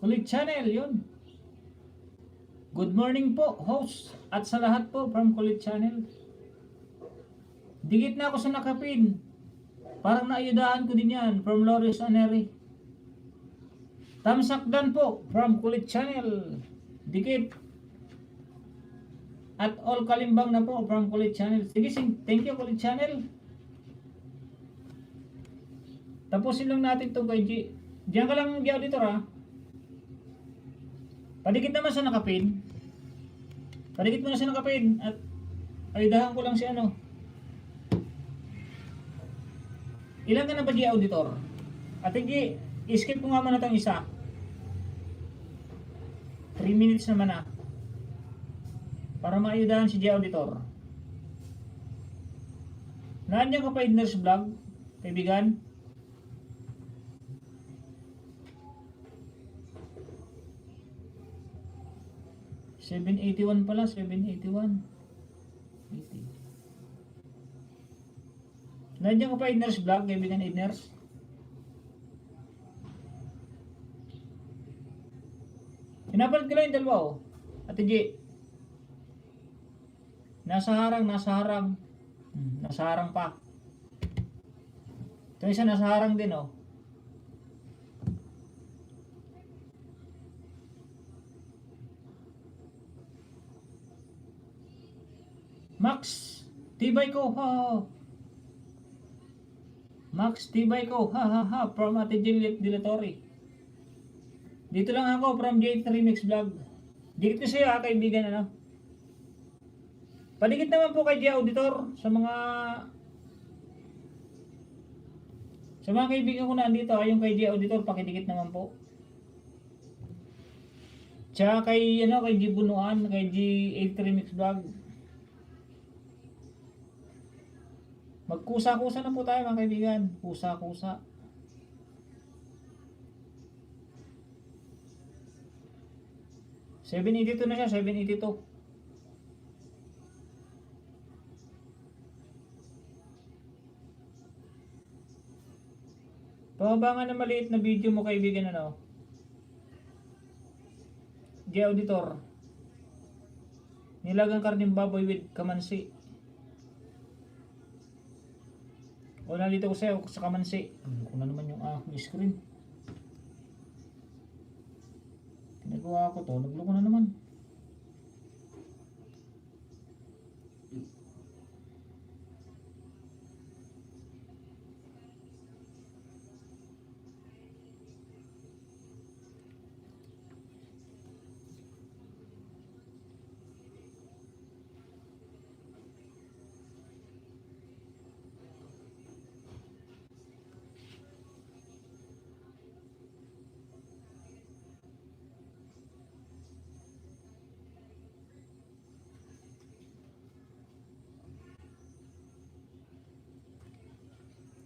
Kulit Channel, yun. Good morning po, host. At sa lahat po from Kulit Channel. Dikit na ako sa nakapin. Parang naayudahan ko din yan from Loris Aneri. Tamsakdan po from Kulit Channel. Dikit. At all kalimbang na po from Kulit Channel. Sige, thank you Kulit Channel. Tapusin lang natin ito kay G. Diyan ka lang G-Auditor ha. Padikit naman sa nakapin. Padikit mo na sa nakapin. At ayudahan ko lang si ano. Ilan ka na ba G-Auditor? At G, skip ko nga muna itong isa. 3 minutes naman na. Para maayudahan si G-Auditor. Nandiyan ka pa Idners Vlog, kaibigan? $781 pala, 781. 80. Nandiyan ko pa Idners Vlog, kaibigan Idners. Pinapalit ko lang yung dalawa oh. Ate G. Nasa harang. Nasa harang pa. Ito isa nasa harang din oh. Max, tibay ko, ha. Max, tibay ko, ha. From Ate Juliet Dilatory. Dito lang ako from J3 Mix Vlog. Dikit ko sa'yo ha, kaibigan ano. Padikit naman po kay G-Auditor sa mga kaibigan ko na andito, yung kay G-Auditor, pakidikit naman po. Tsaka kay, kay G Bunuan, kay G83 Mix Vlog. Magkusa-kusa na po tayo mga kaibigan. Kusa-kusa. $782 na siya, $782. Pababangan na maliit na video mo kaibigan ano. G-Auditor. Nilagang karning baboy with kamansi. O nalito ko sa'yo sa kamansi. Ano ko na naman yung screen. Tinagawa ko to. Naglo ko na naman.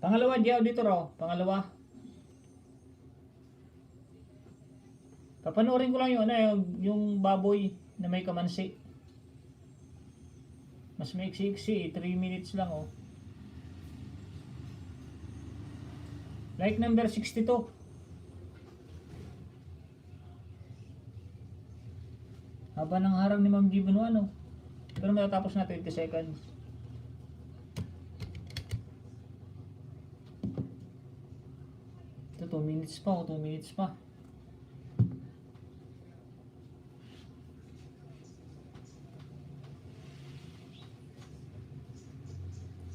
Pangalawa, di auditor oh. Pangalawa. Papanoorin ko lang yung, yung baboy na may kamansi. Mas maiksi-iksi, 3 minutes lang oh. Like number 62. Haba ng harang ni Ma'am G. Bunuano. Pero matatapos na 20 seconds. Ito 2 minutes pa, 2 minutes pa.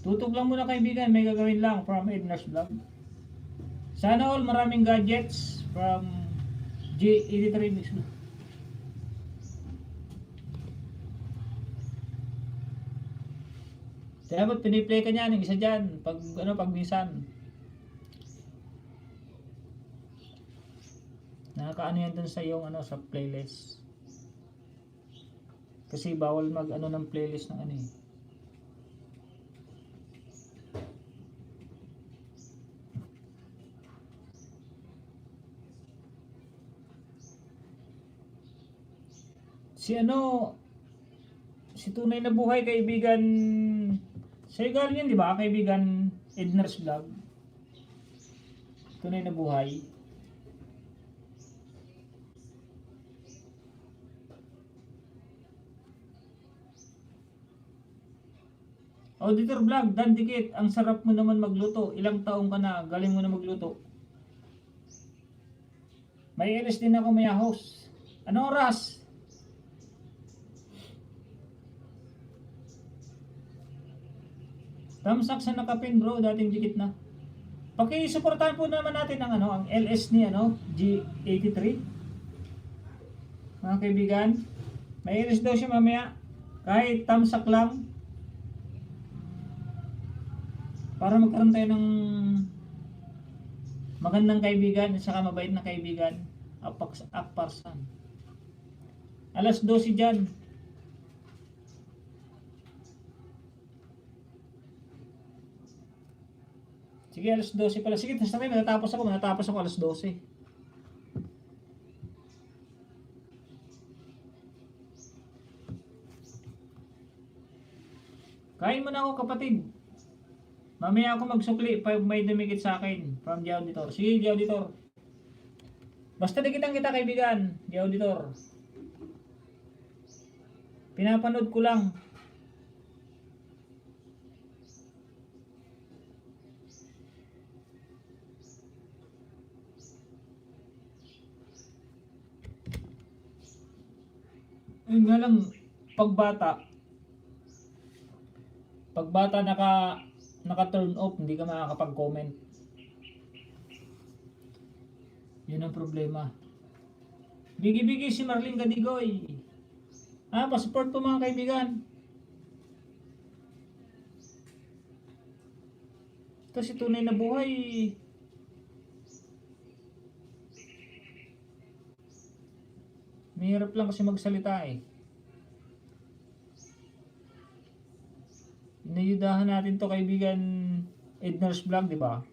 Tutog lang muna kaibigan, may gagawin lang from Edna's Vlog. Sana all maraming gadgets from G83 Mix. Dapat piniplay ka niyan, yung isa dyan, pag minsan. Nakakaano yan dun sa yung sa playlist. Kasi bawal mag ng playlist ng eh. Si tunay na buhay kaibigan, sa'yo galing yan, di ba? Kaibigan Edna's Vlog. Tunay na buhay. Auditor Vlog, Dan Dikit, ang sarap mo naman magluto. Ilang taong ka na, galing mo na magluto. May LS din ako, may host. Anong oras? Thumbs up sa nakapin bro, dating dikit na. Paki-suportahan po naman natin ang LS ni G83. Mga kaibigan, may LS daw siya mamaya. Kahit thumbs up lang. Para magkaroon tayo ng magandang kaibigan at saka mabait na kaibigan. Aparsan. Alas 12 dyan. Sige, alas 12 pala. Sige, tapos na matatapos ako alas 12. Kain mo na ako kapatid. Mamaya ako magsukli pag may dumikit sa akin from the auditor. Sige, the auditor. Basta dikitan kita kaibigan, the auditor. Pinapanood ko lang. Yun nga lang, pagbata naka-turn off, hindi ka makakapag-comment. Yun ang problema. Bigi-bigi si Marlene Gadigoy. Pa-support po mga kaibigan. Ito si tunay na buhay. Mahirap lang kasi magsalita eh. Inayudahan natin to kaibigan Edna's Vlog, di ba?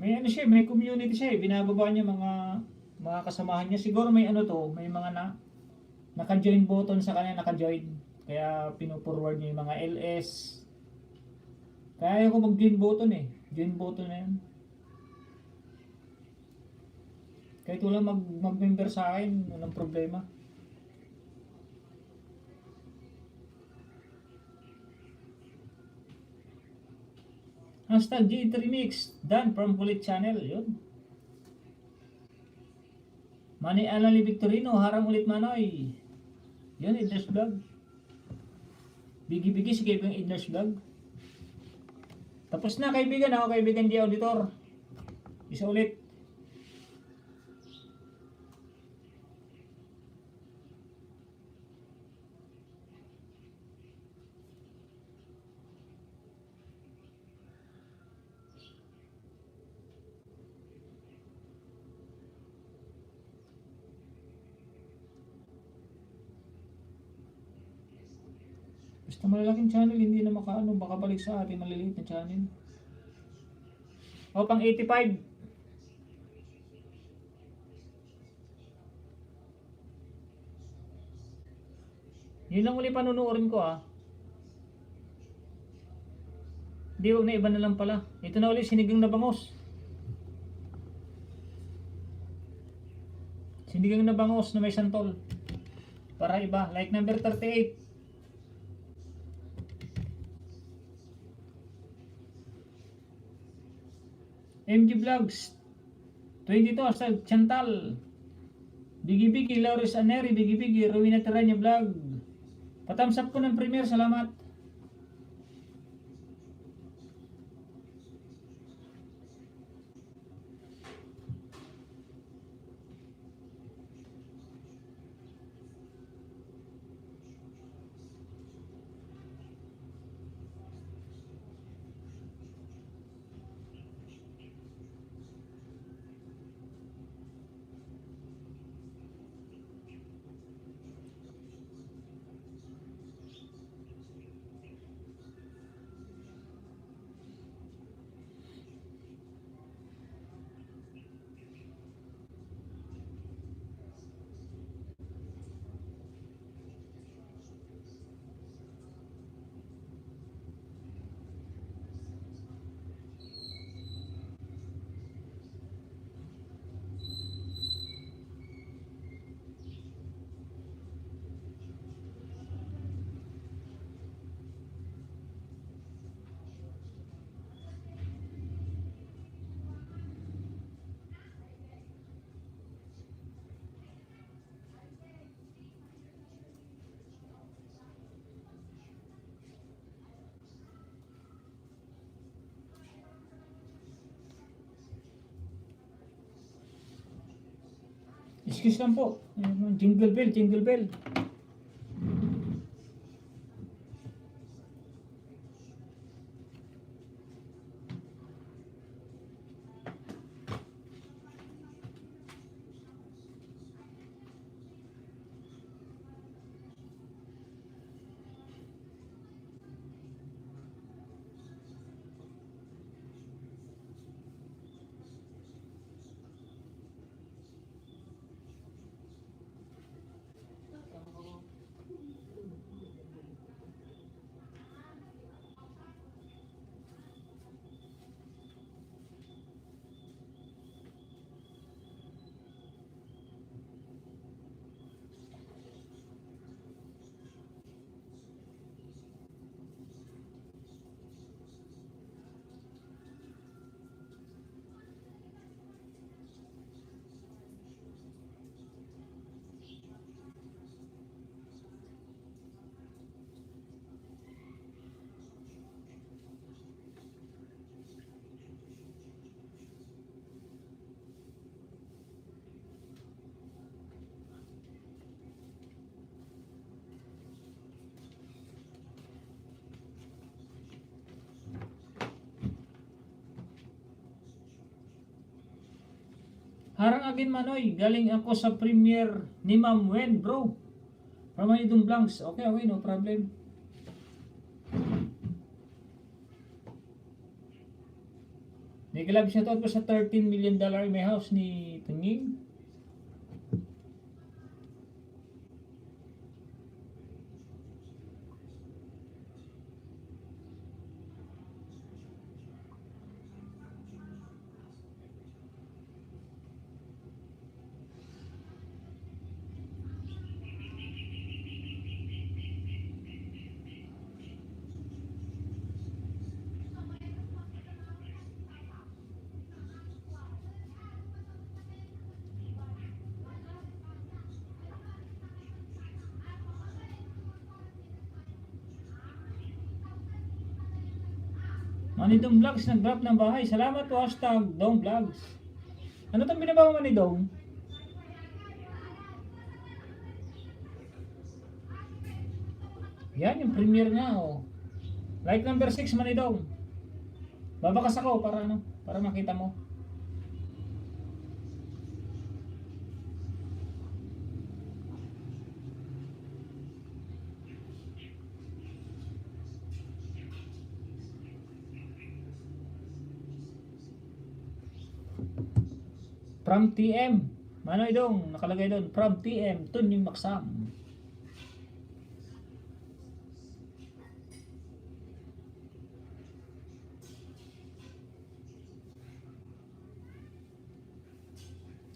May may community siya eh. Binababa niya mga kasamahan niya. Siguro may may mga naka-join button sa kanya, naka-join. Kaya pino-forward niya yung mga LS. Kaya ako mag-join button eh. Join button na yun. Kahit wala mag-member sa akin, walang problema. Hashtag G3 Mix, Dan from Kulit Channel, yun. Mani Alali Victorino, harang ulit Manoy. Yun, Edna's Vlog. Bigi-bigi si kaibigan Edna's Vlog. Tapos na kaibigan, ako kaibigan G Auditor. Isa ulit. Basta malalaking channel, hindi na makaano, baka balik sa ating maliliit na channel. O, pang 85. Yun ang uli panunuorin ko ah. Di, wag na, iba na lang pala. Ito na uli, sinigang na bangos. Sinigang na bangos na may santol. Para iba, like number 38. MG Vlogs 22 hasta Chantal. Bigi Bigi, Lauris Aneri, Bigi Bigi, Rowena Teranya Vlog. Patams up ko ng premiere, salamat. Excuse lang po. Jingle bell, jingle bell. Harang agin Manoy, galing ako sa premiere ni Ma'am Wen, bro. From Manidong Blanks. Okay, okay, no problem. Nag-love shoutout ko sa $13 million may house ni Tunying. Manidong Vlogs nag-drop ng bahay. Salamat po, hashtag Dong Vlogs. Ano itong binabawa Manidong? Yan yung premiere nga oh. Like number 6 Manidong. Babakas ako para ano, para makita mo. From TM. Manoy dong, nakalagay doon. From TM, Tunying Maksam.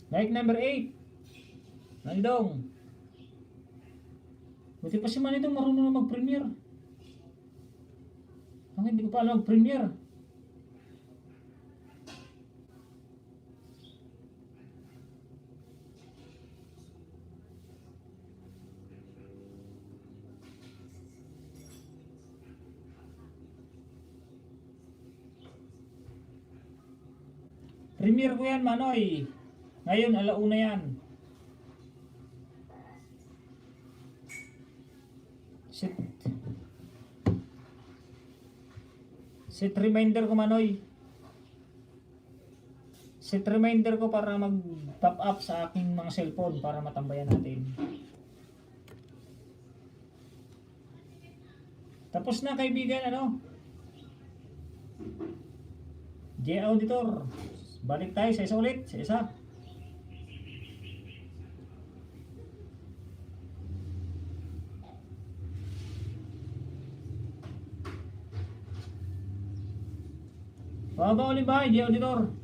Like number 8. Manidong. Buti pa si Manidong marunong na mag-premiere. Ang hindi ko pa alam mag-premiere. Premiere ko yan, Manoy. Ngayon, alauna yan. Set reminder ko, Manoy. Set reminder ko para mag-top up sa aking mga cellphone para matambayan natin. Tapos na, kaibigan, ano? J-Auditor. Balik tayo sa isa ulit, sa isa. Baba ulit ba, J-Auditor?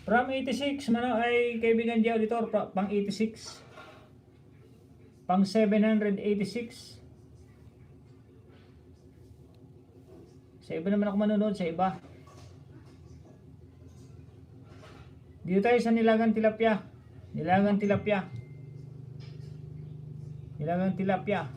From 86, mano ay kaibigan J Auditor, pang 86. Pang 786. Sa iba naman ako manonood, sa iba. Dito tayo sa nilagang tilapia. Nilagang tilapia. Nilagang tilapia.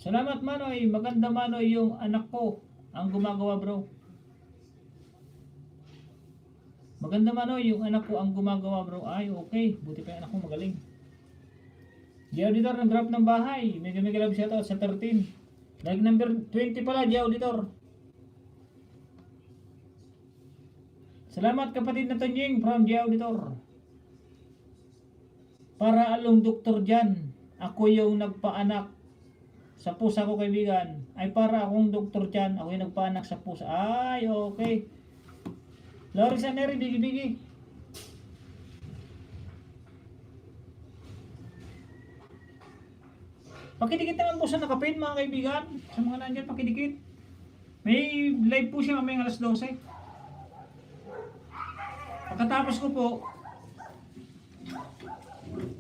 Salamat, Manoy. Maganda, Manoy, yung anak ko ang gumagawa, bro. Maganda, Manoy, yung anak ko ang gumagawa, bro. Ay, okay. Buti pa yung anak ko magaling. J-Auditor, nag-drop ng bahay. Mega love shoutout sa 13. Like number 20 pala, J-Auditor. Salamat, kapatid na Tonying from J-Auditor. Para along doktor dyan, ako yung nagpaanak sa pusa ko, kaibigan. Ay, para akong doktor dyan, ako yung nagpaanak sa pusa. Ay, okay. Lori Saneri, bigi-bigi. Pakidikit naman po sa nakapin, mga kaibigan. Sa mga nandyan, pakidikit. May live po siya mamayang alas 12. Pagkatapos ko po,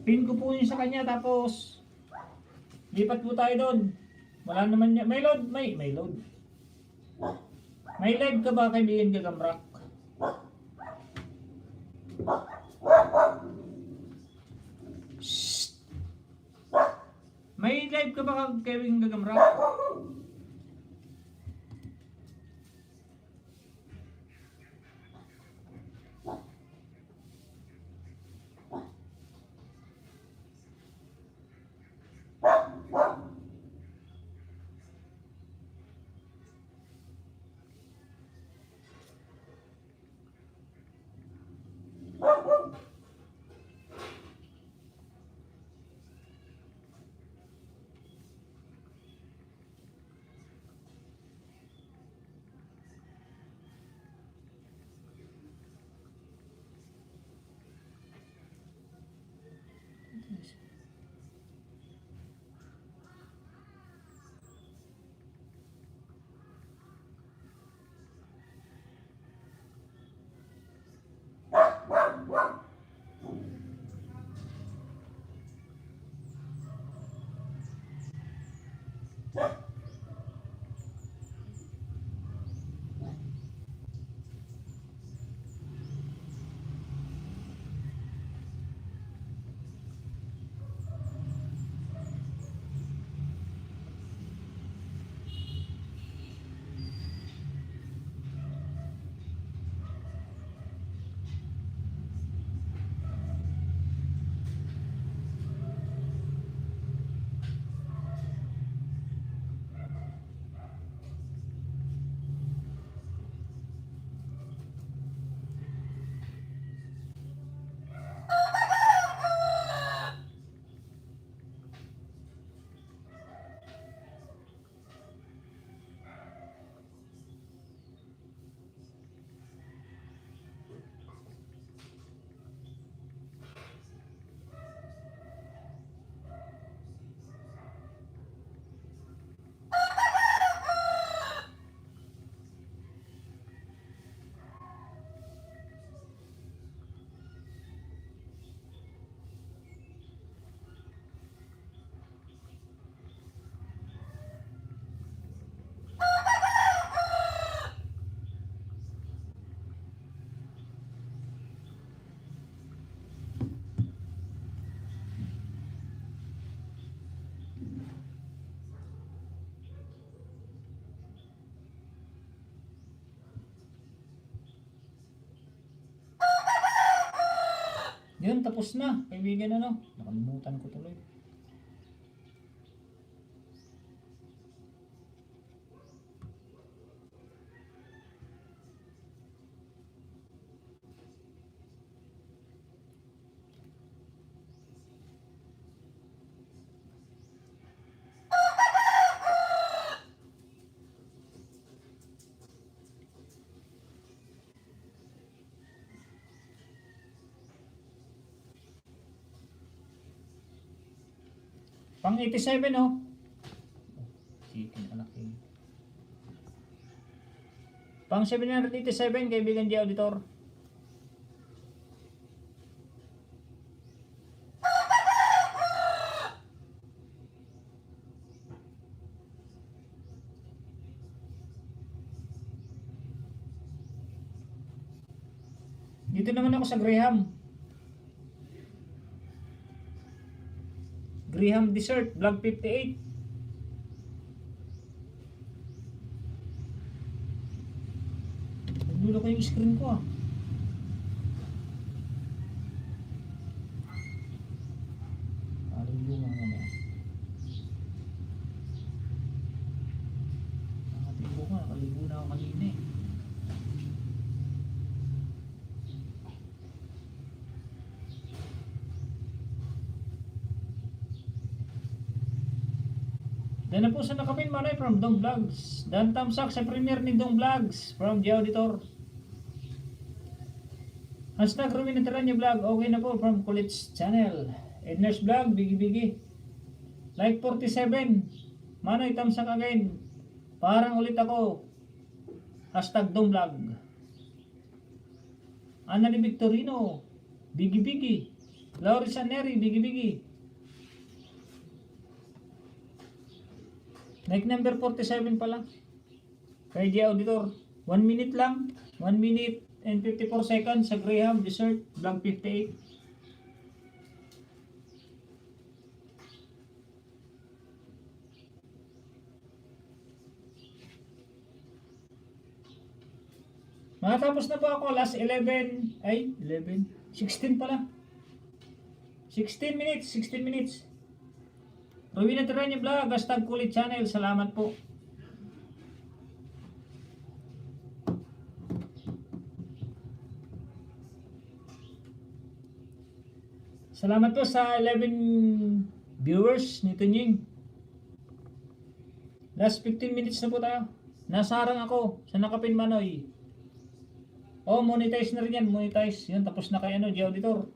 pin ko po yun sa kanya, tapos lipat po tayo doon. Wala naman niya. May load. May load. May live ka ba, kaibigan Gagambrak? Shhh. May live ka ba, kaibigan Gagambrak? Yun, tapos na. Kaibigan, ano? Nakalimutan ko tuloy. Pang 87, oh. Chicken, anak yun. Pang 787, kaibigan di auditor. Dito naman ako sa Graham. Graham Dessert, Vlog 58. Nagdulo ko yung screen ko, ah. Aliyo nga naman. Nakatibo ko, nakalibo na ako kanina eh. Dahil na po sa nakapin manay from Dong Vlogs. Dan tamsak sa premiere ni Dong Vlogs from the auditor. Hashtag Rumin Nataranya Vlog. Okay na po from Kulits Channel. Edners Vlog, bigi-bigi. Like 47. Manoy tamsak again. Parang ulit ako. Hashtag Dong Vlog. Ana ni Victorino, bigi-bigi. Laurie Saneri, bigi-bigi. Like number 47 pala. Kay di auditor. 1 minute lang. 1 minute and 54 seconds sa Graham Dessert Vlog 58. Makatapos na po ako last 11. Ay, 11. 16 pala. 16 minutes. 16 minutes. Ruin Nataranya Vlog, hashtag Kulit Channel. Salamat po. Salamat po sa 11 viewers ni Tunying. Last 15 minutes na po tayo. Nasa harang ako sa Nakapin Manoy. Oh, monetize na rin yan. Monetize. Yun, tapos na kay ano, di auditor.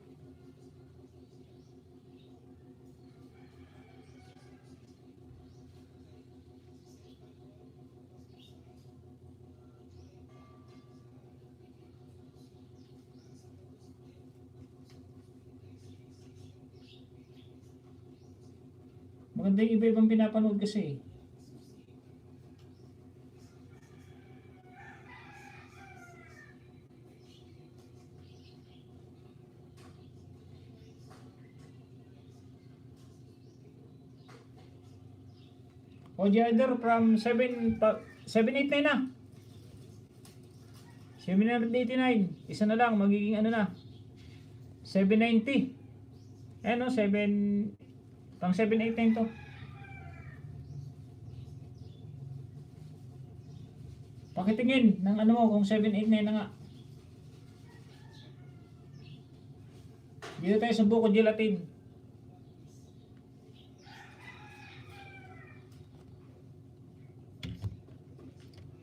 Maganda yung iba-ibang pinapanood kasi. Ojiader from 789 na. 789. Isa na lang, magiging ano na. 790. Ano, 7 pang 789 to. Pakitingin ng ano mo kung 789 na nga. Dito tayo sa buko gelatin.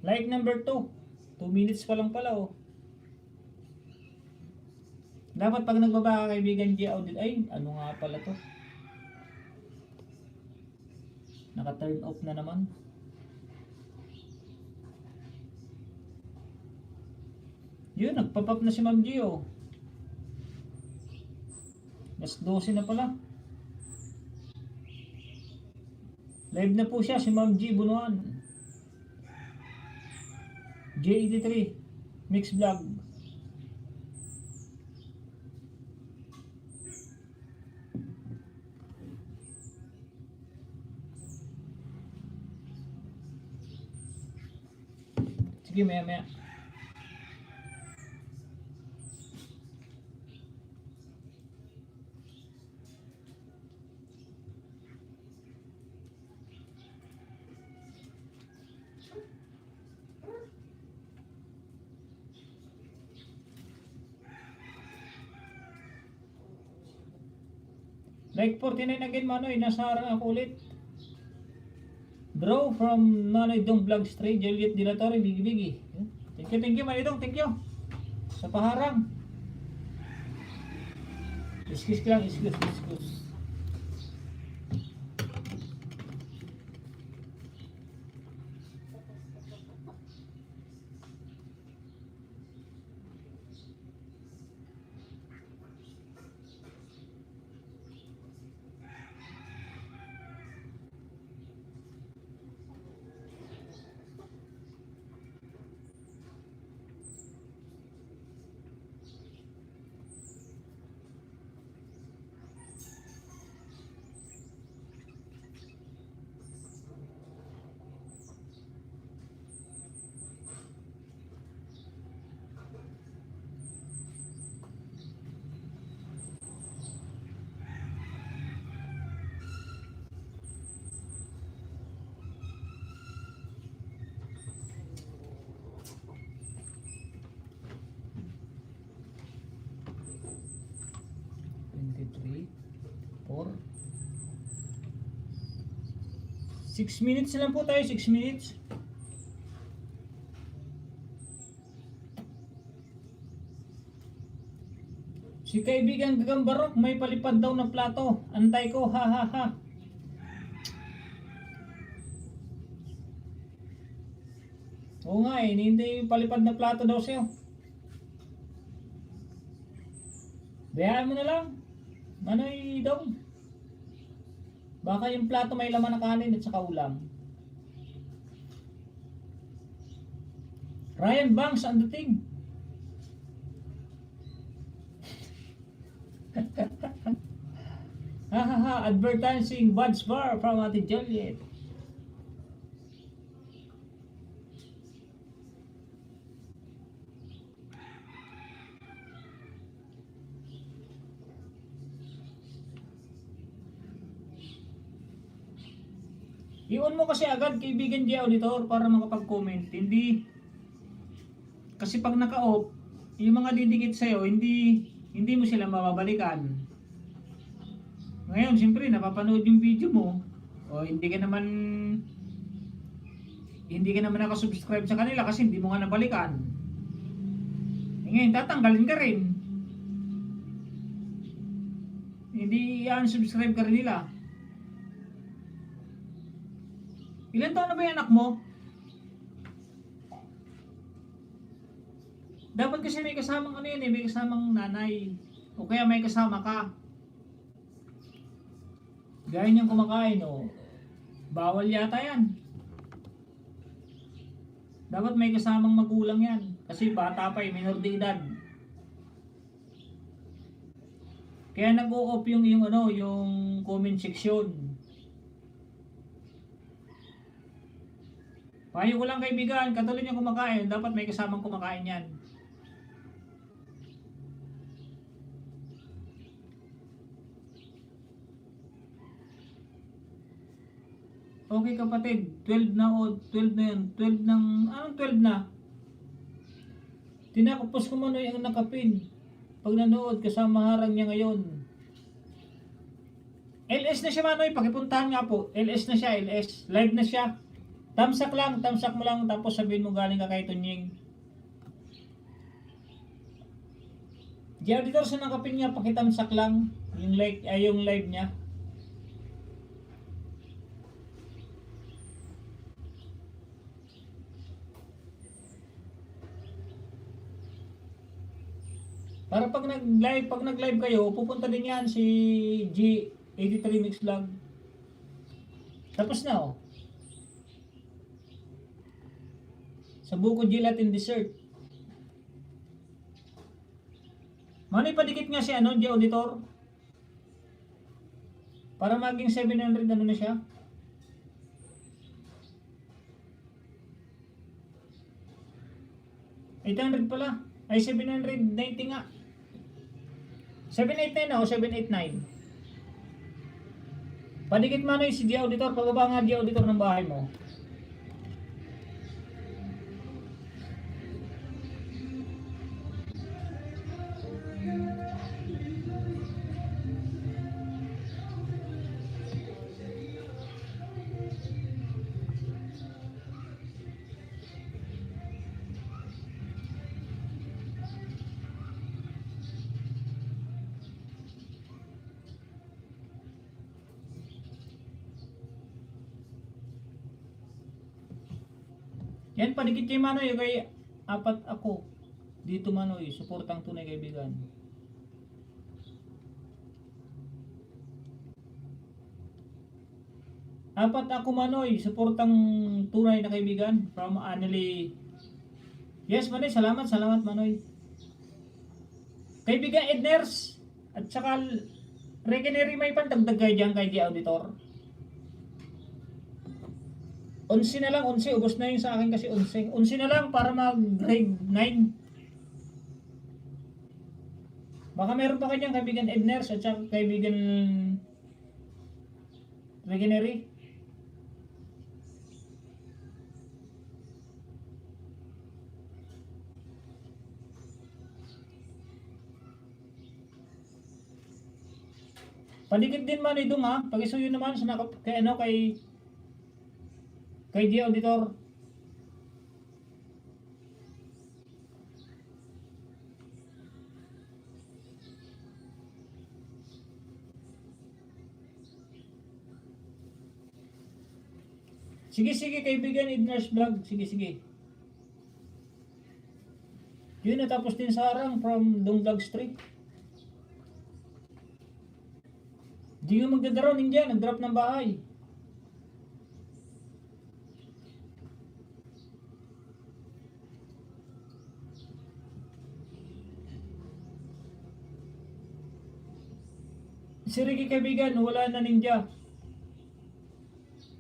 Like number 2. 2 minutes pa lang pala, oh. Dapat pag nagbaba ka, kaibigan, G-Audit, ay, ano nga pala to? Naka-turn off na naman. Yun, nagpapap na si Ma'am Gio. Mas 12 na pala. Live na po siya si Ma'am G Bunuan. J83 Mix Vlog. Sige, maya. Like 49 again, Manoy. Nasa harang ako ulit. Draw from Manoy Dong Vlog Stray. Juliet De La Torre. Bigi Bigi. Thank you, Manidong. Thank you. Sa paharang. Iskis lang. Iskis. Or 6 minutes lang po tayo, 6 minutes. Si kaibigan Gagambarok may palipad daw na plato. Antay ko, ha ha ha. Oo nga eh, hindi palipad na plato daw sa'yo. Bayaan mo na lang. Manoy daw. Baka yung plato may laman na kanin at saka ulam. Ryan Banks ang dating. Ha ha ha, advertising Bud's Bar from Ate Juliet. I-on mo kasi agad kaibigan G Auditor para makapag-comment. Hindi kasi pag naka-off, yung mga didikit sa'yo, hindi mo sila mababalikan. Ngayon, siyempre, napapanood yung video mo, o hindi ka naman nakasubscribe sa kanila kasi hindi mo nga nabalikan. Ngayon, tatanggalin ka rin. Hindi unsubscribe ka rin nila. Ilan taon na ba yung anak mo? Dapat kasi may kasamang ano yan eh, may kasamang nanay. O kaya may kasama ka. Gaya niyang kumakain o. Bawal yata yan. Dapat may kasamang magulang yan. Kasi bata pa eh, minor de edad. Kaya nag-o-off yung comment section. Payo ko lang kaibigan, katulad yung kumakain, dapat may kasamang kumakain yan. Okay kapatid, 12 na o 12 na yun. 12 ng, anong 12 na? Tinakapos ko muna yung nakapin. Pag nanood, kasama harang niya ngayon. LS na siya Manoy, pakipuntahan nga po. LS na siya, LS. Live na siya. Tamsak mo lang, tapos sabihin mo galing ka kay Tunying. Di Auditor sa nakapin niya, pakitamsak lang yung yung live niya. Para pag nag-live kayo, pupunta din yan si G83 Mix Vlog. Tapos na oh. Sa buko gelatin dessert. Manoy padikit nga si G Auditor. Para maging 700 ano na siya. 800 pala. Ay 790 nga. 789 na o 789. Padikit Manoy si G Auditor. Pababa nga G Auditor ng bahay mo. Yan, padikit kay Manoy, kay apat ako. Dito Manoy, suportang tunay kaibigan. Apat ako Manoy, suportang tunay na kaibigan from Annalie. Yes Manoy, salamat Manoy. Kaibigan Edners at saka Regenery may pandagdag kayo dyan kay The Auditor. 11 na lang, 11, ubos na yun sa akin kasi 11. 11 na lang para mag grade 9. Baka meron pa kanyang kaibigan Edners at saka kaibigan Regenery. Padikit din man idong ha. Pag-isuyo naman sa kay ano kay The Auditor. Sige kaibigan Edners Vlog. Sige. Yun natapos din sa harang from Dongvlog Street. Di nga magdadaraw ninja, nag-drop ng bahay. Si Ricky kaibigan, wala na ninja.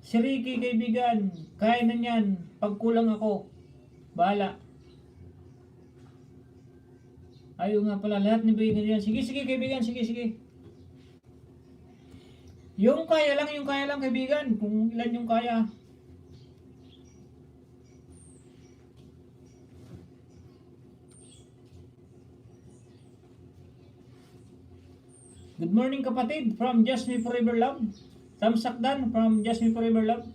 Si Ricky kaibigan, kaya na niyan. Pag kulang ako, bahala. Ayaw nga pala, lahat ni kaibigan yan. Sige kaibigan, sige. Yung kaya lang kaibigan, kung ilan yung kaya. Good morning kapatid from Just Me Forever Love. Tamsakdan from Just Me Forever Love.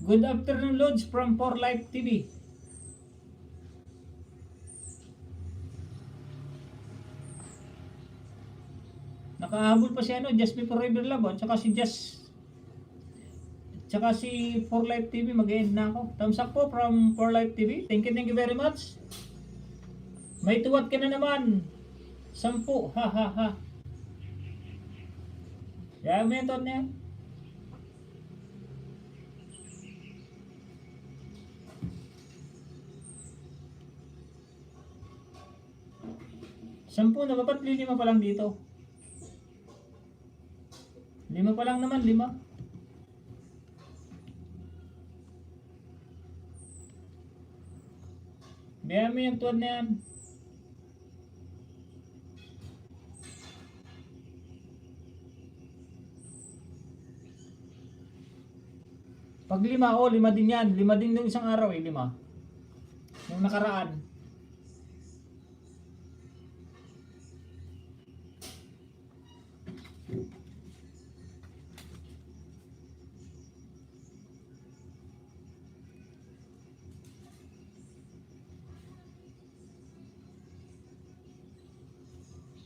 Good afternoon Lods from 4Life TV. Nakahabol pa si Just Me Forever Love at saka si 4Life TV. Mag-end na ako. Thumbs up po from 4Life TV. Thank you very much. May tuwat ka na naman. 10, ha. Yan, method na yan. Sampu na, ba't 5 pa lang dito? 5 pa lang naman, 5. Biya mo yung tuwad na yan. Pag 5, 5 din yan. 5 din yung isang araw 5. Yung nakaraan.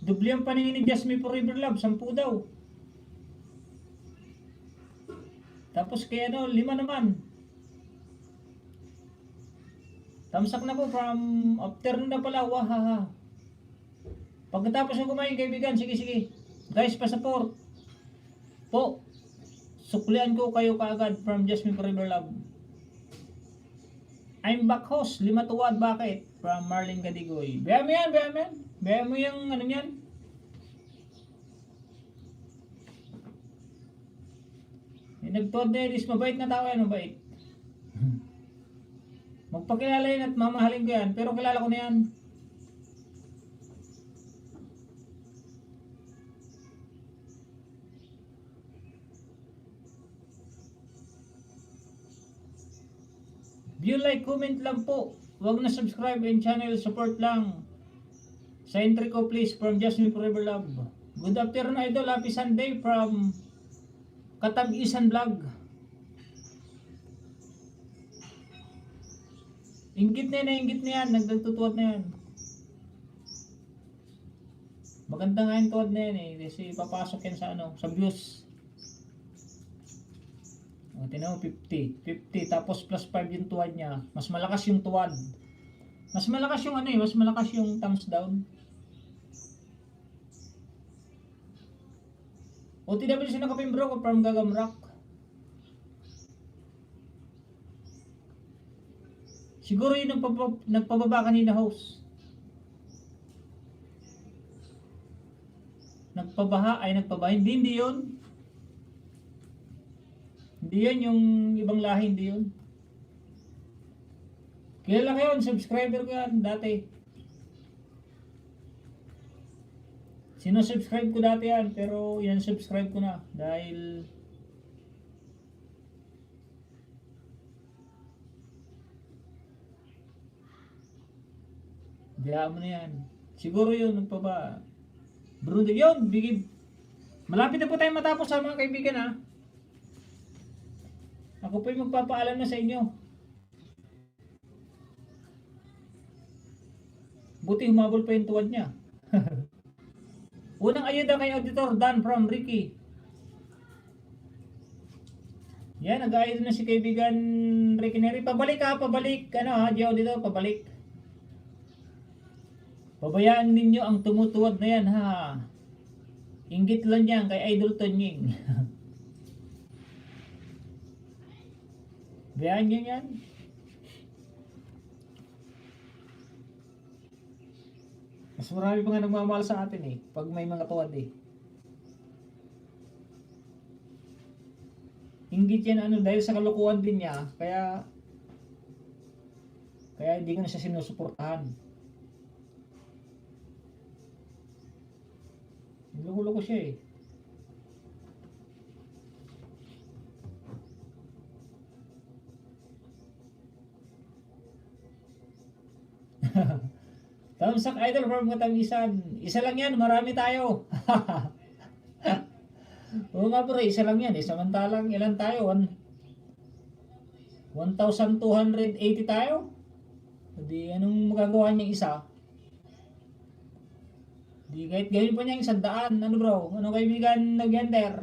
Dubli ang paningin ni Just Me Forever Love, 10 daw. Tapos kaya 5 naman. Tamsak na po from afternoon na pala, wahaha. Pagkatapos ng kumain kaibigan, sige. Guys, pa-support po. Suklian ko kayo kaagad from Just Me Forever Love. I'm back host, 5 tuwad, bakit? From Marlene Gadigoy. Baya mo yan. Baya mo yung ano yan. Nagtuwad na yun, mabait na tao yan, mabait. Magpakilala yun at mamahalin ko yan, pero kilala ko na yan. View, like, comment lang po. Huwag na subscribe and channel support lang. Sa entry ko please from Just Me Forever Love. Good afternoon idol, happy Sunday from Katag-Isan Vlog. Inggit na yan, nagtutuwad na yan. Maganda nga yung tuwad na yan eh, kasi papasok yan sa sa views. Tinan mo, 50. 50, tapos plus 5 yung tuwad niya. Mas malakas yung tuwad. Mas malakas yung ano eh, mas malakas yung thumbs down. OTWC na kapim bro, from Gagamrak. Siguro yung nagpababa kanina host. Nagpabaha. Hindi yun. Hindi yun yung ibang lahi, hindi yun. Kilala ko yun, subscriber ko yan dati. Sinusubscribe ko dati yan, pero yan subscribe ko na dahil biyaan mo na yan. Siguro yun, nagpaba. Bruno, yun, bigib. Malapit na po tayo matapos ha mga kaibigan ha. Ako po yung magpapaalam na sa inyo. Buti humabol pa yung tuwad niya. Unang ayuda kay Auditor Dan from Ricky. Yan, nag-aayos na si kaibigan Ricky Neri. Pabalik ha, pabalik. Ano ha, di Auditor, pabalik. Pabayaan ninyo ang tumutuwad na yan ha. Inggit lang yan kay Idol Tonying. Bayaan nyo yan. Mas marami pa nga nagmamahal sa atin eh. Pag may mga tuwad eh. Inggit yan ano dahil sa kalukuhan din niya. Kaya hindi ko na siya sinusuportahan. Loko-loko siya eh. Tamsak Idol from Katamisan. Isa lang yan, marami tayo. Oo nga bro, isa lang yan eh. Samantalang ilan tayo? 1,280 tayo? Hindi, anong magagawa niya isa? Di kahit gawin pa niya 100. Ano bro? Ano kaibigan nag-enter?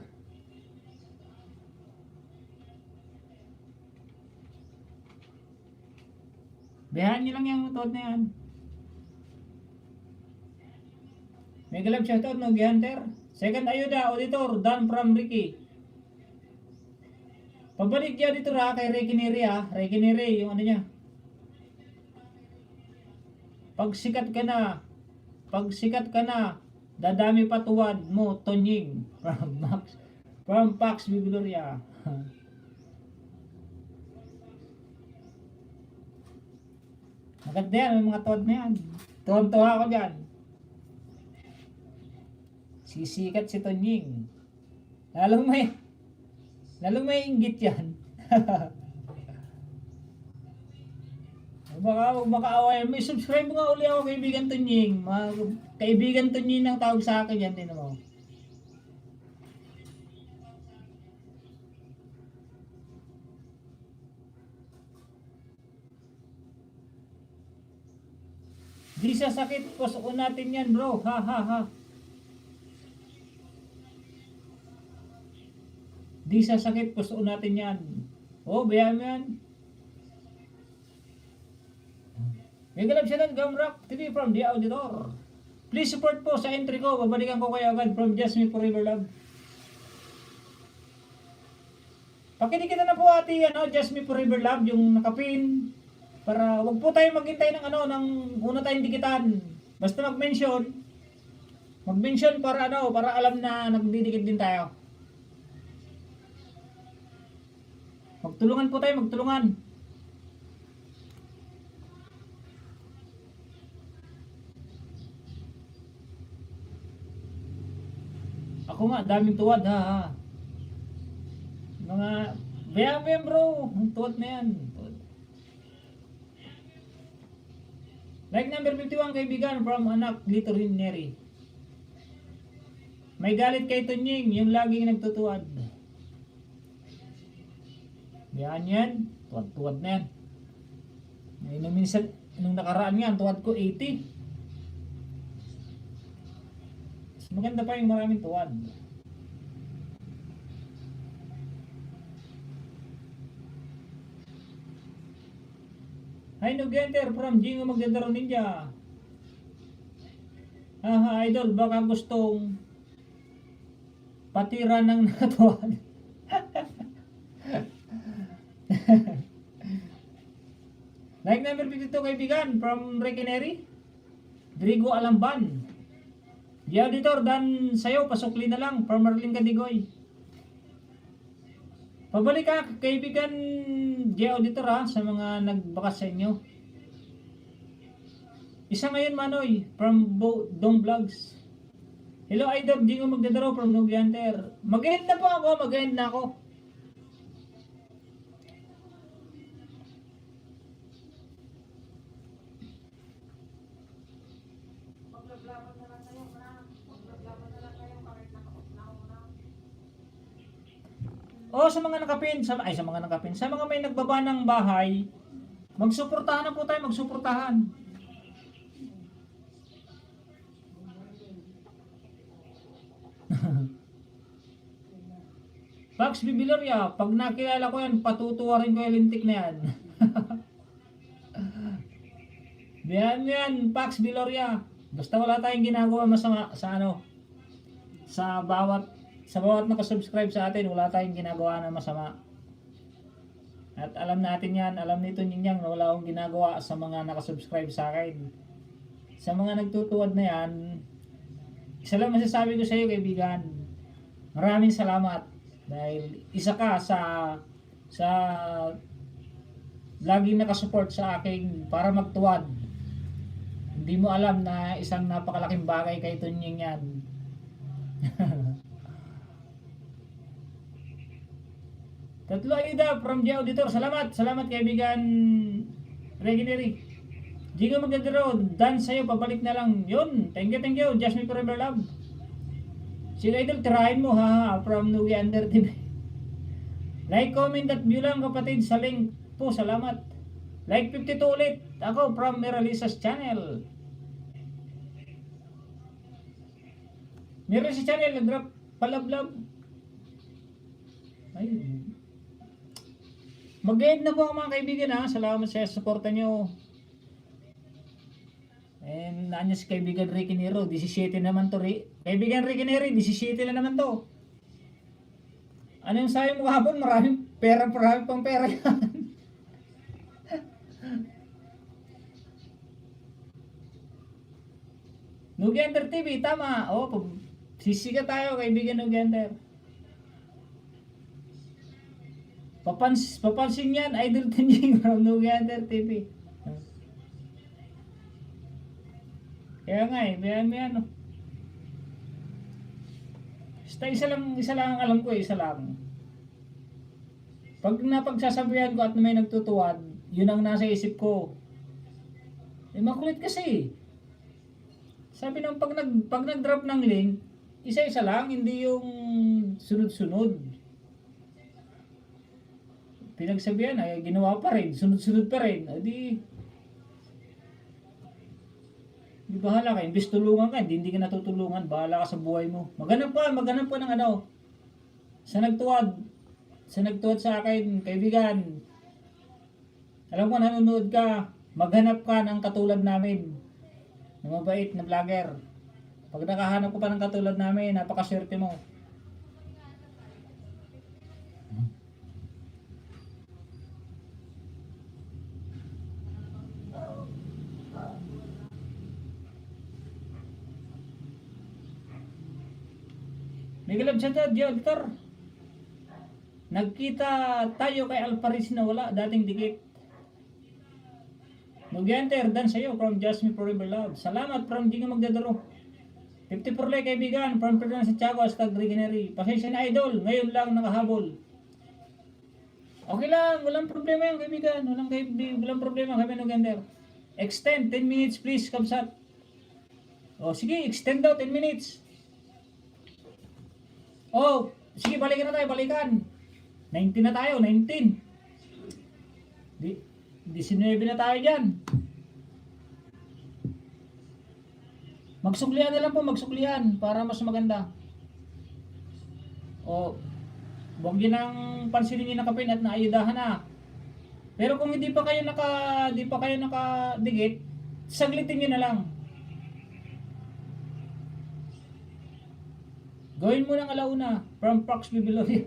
Behan niyo lang yung metod na yan. Mega love shoutout no Hunter. Second ayuda, Auditor, Dan from Ricky. Pabalik niya dito ra kay Ricky Neri ha. Ricky Neri, yung ano niya. Pag sikat ka na, dadami pa tuwad mo, Tonying. From Pax Bibloria. Maganda yan, may mga tuwad na yan. Tuwan-tuwa ako dyan. Sisikat si Tonying. Lalong may inggit yan. Baka away. May subscribe nga uli ako kaibigan Tonying. Kaibigan Tonying ang tawag sa akin yan. Tinan mo. Di sa sakit, pusuon natin yan bro. Ha ha ha. Di sa sakit, pusuon natin yan. Oh, bayan mo yan. May galap siya ng Gamrak TV from The Auditor. Please support po sa entry ko. Babalikan ko kayo agad from Just Me Forever Love. Pakinig na po ati, Just Me Forever Love, yung nakapin. Para wag po tayo maghintay ng ng una tayong dikitan. Basta mag-mention. Mag-mention para para alam na nagdidikit din tayo. Magtulungan po tayo, magtulungan. Ako nga, daming tuwad ha. Mga, bayan bro, ang tuwad na yan. Like number 51 kaibigan from anak Lito Neri. May galit kay Tonying, yung laging nagtutuwad. Yan. Tuwad na yan. Nung minsan, nung nakaraan nga, tuwad ko 80. Mas maganda pa yung maraming tuwad. Hi no Genter from Jingo Magdadaro Ninja. Haha, idol, baka gustong patira ng natuan. Like number 52 kaibigan from Rekineri. Drigo Alamban. Di auditor dan sayo pasukli na lang from Marlene Cadigoy. Pabalik ka kaibigan di auditor ha sa mga nagbakas sa inyo. Isa ngayon Manoy from Dong Vlogs. Hello idol, di ko magdadaro from Nugianter. Mag-end na po ako, mag-end na ako. O sa mga nakapin, sa mga may nagbaba ng bahay, magsuportahan na po tayo, magsuportahan. Pax Bibiloria, pag nakilala ko yan, patutuwa rin ko yung lintik na yan. Yan, Pax Biloria. Basta wala tayong ginagawa masama sa sa bawat nakasubscribe sa atin, wala tayong ginagawa na masama. At alam natin yan, alam nito ninyang na wala akong ginagawa sa mga nakasubscribe sa akin. Sa mga nagtutuwad na yan, isa lang masasabi ko sa iyo kaibigan, maraming salamat. Dahil isa ka sa laging nakasupport sa akin para magtuwad. Hindi mo alam na isang napakalaking bagay kay Tunying yan. Tatlo ayuda from the auditor. Salamat kaibigan Regineri. Jigo magdadaro, dan sa'yo, pabalik na lang. Yun, thank you, just me forever love. Sige idol, tirahin mo ha, from Nugiander TV. Like, comment at view lang kapatid sa link po, salamat. Like 52 ulit, ako from Meralisa's channel. Meralisa's channel, nag-drop palablab. Ayun. Mag-end na po mga kaibigan ha. Salamat sa suporta nyo. And nanya si kaibigan Ricky Nero, 17 naman to. Kaibigan Ricky Nero, 17 na naman to. Ano yung sayo mo kahapon? Maraming pang pera yan. Nugiander TV, tama. O, sisiga tayo kaibigan Nugiander. Papansin yan, idol Tunying from Nugiander TV. Kaya nga bayan mo yan. Basta isa lang ang alam ko, isa lang. Pag napagsasabihan ko at may nagtutuwad, yun ang nasa isip ko. Makulit kasi. Sabi nung pag nag-drop ng link, isa-isa lang, hindi yung sunod-sunod. Pinagsabihan ay ginawa pa rin, sunod-sunod pa rin. Di bahala ka, imbis tulungan ka, hindi ka natutulungan, bahala ka sa buhay mo. Maghanap ka ng sa nagtuwad sa akin, kaibigan. Alam ko nanonood ka, maghanap ka ng katulad namin, ng mabait na vlogger. Pag nakahanap ko pa ng katulad namin, napakaswerte mo. Miguel Absada, auditor. Nagkita tayo kay Alparis na wala, dating dikit. Nugianter, dan sa'yo from Just Me Forever Love. Salamat from Jingo Magdadaro. 54 like kaibigan, from Ferdinand Santiago, hashtag Regineri. Pasensya na idol, ngayon lang nakahabol. Okay lang, walang problema yan kaibigan. Walang problema kami Nugianter. Extend 10 minutes please, kamsat. O sige, extend daw 10 minutes. Oh, sige, balikan na tayo, balikan. 19 na tayo, 19. 19 na tayo dyan. Magsuklian na lang po, magsuklian para mas maganda. O, huwag yun ang pansinin nyo na kapin at naayudahan na. Pero kung hindi pa kayo nakadikit, saglitin nyo na lang. Gawin mo ng alauna from Fox Bibilonia.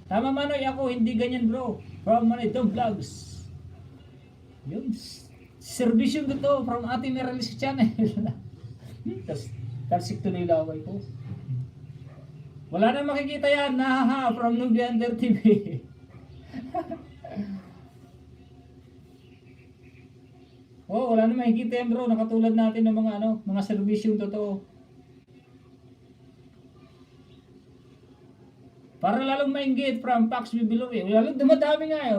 Tama Manoy, ako hindi ganyan bro. From Manoy Dom Vlogs. Yun. Servisyon ko to from ating Meralis channel. Tas talsik to nilaway ko. Wala na makikita yan. Nahaha from Nubiander TV. Oh, wala na makikita yan bro. Nakatulad natin ng mga servisyon totoo. Para lalong mainggit from Pax Bibilonia. Lalong dumadami nga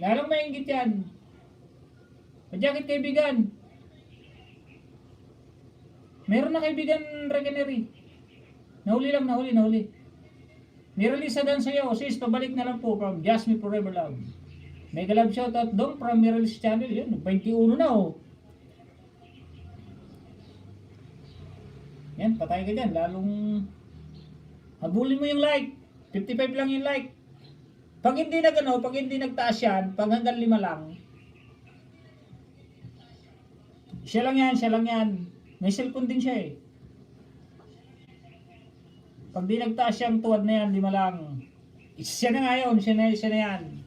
Lalong mainggit yan. Pajakit kaibigan. Meron na kaibigan Regenery. Nahuli. Nirelease na dan sa'yo. Sis, pabalik na lang po from Jasmine Forever Love. Mega love shoutout dong from Mirrorless channel. Yun, 21 na Yan, patay ka dyan. Lalong habulin mo yung like. 55 lang yung like. Pag hindi nagtaas yan, pag hanggang 5 lang. Siya lang yan. May cellphone din siya Pag di nagtaas siyang tuwad na yan, 5 lang. Siya na nga yun, siya na yan.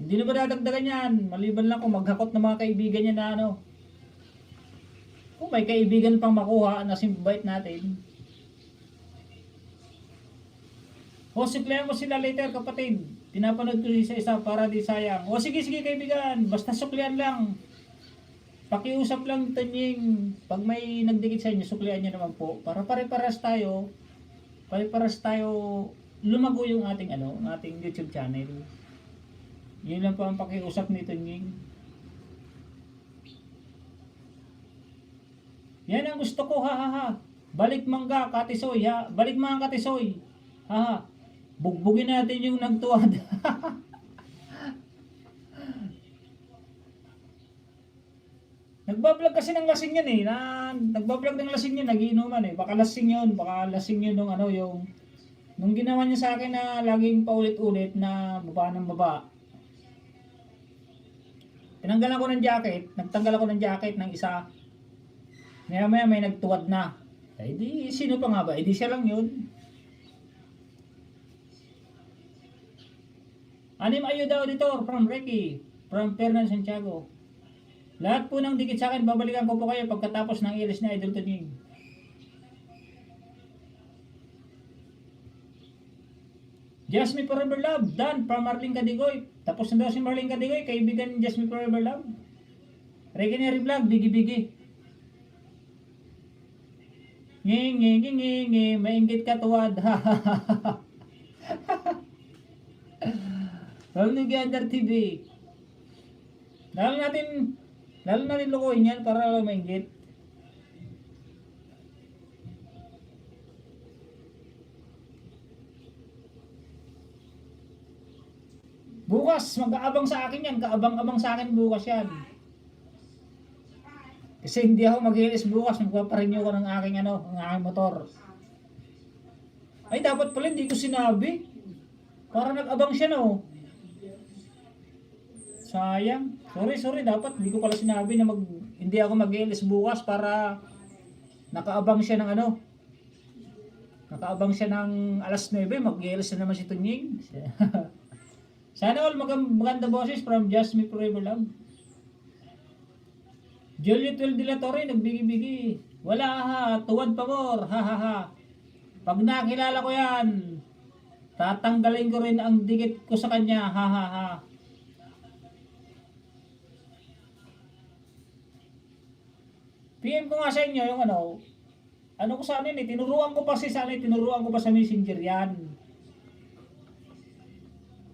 Hindi na ba dadagdagan yan? Maliban lang kung maghakot ng mga kaibigan niya na kung may kaibigan pang makuha na simbait natin. O, suklihan mo sila later kapatid. Pinapanood ko isa para di sayang. O sige kaibigan, basta suklihan lang. Pakiusap lang Tanying. Pag may nagdikit sa inyo, suklihan nyo naman po. Para pare-paras tayo lumago yung ating YouTube channel. Yun lang po ang pakiusap ni Tanying. Yan ang gusto ko, ha. Balik mangga, katisoy, ha. Balik mga katisoy, ha. Bugbugin natin yung nagtuwad. Nagbablog kasi ng lasing yan Nagbablog ng lasing yan, nagiinuman Baka lasing yun nung ginawa niya sa akin na laging paulit-ulit na baba ng baba. Nagtanggal ako ng jacket ng isa. Maya may nagtuwad na. Di sino pa nga ba? Di siya lang yun. Anim ayo daw dito from Ricky, from Fernand Santiago. Lahat po ng dikit sa akin, babalikan ko po kayo pagkatapos ng ilis na Idol Tanying. Jasmine Forever Love, Dan from Marlene Cadigoy. Tapos na daw si Marlene Cadigoy, kaibigan ni Jasmine Forever Love. Regenery Vlog, bigi-bigi. Ngi, maingit ka tuwad. Lalo ni Gander TV. Lalo natin lukuhin yan para lang maingit. Bukas, mag-aabang sa akin yan. Kaabang-abang sa akin bukas yan. Kasi hindi ako mag-iilis bukas, magpaparenew ko ng aking motor. Ay, dapat pala hindi ko sinabi. Para nag-abang siya Sayang. Sorry, dapat hindi ko pala sinabi na hindi ako mag-iilis bukas para nakaabang siya ng Nakaabang siya ng alas 9, mag-iilis na naman si Tanying. Sana all maganda boses from Jasmine Forever Love. Juliet Will de la Torre, nagbigi-bigi. Wala tuwad pabor, ha. Pag nakilala ko yan, tatanggalin ko rin ang dikit ko sa kanya, ha. PM ko nga sa inyo yung ko sa tinuruan ko pa sa Messenger yan.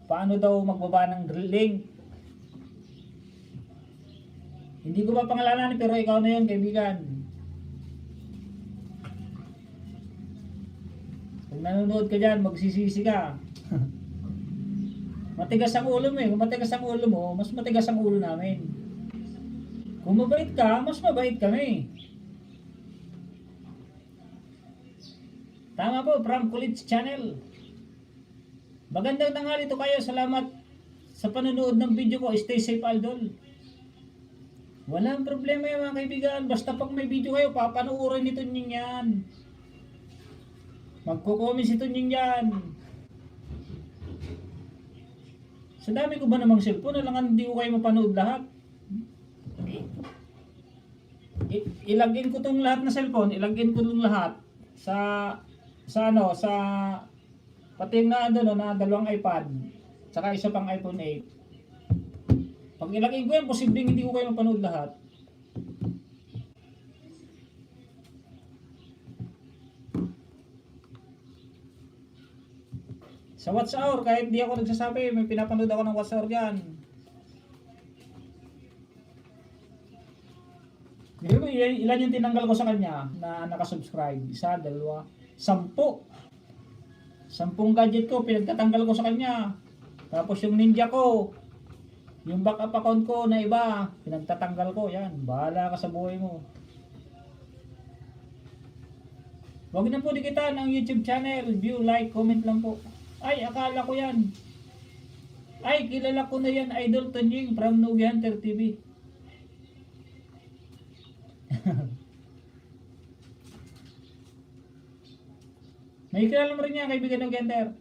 Paano daw magbaba ng link? Hindi ko pa pangalanan pero ikaw na yun, kaibigan. Kung nanonood ka dyan, magsisisi ka. Matigas ang ulo mo Kung matigas ang ulo mo, mas matigas ang ulo namin. Kung mabait ka, mas mabait kami. Tama po, from Kulit Channel. Magandang tanghali to kayo. Salamat sa panonood ng video ko. Stay safe, Aldol. Walang problema yan mga kaibigan. Basta pag may video kayo, papanoorin nito nyo yan. Magko-comment ito nyo yan. Sa dami ko ba namang cellphone, alangan hindi ko kayo mapanood lahat. Ilagin ko tong lahat na cellphone, ilagin ko tong lahat sa pati yung na ano na dalawang iPad, saka isa pang iPhone 8. Pag ilagay ko yan, posibleng hindi ko kayo mapanood lahat. Sa Watch Hour, kahit di ako nagsasabi, may pinapanood ako ng Watch Hour dyan. Hindi mo, ilan yung tinanggal ko sa kanya na nakasubscribe? Isa, dalawa, 10. 10 gadget ko, pinagtatanggal ko sa kanya. Tapos yung Ninja ko, yung backup account ko na iba, pinagtatanggal ko. Yan, bahala ka sa buhay mo. Huwag na po dikitan ang YouTube channel. View, like, comment lang po. Ay, akala ko yan. Ay, kilala ko na yan, Idol Tonying from Nugi Hunter TV. May kilala mo rin yan, kaibigan ng Genter.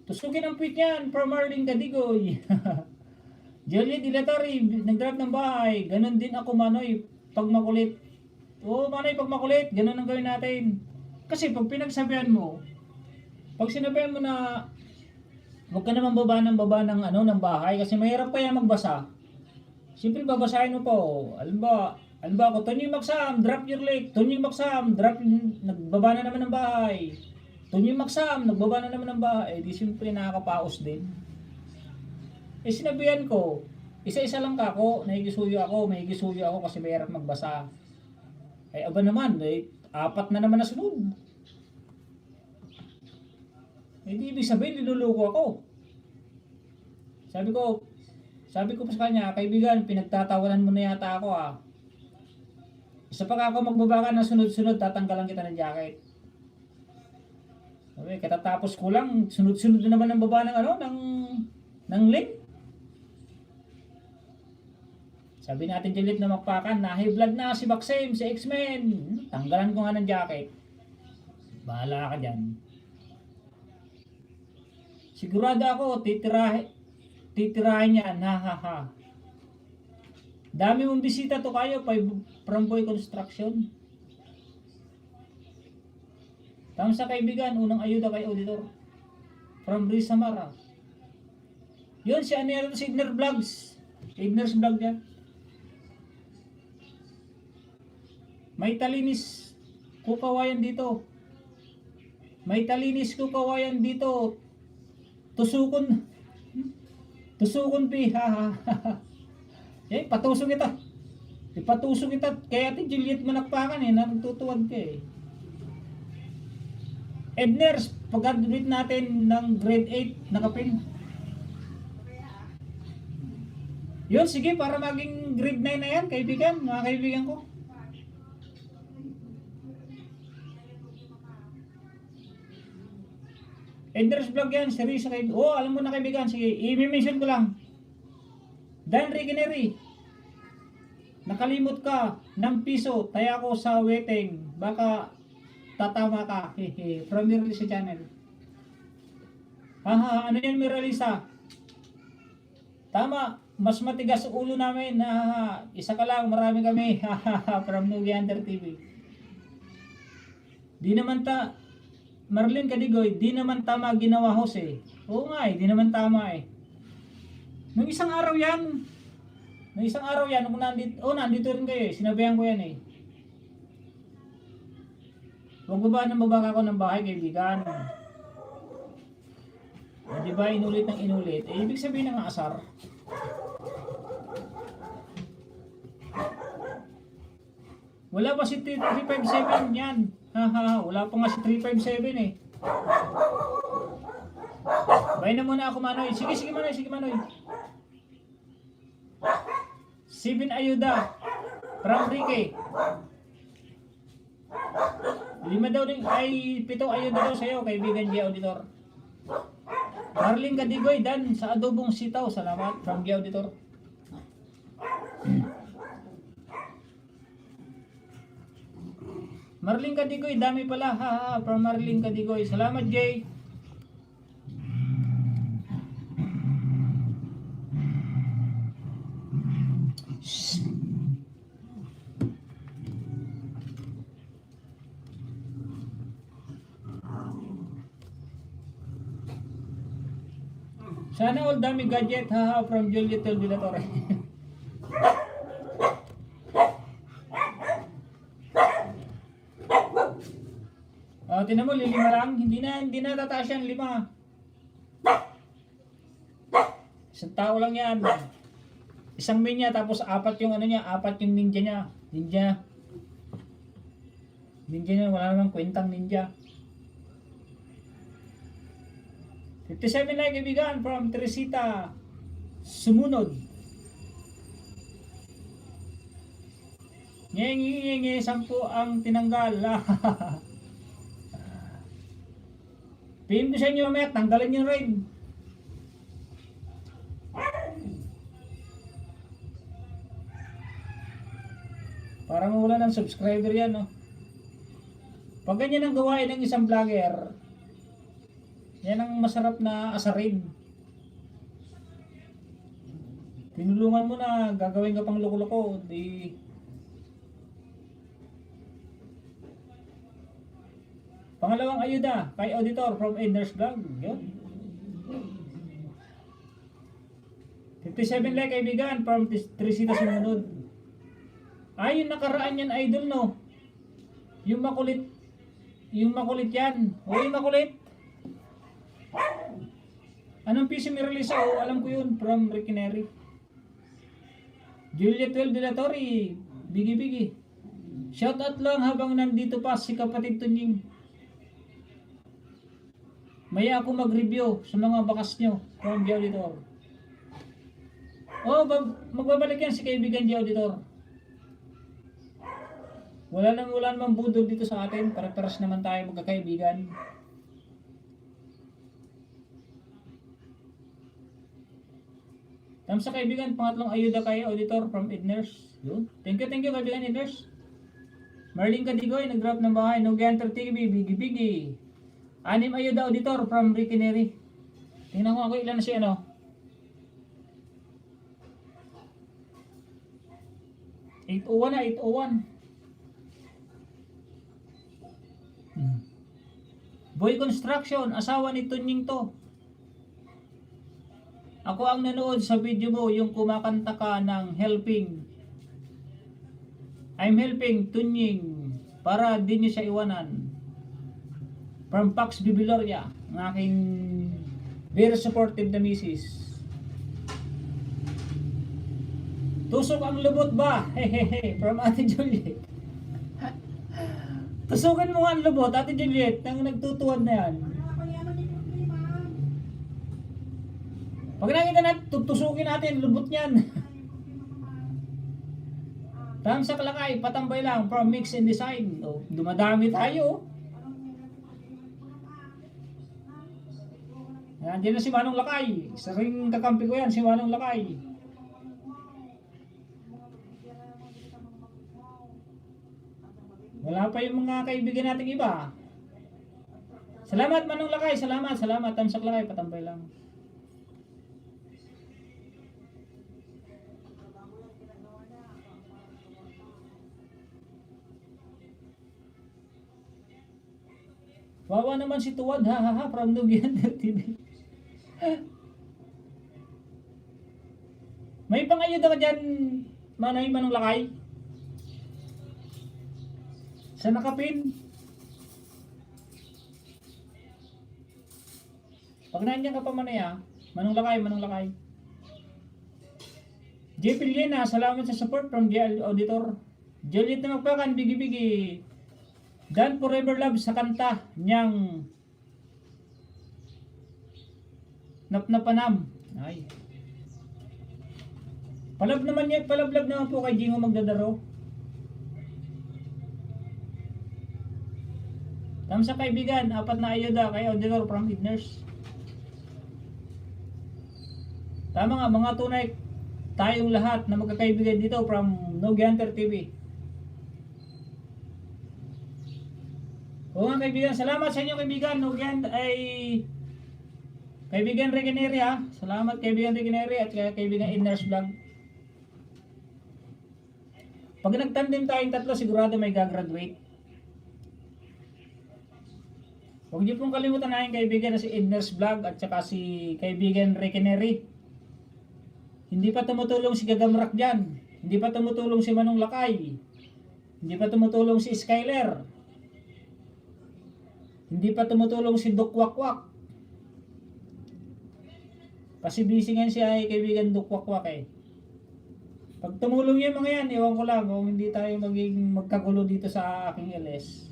Tusukin ang tweet yan from Marlene Cadigoy. Juliet Dilatari, nag-drive ng bahay. Ganon din ako, Manoy, pag makulit. Oo, Manoy, pag makulit, ganon ang gawin natin. Kasi pag pinagsabihan mo, pag sinabihan mo na huwag ka naman baba ng bahay kasi mahirap pa yan magbasa. Siyempre babasahin mo po. Alam ba ako, Tony Magsam, drop your leg. Tony Magsam, nagbaba na naman ng bahay. Tony Magsam, nagbaba na naman ng bahay. Di siyempre nakakapaos din. Eh sinabihan ko, isa-isa lang kako, mahigisuyo ako kasi mahirap magbasa. Eh aba naman, 4 na naman na sunod. Hindi ibig sabihin, niluluko ako. Sabi ko pa sa kanya, kaibigan, pinagtatawanan mo na yata ako ah. Isa pa ako magbaba ka na sunod-sunod, tatanggalan kita ng jacket. Okay, katatapos ko lang, sunod-sunod na naman ang baba ng link. Sabi natin Juliet na magpakan, na high blood na si Maxim, si X-Men. Tanggalan ko nga ng jacket. Bahala ka dyan. Sigurado ako, titirahin yan, ha. Dami mong bisita to kayo, from Boy Construction. Tama sa kaibigan, unang ayuda kay Auditor. From Risa Mara. Yun, si Anero Signer Vlogs. Signer's Vlog yan. May talinis kukawayan dito. Tusukon pi, ha. Eh, patusok kita. Ipatusok kita. Kaya ati Juliet manakpakan nagtutuwag ka eh. Edners, pag-graduate natin ng grade 8, nakapin. Yun, sige, para maging grade 9 na yan, kaibigan, mga kaibigan ko. Edners vlog yan, series sa kaibigan. Oh, alam mo na kaibigan, sige, i-mention ko lang. Dan Regeneri, nakalimot ka ng piso, taya ko sa weteng, baka tatama ka, hehe, from Miralisa channel. Ano yan Miralisa? Tama, mas matigas ulo namin, isa ka lang, marami kami, from Nugi Hunter TV. Di naman Marlene Cadigoy, di naman tama ginawa Jose. Oo nga di naman tama eh. Nung isang araw yan, kung nandito rin kayo eh, sinabihan ko yan eh. Huwag baba ako ng bahay, kaibigan. Di ba inulit ng inulit? Eh, ibig sabihin ng asar. Wala pa si 357 yan. Wala pa nga si 357 eh. Bayin na muna ako, Manoy. Sige Manoy. 7 ayuda. From Ricky. 5 daw din, 7 ayuda daw sa'yo, kaibigan G Auditor. Marlene Kadigoy, dan sa adobong sitaw. Salamat from the auditor. Marlene Kadigoy, dami pala. Ha, from Marlene Kadigoy. Salamat, Jay. Sana all dami gadget, haha, from Juliet Villatorre. Tinan mo, lilima lang. Hindi na tataas yan, 5. Isang tao lang yan. Isang main niya, tapos 4 yung ano niya, 4 yung ninja niya. Ninja niya, wala namang kwentang ninja. 57 like kaibigan from Teresita Sumunod. Nyengi 10 ang tinanggal. Pin ko sa inyo mamaya, tanggalan yung raid. Para mawala ng subscriber yan, no? Pag ganyan ang gawain ng isang vlogger, yan ang masarap na asarin. Tinulungan mo na, gagawin ka pang loko-loko, di... Pangalawang ayuda kay auditor from Edners Vlog. Yun. 57 like kaibigan from Trisita Sumunod. Ay, yung nakaraan yan idol, no? Yung makulit yan. O yung makulit. Anong PC may release? Oh, alam ko yun from Ricky Neri. Juliet Villatorre, bigi. Shout out lang habang nandito pa si kapatid Tunying. Maya ako mag-review sa mga bakas nyo from the auditor. Oh, magbabalik yan si kaibigan the auditor. Wala namang budol dito sa atin. Para-paras naman tayo magkakaibigan. Tam sa kaibigan, pangatlong ayuda kay auditor from Edners. Yun. Thank you kaibigan Edners. Marlene Kadigoy, nag-drop ng bahay. No Ganter TV, bigi. 6 ayuda auditor from Ricky Neri. Tingnan ko ako ilan na siya, ano. 801 na, 801. Boy Construction, asawa ni Tunying to. Ako ang nanood sa video mo, yung kumakanta ka ng helping. I'm helping Tunying para di niyo siya iwanan. From Pax Bibiloria, ang aking very supportive na misis. Tusok ang lubot ba? Hehehe, from Ate Juliet. Tusukin mo nga ang lubot, Ate Juliet, nang nagtutuwad na yan. Pag nakita natin, tutusukin natin, lubot niyan. Tamsak lakay, patambay lang, from Mix and Design. Oh, dumadami tayo. Nandiyan na si Manong Lakay. Isa ring kakampi ko yan, si Manong Lakay. Wala pa yung mga kaibigan nating iba. Salamat Manong Lakay, salamat. Tamsak Lakay, patambay lang. Wawa naman si Tuwad, ha, from Nugiander TV. May pangayuda ka dyan, Manong Lakay? Sa nakapin? Pag nandiyan ka pa Manaya, Manong Lakay. JP Lena, salamat sa support from the auditor. Juliet na magpakan, bigi. Dan Forever Love sa kanta niyang Napnapanam. Ay. Palablag naman po kay Jingo Magdadaro. Tam sa kaibigan, 4 na ayuda kay auditor from Edners. Tama nga, mga tunay tayong lahat na magkakaibigan dito from Nogianter TV. Oo nga kaibigan, salamat sa inyo kaibigan. Nogian ay kaibigan Regeneri ha. Salamat kaibigan Regeneri at kaibigan Inners Vlog. Pag nagtandem tayong tatlo, sigurado may gagraduate. Huwag niyo pong kalimutan na yung kaibigan na si Inners Vlog at saka si kaibigan Regeneri. Hindi pa tumutulong si Gagamrak dyan. Hindi pa tumutulong si Manong Lakay. Hindi pa tumutulong si Skyler. Hindi pa tumutulong si Dukwakwak. Kasi busy nga siya ay kaibigan Dukwakwak eh. Pag tumulong yung mga yan, ewan ko lang kung hindi tayo maging magkagulo dito sa aking LS.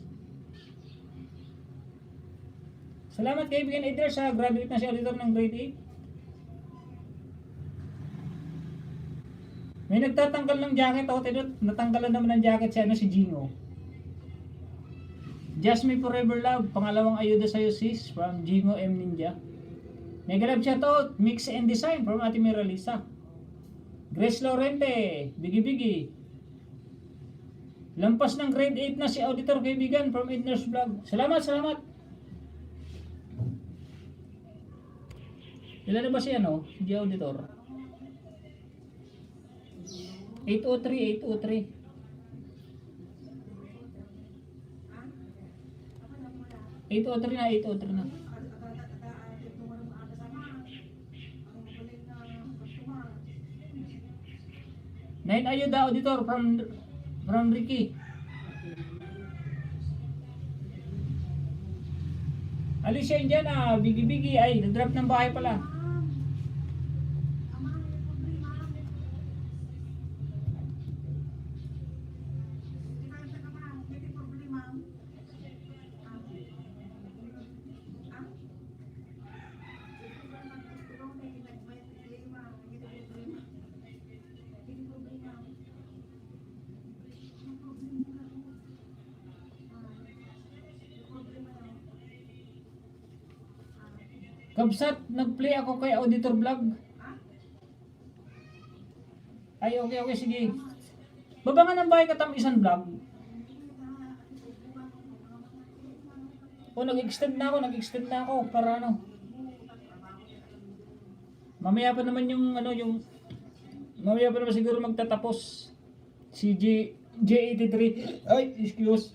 Salamat kaibigan Eder sa graduate na si auditor ng grade 8. May nagtatanggal ng jacket ako, tinot. Natanggalan naman ng jacket si Jingo. Just Me Forever Love, pangalawang ayuda sa'yo sis, from Jingo M. Ninja. Mega love shoutout, Mix and Design, from Ate Miralisa. Grace Lorente, Bigi Bigi. Lampas ng grade 8 na si auditor kaibigan, from Edners Vlog. Salamat, salamat. Ilan na ba si si auditor? 803, 803. Na 803 na. Nine ayuda auditor from Ricky. Alicia Indiana, Bigi Bigi ay nag-drop ng bahay pala. Kabsat, nag-play ako kay Auditor Vlog. Ay, okay, sige. Baba nga ng bahay katamisan vlog. O, nag-extend na ako para mamaya pa naman mamaya pa naman siguro magtatapos si J83. Ay, excuse.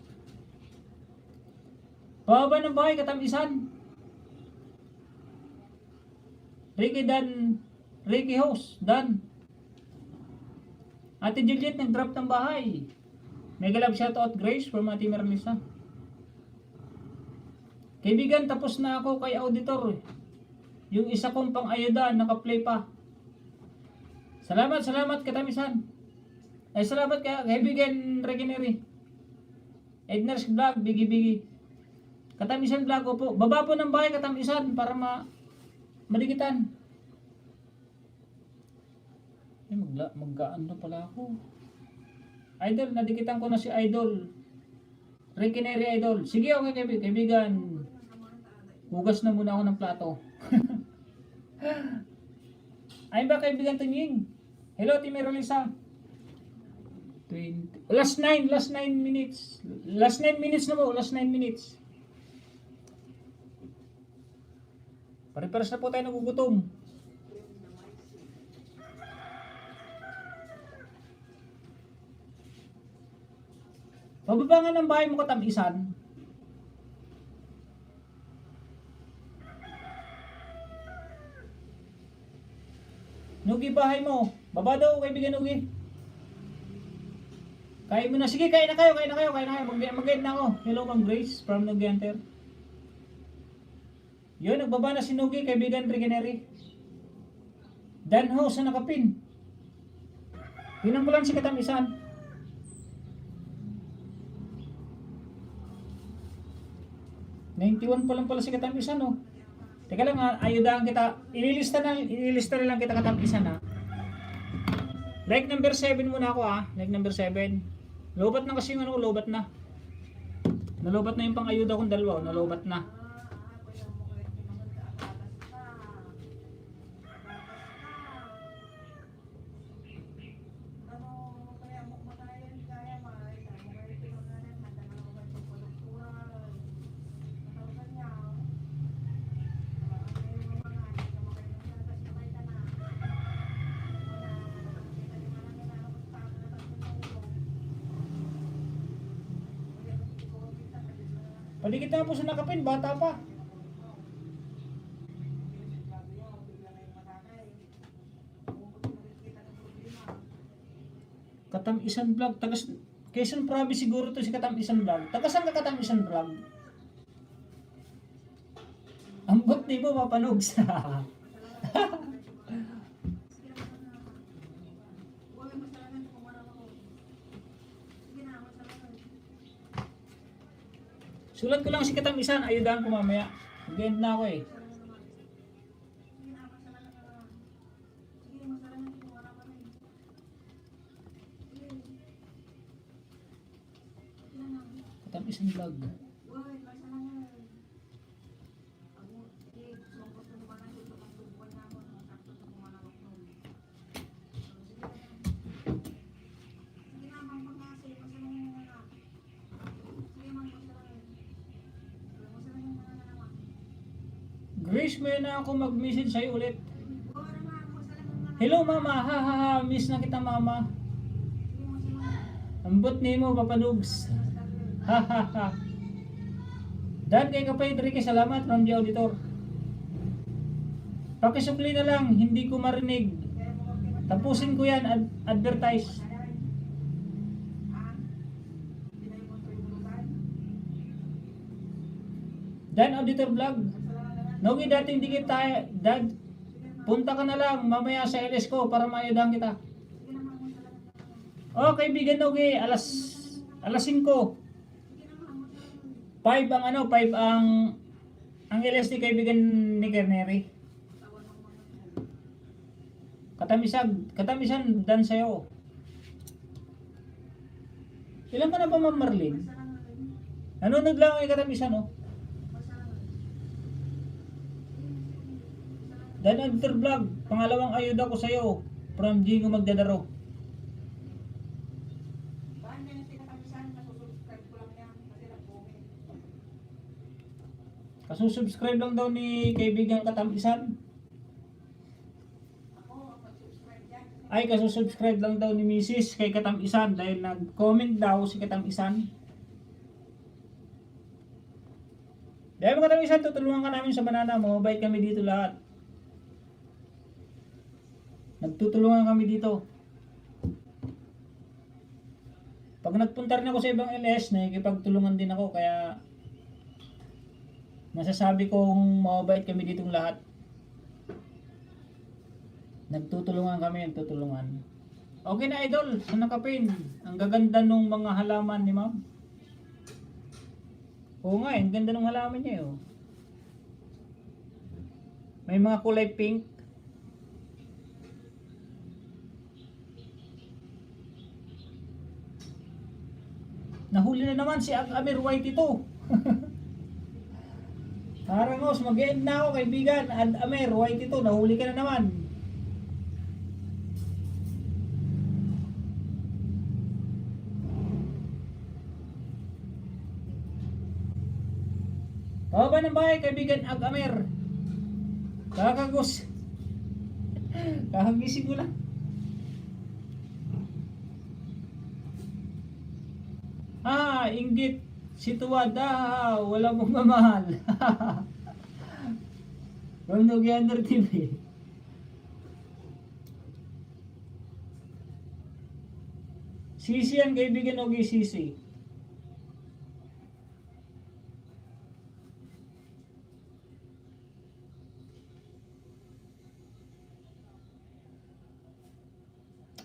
Baba ng bahay katamisan. Ricky House, Dan. Ate Juliet nag-drop ng bahay. Mega love shoutout Grace from Ate Merlisa. Kaibigan, tapos na ako kay auditor. Yung isa kong pang-ayuda, naka-play pa. Salamat katamisan. Ay, salamat kaibigan Regeneri. Edners Vlog, Bigi. Katamisan Vlog ko po. Baba po ng bahay katamisan para madikitan. Ay, maggaan na pala ako. Idol, nadikitan ko na si Idol. Regeneri Idol. Sige, okay kaibigan. Hugas na muna ako ng plato. Ay ba kaibigan Tunying? Hello, Team Meralisa. Last 9 minutes. Last 9 minutes na po, last 9 minutes. Pare-pares na po tayo nagugutom. Pababangan ng bahay mo katamisan. Nugi bahay mo. Baba daw kaibigan Nugi. Kain mo na. Sige, kain na kayo. Mag-guide na ako. Hello, Ma'am Grace from Nogianter. Yun, nagbaba na si Nugi, kaibigan Regeneri. Dan House na nakapin. Pinan ko lang si katamisan. $91 pa lang pala si katamisan, oh. Teka lang, ayudahan kita. Ililista na lang kita katamisan, ha. Like number 7 muna ako, ha. Like number 7. Lobat na kasi yung lobat na. Nalobat na yung pang-ayuda kong dalawa, nalobat na. Padikit na po sa nakapin, bata pa. Katamisan Vlog, tagas Quezon Province siguro to si Katamisan Vlog. Tagasan ka Katamisan Vlog? Ang bot ni mo mapanog sa. Sulat ko lang si Katamisan, ayudahan ko mamaya. Mag-end na ako eh. Katamisan Vlog. Grace, may na ako mag-message sa'yo ulit. Hello mama, ha ha ha, miss na kita mama. Ambot ni mo, papanugs. Ha ha ha. Dan kay Kapay Enrique, salamat from the auditor. Pakisukli na lang, hindi ko marinig. Tapusin ko yan, advertise. Dan Auditor Vlog. Nogi dating dikit tayo, Dad. Punta ka na lang mamaya sa LS ko para maayudahan kita. Oh, kaibigan Nogi, alas 5. 5 ang 5 ang LS ni kaibigan ni Kerneri. Katamisan dan sa'yo. Ilan ka na ba, Ma'am Marlene? Nanonood lang kay Katamisan, oh. Dan Auditor Vlog, pangalawang ayuda ko sa'yo from Jingo Magdadaro. Kasusubscribe lang daw ni kaibigan Katamisan. Ay, kasusubscribe lang daw ni Mrs. kay Katamisan dahil nag-comment daw si Katamisan. Dahil mga Katamisan, tutulungan ka namin sa banana. Mabait kami dito lahat. Nagtutulungan kami dito. Pag nagpunta rin ako sa ibang LS, nakikipagtulungan din ako. Kaya masasabi kong mabait kami ditong lahat. Nagtutulungan kami, nagtutulungan. Okay na idol, sa nakapin. Ang gaganda nung mga halaman ni ma'am. Oo nga, ang ganda nung halaman niya. Oh. May mga kulay pink. Nahuli na naman si Amir White ito. Parangos, mag-end na ako kaibigan. Amir White ito, nahuli ka na naman. Pababa ng bahay kaibigan Amir. Kakagos. Kakagising ko lang. Inggit si Tuwada, wala mong mamahal. From Nogiander TV. Sisi yan kaibigan, Ogi Sisi.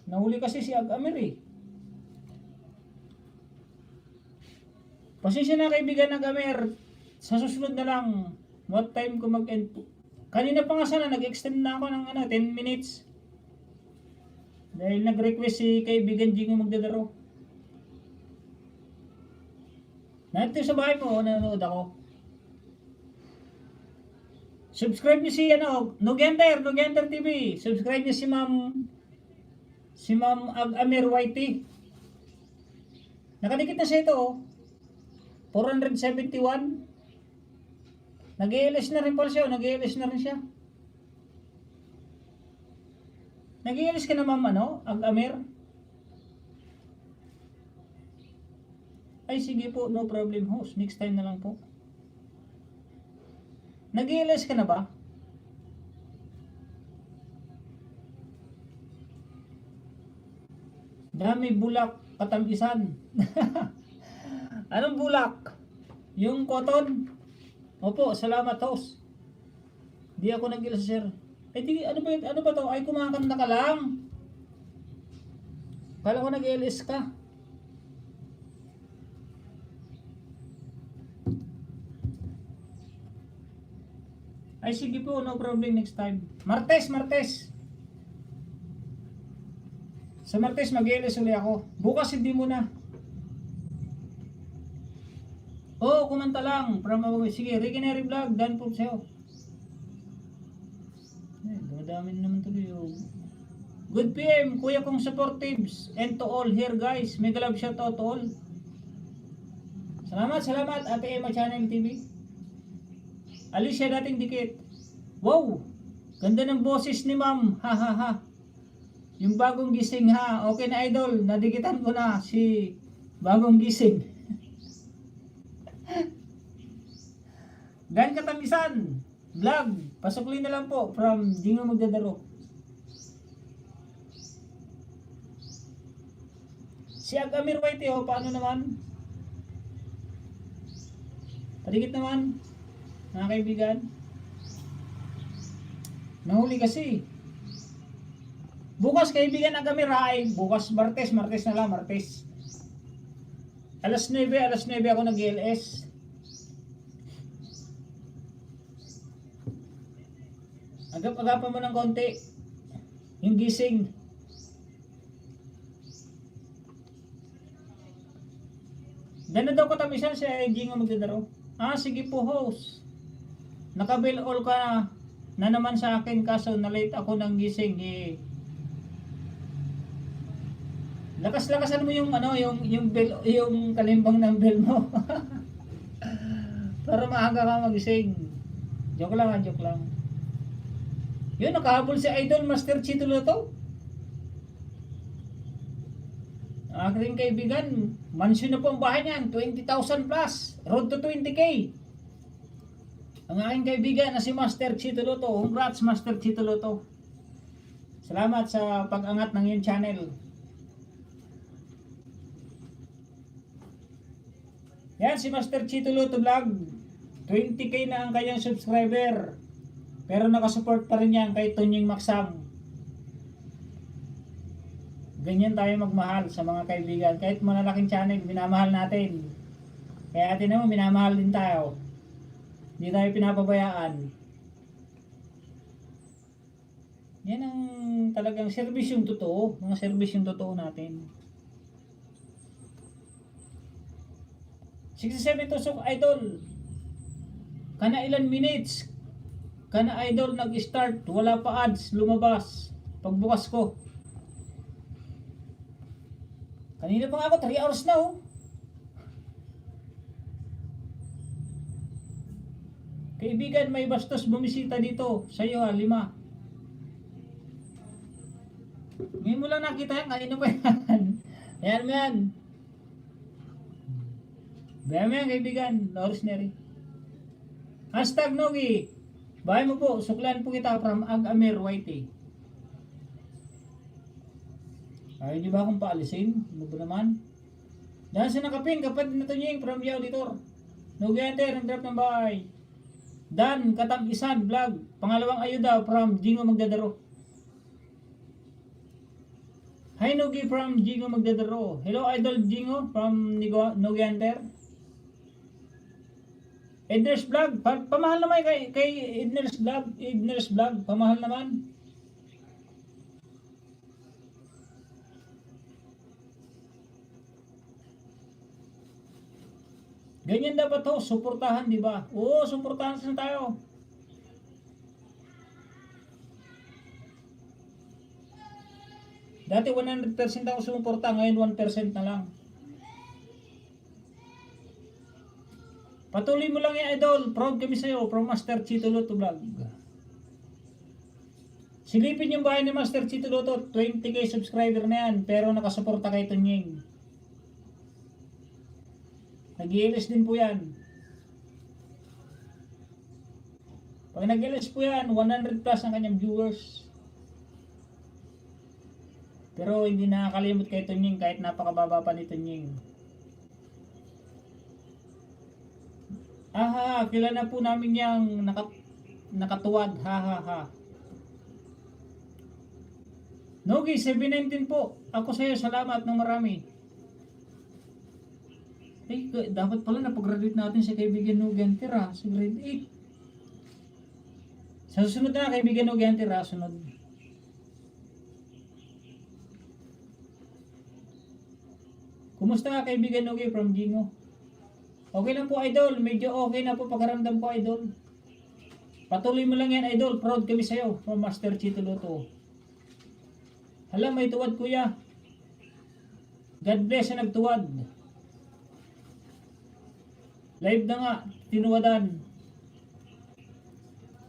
Nahuli kasi si Amir eh. Pasensya na kaibigan ng Amir. Sa susunod na lang. What time ko mag-end po? Kanina pa nga sana nag-extend na ako ng 10 minutes. Dahil nag-request si kaibigan Jingo Magdadaro. Nandito sa bahay mo, nanonood ako. Subscribe niyo si Nogiander TV. Subscribe niyo si Ma'am Amir Whitey. Nakadikit na siya ito, oh. 471. Nag-i-LS na rin pala siya. Nag-i-LS na rin siya. Nag-i-LS ka na ma'am, Amir? Ay sige po, no problem host. Next time na lang po. Nag-ALS ka na ba? Dami bulak, katamisan. Anong bulak? Yung cotton? Opo, salamat host. Di ako nag-ALS sir. Eh di, ano ba to? Ay kumakanta ka lang. Kala ko nag-ALS ka. Ay sige po, no problem next time. Martes. Sa Martes mag-ALS ulit ako. Bukas hindi mo na. Oo, kumanta lang. Sige, Ricky Neri Vlog, done po sa'yo. Dumadami naman tuloy yung... Good PM, kuya kong supportives. And to all here guys. Mega love shout out to all. Salamat Ate Emma Channel TV. Alicia dating dikit. Wow! Ganda ng boses ni ma'am. Ha ha ha. Yung bagong gising ha. Okay na idol. Nadikitan ko na si bagong gising. Dan Katamisan Vlog. Pasukli na lang po from Jingo Magdadaro. Si Agamir White paano naman? Padikit naman mga kaibigan. Nahuli kasi. Bukas kaibigan Agamir ay bukas Martes na lang Martes. Alas 9 ako nag-LS. Agap-agapan mo ng konti. Yung gising. Dana daw katamisan si IG nga magdadaro. Ah, sige po host. Nakabill all ka na naman sa akin kaso na late ako ng gising eh. Lakas-lakasan mo yung yung bell, yung kalimbang ng bell mo. Para maaga ka magising. Joke lang. Yun, nakahabol si Idol Master Chito Loto. Aking kaibigan, mansion na po ang bahay niyan, 20,000 plus, road to 20K. Ang aking kaibigan na si Master Chito Loto, congrats Master Chito Loto. Salamat sa pag-angat ng iyong channel. Yan si Master Chito Loto Vlog, 20K na ang kanyang subscriber. Pero nakasupport pa rin yan kay Tunying Maksam. Ganyan tayo magmahal sa mga kaibigan. Kahit malalaking channel, minamahal natin. Kaya atin naman, minamahal din tayo. Hindi tayo pinapabayaan. Yan ang talagang serbisyong totoo. Mga serbisyong totoo natin. 67 tusok idol. Kana ilan minutes? Kana idol nag-start. Wala pa ads. Lumabas. Pagbukas ko. Kanina pa nga ako, 3 hours na oh. Kaibigan, may bastos bumisita dito. Sa iyo ha, 5. Ngayon mo lang nakita yan, kanina pa yan. Ayan mo yan. Bayan mo yan kaibigan, Rosemary. Hashtag Nogi. Bahay mo po, suklan po kita from Agamir Whitey. Ayaw niyo ba akong paalisin? Ano ba naman? Dahil sa nakapin, kapatid na Tunying from the auditor. Nugenter, nag-drop ng bahay. Dan, Katamisan, vlog. Pangalawang ayuda from Jingo Magdadaro. Hi Nugi from Jingo Magdadaro. Hello Idol Jingo from Nugenter. Edner's vlog. Pamahal naman kay Edner's vlog. Pamahal naman. Ganyan dapat to, suportahan, di ba? Oo, suportahan sa tayo. Dati 100% ako sumuporta, ngayon 1% na lang. Patuloy mo lang yan, idol. Proud kami sa'yo, from Master Chito Loto Vlog. Silipin yung bahay ni Master Chito Loto, 20K subscriber na yan, pero nakasuporta kay Tunying. Nag-ILS din po yan. Pag nag-LS po yan, 100 plus ang kanyang viewers. Pero hindi nakakalimot kay Tunying kahit napakababa pa ni Tunying. Aha, kailan na po namin yung nakatuwad. Ha ha ha. Nogi, 719 po. Ako sa'yo, salamat ng marami. Eh, dapat pala napag-graduate natin si kaibigan Nogi Antira sa grade 8. Sa susunod na kaibigan Nogi Antira, sunod. Kumusta ka kaibigan Nogi from Jingo? Okay lang po idol, medyo okay na po pagkaramdam ko idol. Patuloy mo lang yan idol, proud kami sa'yo from Master Chito Luto. Hala, may tuwad kuya. God bless na nagtuwad. Live na nga, tinuwadan.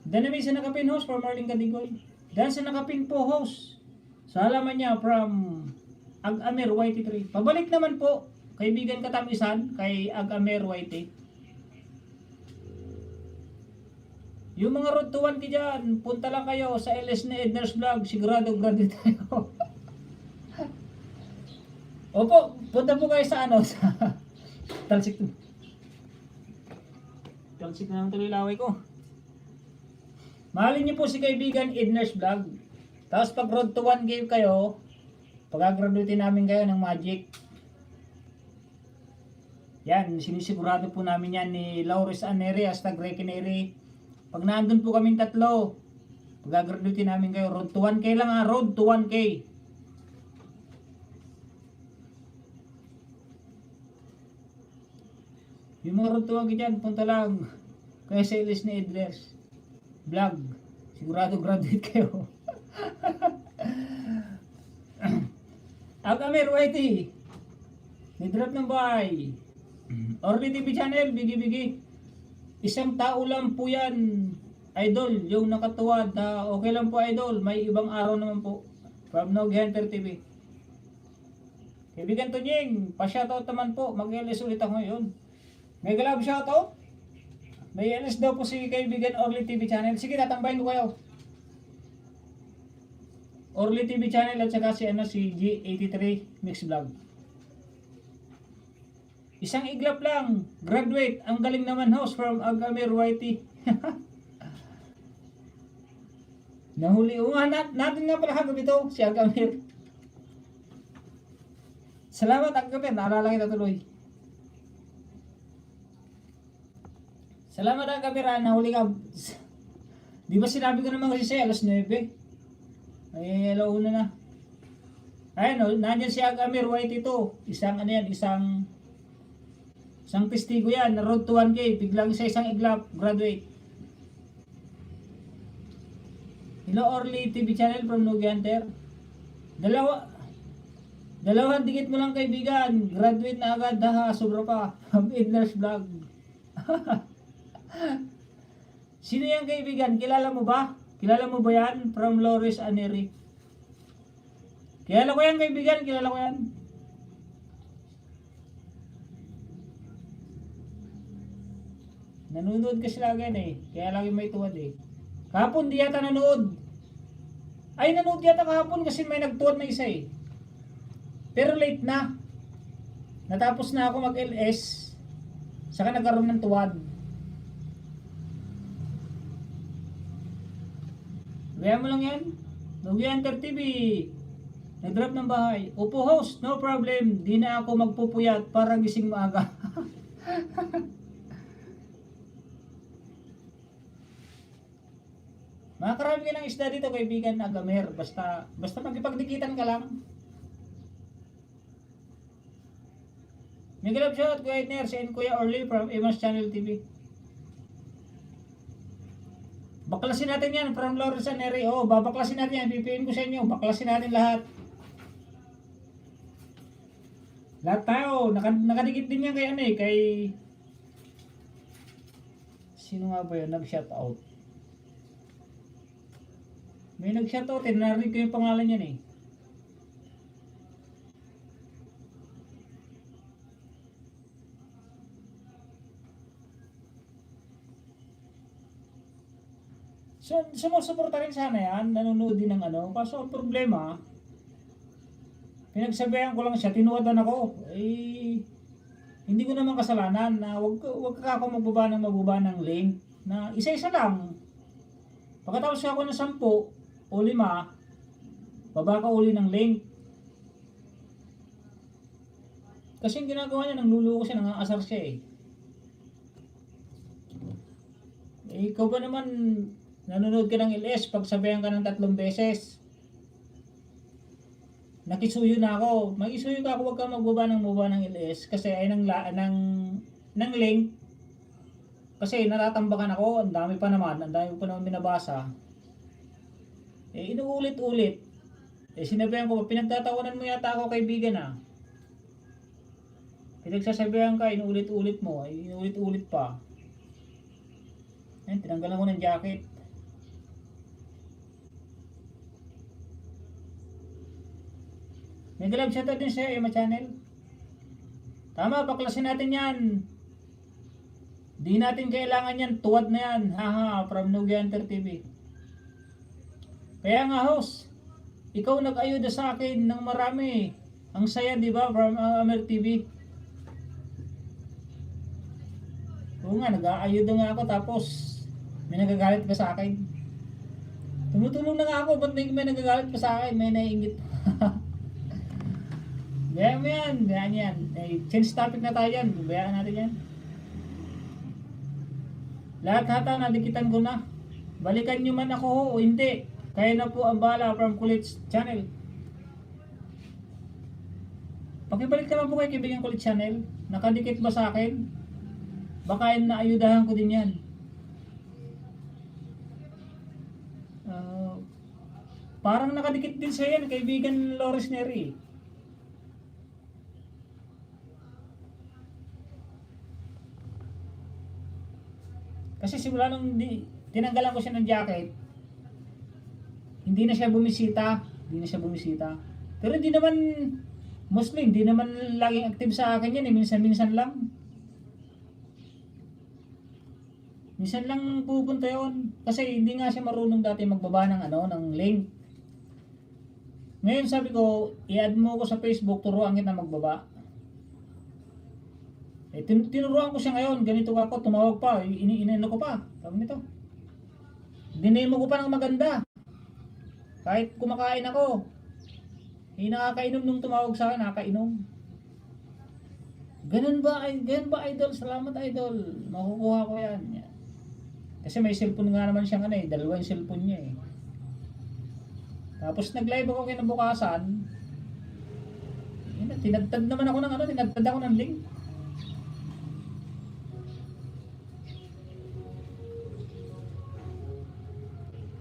Danami sa nakapin host from Marling Kadigoy. Dan sa nakapin po host. Sa halaman niya from Ag-Amer YT3. Pabalik naman po, kaibigan katamisan, kay Ag-Amer YT. Yung mga road to 1 dyan, punta lang kayo sa LS na Edners Vlog, sigurado graduate tayo. Opo, punta po kayo sa ano, sa talsik. Talsik na ng tuloy laway ko. Mahalin niyo po si kaibigan Edners Vlog. Tapos pag road to 1 game kayo, pag-graduate namin kayo ng Magic. Yan, sinisigurado po namin yan ni Laures Aneri, hashtag Rekineri. Pag naandun po kaming tatlo, pag-graduate namin kayo, road to 1K lang ha, road to 1K. Yung mga road to 1K dyan, punta lang kaya sa LS ni Edlers Vlog. Sigurado graduate kayo. Ag-Amer YT, ni-drop ng bahay. Orly TV channel, bigi-bigi. Isang tao lang po yan, idol, yung nakatuwad. Okay lang po idol, may ibang araw naman po. From Nogi Hunter TV. Kaibigan Tunying, pa-shoutout naman po, mag-LS ulit ako ngayon. May galab shoutout? May LS daw po si kaibigan Orly TV channel. Sige, tatambahin ko kayo. Orly TV channel at saka si G83 Mix Vlog. Isang iglap lang, graduate, ang galing naman host from Ag-Amer YT. Nahuli, natin nga pala kagabi ito, si Ag-Amer. Salamat Ag-Amer, naalala kita tuloy. Salamat Ag-Amer, nahuli ka. Di ba sinabi ko naman kasi sa'yo, alas 9? Ay, alauna na. Ayun, nandiyan si Ag-Amer YT ito. Isang ano yan, isang testigo yan, na road to 1K, biglang isang iglap, graduate. Hello Orly TV channel from Nogi Hunter. Dalawang dikit mo lang kaibigan, graduate na agad, sobra pa, from Edners Vlog. Sino yan kaibigan, kilala mo ba? Kilala mo ba yan? From Laures Aneri. Kilala ko yan kaibigan, kilala ko yan. Nanonood kasi lagi eh. Kaya lagi may tuwad eh. Kahapon di yata nanood. Ay nanood yata kahapon kasi may nagtuwad na isa eh. Pero late na. Natapos na ako mag-LS. Saka nagkaroon ng tuwad. Gaya mo lang yan. Nogi Hunter TV. Nag-drop ng bahay. Opo host, no problem. Di na ako magpupuyat para gising maaga. Makakarami ka ng isda dito kaibigan Ag-Amer. Basta magipagdikitan ka lang. May galap shot Kuya Edner and Kuya Orly from Emas Channel TV. Baklasin natin yan from Laures Aneri. Oh, babaklasin natin yan. PPM ko sa inyo. Baklasin natin lahat. Lahat tayo. Nakadikit din yan kay ano eh. Kay... Sino nga ba yun? Nag-shoutout. May nag-shoutout eh. Narinig ko yung pangalan yan eh. So, sumusuporta rin sana yan, nanonood din ng ano. Kaso ang problema, pinagsabihan ko lang siya, tinuwadan ako. Eh, hindi ko naman kasalanan na wag ka ako magbaba ng link na isa-isa lang. Pagkatapos ako ng 10 o 5, baba ka uli ng link. Kasi yung ginagawa niya, nangluluko siya, nangaasar siya eh. Eh, ikaw ba naman, nanonood ka ng LS, pagsabihan ka ng 3 beses. Nakisuyo na ako. Mag-isuyo ka ako, huwag ka magbaba ng LS kasi ay ng link. Kasi natatambakan ako, ang dami pa naman binabasa. Eh, inuulit-ulit. Eh, sinabihan ko, pinagtatawanan mo yata ako, kaibigan ah. Pinagsasabihan ka, inuulit-ulit mo, inuulit-ulit pa. Ayan, tinanggalan ko ng jacket. May galab siya din sa Emma Channel. Tama, baklasin natin yan. Di natin kailangan yan, tuwad na yan. Haha, from Nogianter TV. Kaya nga host, ikaw nag-ayuda sa akin ng marami. Ang saya, di ba, from Amer TV. Oo nga, nag-aayuda nga ako tapos may nagagalit pa sa akin. Tumutulong na nga ako, ba't may nagagalit pa sa akin? May naiingit. Bayaan mo yan, bayaan yan. Eh, change topic na tayo yan, bayaan natin yan. Lahat hata nadikitan ko na. Balikan nyo man ako o hindi. Kaya na po ang bala from Kulit Channel. Pakibalik naman po kay kaibigan Kulit Channel. Nakadikit ba sa akin? Baka naayudahan ko din yan. Parang nakadikit din sa yan, kaibigan Loris Neri. Kasi simula nung tinanggalan ko siya ng jacket, hindi na siya bumisita. Pero hindi naman Muslim, hindi naman laging active sa akin yan eh, minsan-minsan lang. Minsan lang pupunta yon kasi hindi nga siya marunong dati magbaba ng link. Ngayon sabi ko, i-add mo ko sa Facebook, turuan kita magbaba. Eh, tinuruan ko siya ngayon, ganito ako, tumawag pa, iniino ko pa, sabi nito. Dinemo ko pa ng maganda. Kahit kumakain ako, nakakainom nung tumawag sa akin, nakakainom. Ganun ba idol? Salamat idol, makukuha ko yan. Kasi may cellphone nga naman siyang dalawa yung cellphone niya eh. Tapos nag-live ako kinabukasan. Tinagtad naman ako tinagtad ako ng link.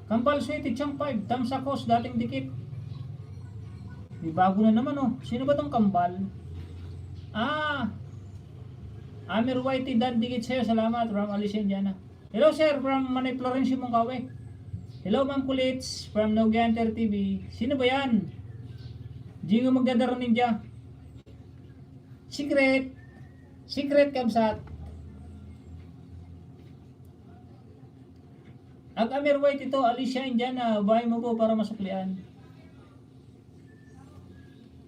Kambal Sweetie Chang 5, thumbs up host, dating dikit. May bago na naman oh. Sino ba tong Kambal? Amir Whitey, dan dikit sa'yo, salamat from Alicia Indiana. Hello sir, from Manay Florencio Mongkawe. Hello Ma'am Kulits, from Nogianter TV. Sino ba yan? Jingo Magdadaro Ninja. Secret Kamsat. Ang Amir White ito, Alicia Indiana, bahay mo po para masuklian.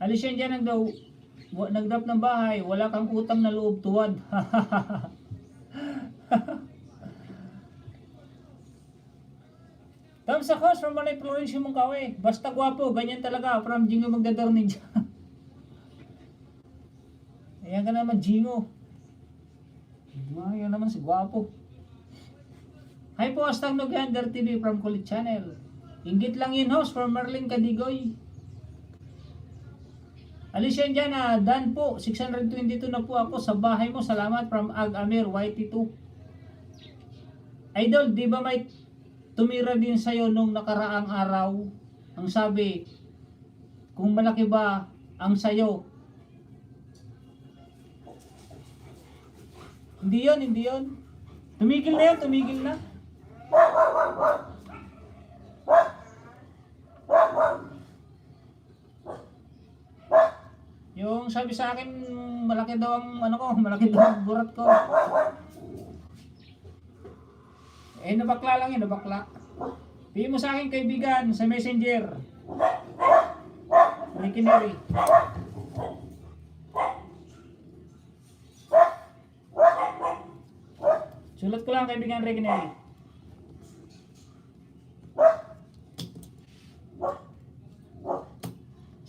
Alicia Indiana nagdrop ng bahay, wala kang utang na loob, tuwad. Thumbs up host from Manay Florencio Mongkawe. Basta gwapo, ganyan talaga, from Jingo Magdadaro Ninja. Ayan ka naman, Jingo. Ayan naman si gwapo. Hi po, Astang Nogianter TV from Kulit Channel. Inggit lang yun host from Marlene Cadigoy. Alicia Indiana, Dan po, 622 na po ako sa bahay mo. Salamat from Ag Amir, YT2. Idol, di ba may tumira din sa'yo nung nakaraang araw? Ang sabi, kung malaki ba ang sayo? Hindi yun. Tumigil na. Yung sabi sa akin, malaki daw ang burat ko. Eh, nabakla lang yun, nabakla. PM mo sa akin kaibigan sa Messenger. Ricky Neri. Sulat ko lang kaibigan Ricky Neri.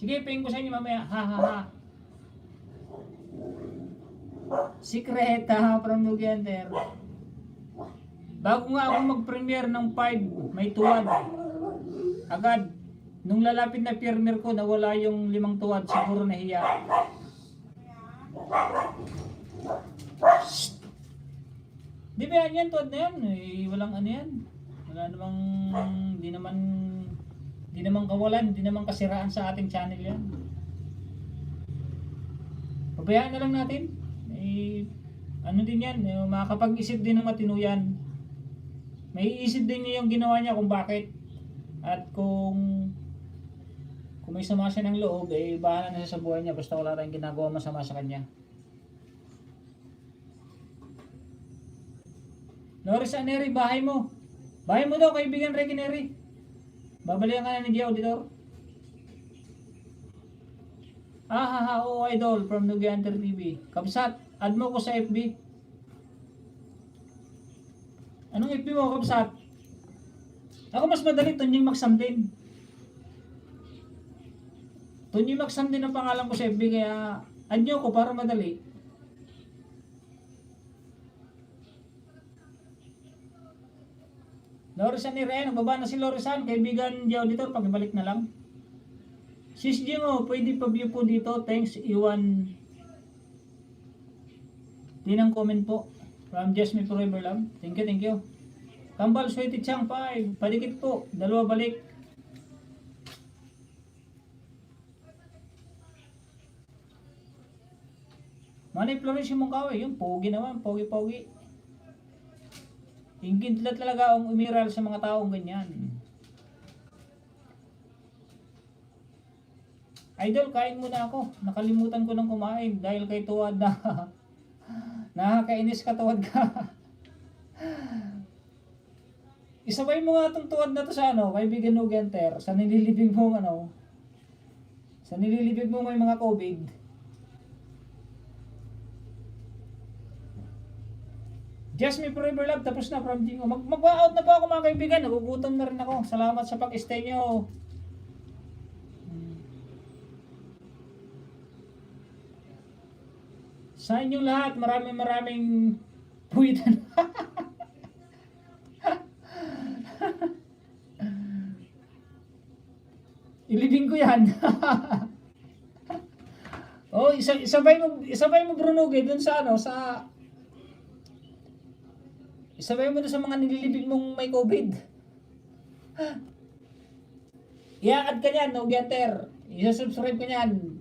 Sige, ping ko sa inyo mamaya. Ha ha ha. Sikreta from Nugianter. Bago nga ako mag-premiere ng 5, may tuwad. Agad. Nung lalapit na premiere ko, nawala yung 5 tuwad. Siguro nahiya. Di ba yan tuwad na yan? Eh, walang ano yan. Wala namang, di naman kawalan, di naman kasiraan sa ating channel yan. Pabayaan na lang natin. Eh, ano din yan, makakapag-isip din ng matino yan. May iisip din niya yung ginawa niya kung bakit. At kung may sama siya ng loob, eh bahala na siya sa buhay niya. Basta wala tayong ginagawa masama sa kanya. Loris Aneri, bahay mo. Bahay mo daw, kaibigan Ricky Neri. Babalikan ka na ni Gio, Auditor. Oo, idol, from Nugianter TV. Kapsat, add mo ko sa FB. Anong FB mo, Kapsat? Ako mas madali, Tunying Magsam din. Tunying Magsam din ang pangalan ko sa FB, kaya add nyo ko para madali. Lorisan ni Ren, nagbaba na si Lorisan, kaibigan Gio Auditor, pagibalik na lang. Sis Jimo, pwede pa-view po dito, thanks, iwan din ang comment po. From Just Me Forever Love. Thank you, thank you. Kambal Sweetie Chang 5. Padikit po. 2 balik. Manay Florencio Mungkawe. Yung pogi naman. Pogi-pogi. Ingid na talaga ang umiral sa mga taong ganyan. Idol, kain muna ako. Nakalimutan ko ng kumain dahil kay tuwad na nakakainis ka, tuwad ka. Isabay mo nga itong tuwad na to sa kaibigan Nugianter, sa nililibig mo sa nililibig mo may mga COVID. Just Me Forever Love, tapos na from Jingo. Mag-out na po ako mga kaibigan, nagugutom na rin ako. Salamat sa pag-stay nyo. Sa inyong lahat, maraming puwitan. Ilibing ko yan. Oh, isabay mo Brunuge dun sa isabay mo dun sa mga nililibing mong may COVID. I-add ka niyan, Nugianter. I-subscribe ka niyan.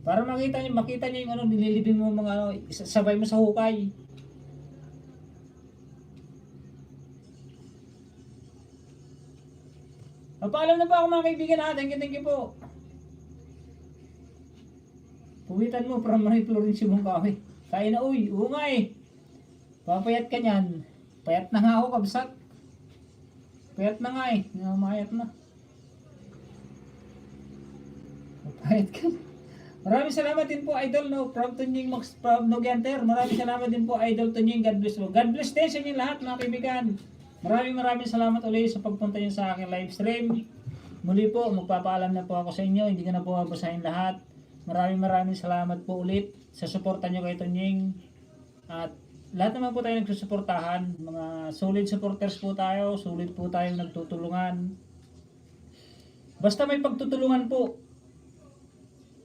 Para makita niyo yung nililibing mo mga sabay mo sa hukay. Papaalam na ba ako mga kaibigan natin? Thank you po. Puwitan mo from Manay Florencio Mungkawe. Kain na uy, umay. Papayat ka niyan. Payat na nga ako, Kapsat. Payat na nga eh. Mayat na. Papayat ka na. Maraming salamat din po, Idol, from Tunying from Nugianter. Maraming salamat din po, Idol Tunying. God bless po. God bless din sa inyo lahat, mga kaibigan. Maraming salamat ulit sa pagpunta niyo sa aking live stream. Muli po, magpapaalam na po ako sa inyo. Hindi ko na po babasahin lahat. Maraming salamat po ulit sa suporta niyo kay Tunying. At lahat naman po tayo nagsusuportahan. Mga solid supporters po tayo. Solid po tayong nagtutulungan. Basta may pagtutulungan po.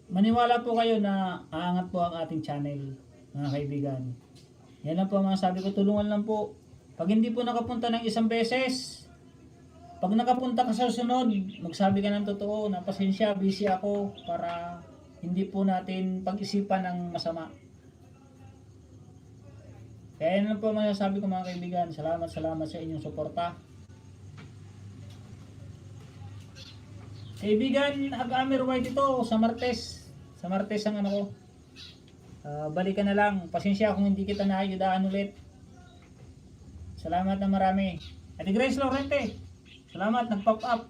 Maniwala po kayo na aangat po ang ating channel, mga kaibigan. Yan lang po ang mga sabi ko, tulungan lang po. Pag hindi po nakapunta ng 1 beses, pag nakapunta ka sa sunod, magsabi ka ng totoo na pasensya, busy ako, para hindi po natin pag-isipan ng masama. Kaya yan lang po ang masasabi ko, mga kaibigan. Salamat sa inyong suporta. Kaibigan, Ag-Amer White ito sa Martes. Sa Martes ang ko. Balikan na lang. Pasensya kung hindi kita naayudaan ulit. Salamat na marami. Ate Grace Lorente, salamat, nag-pop up.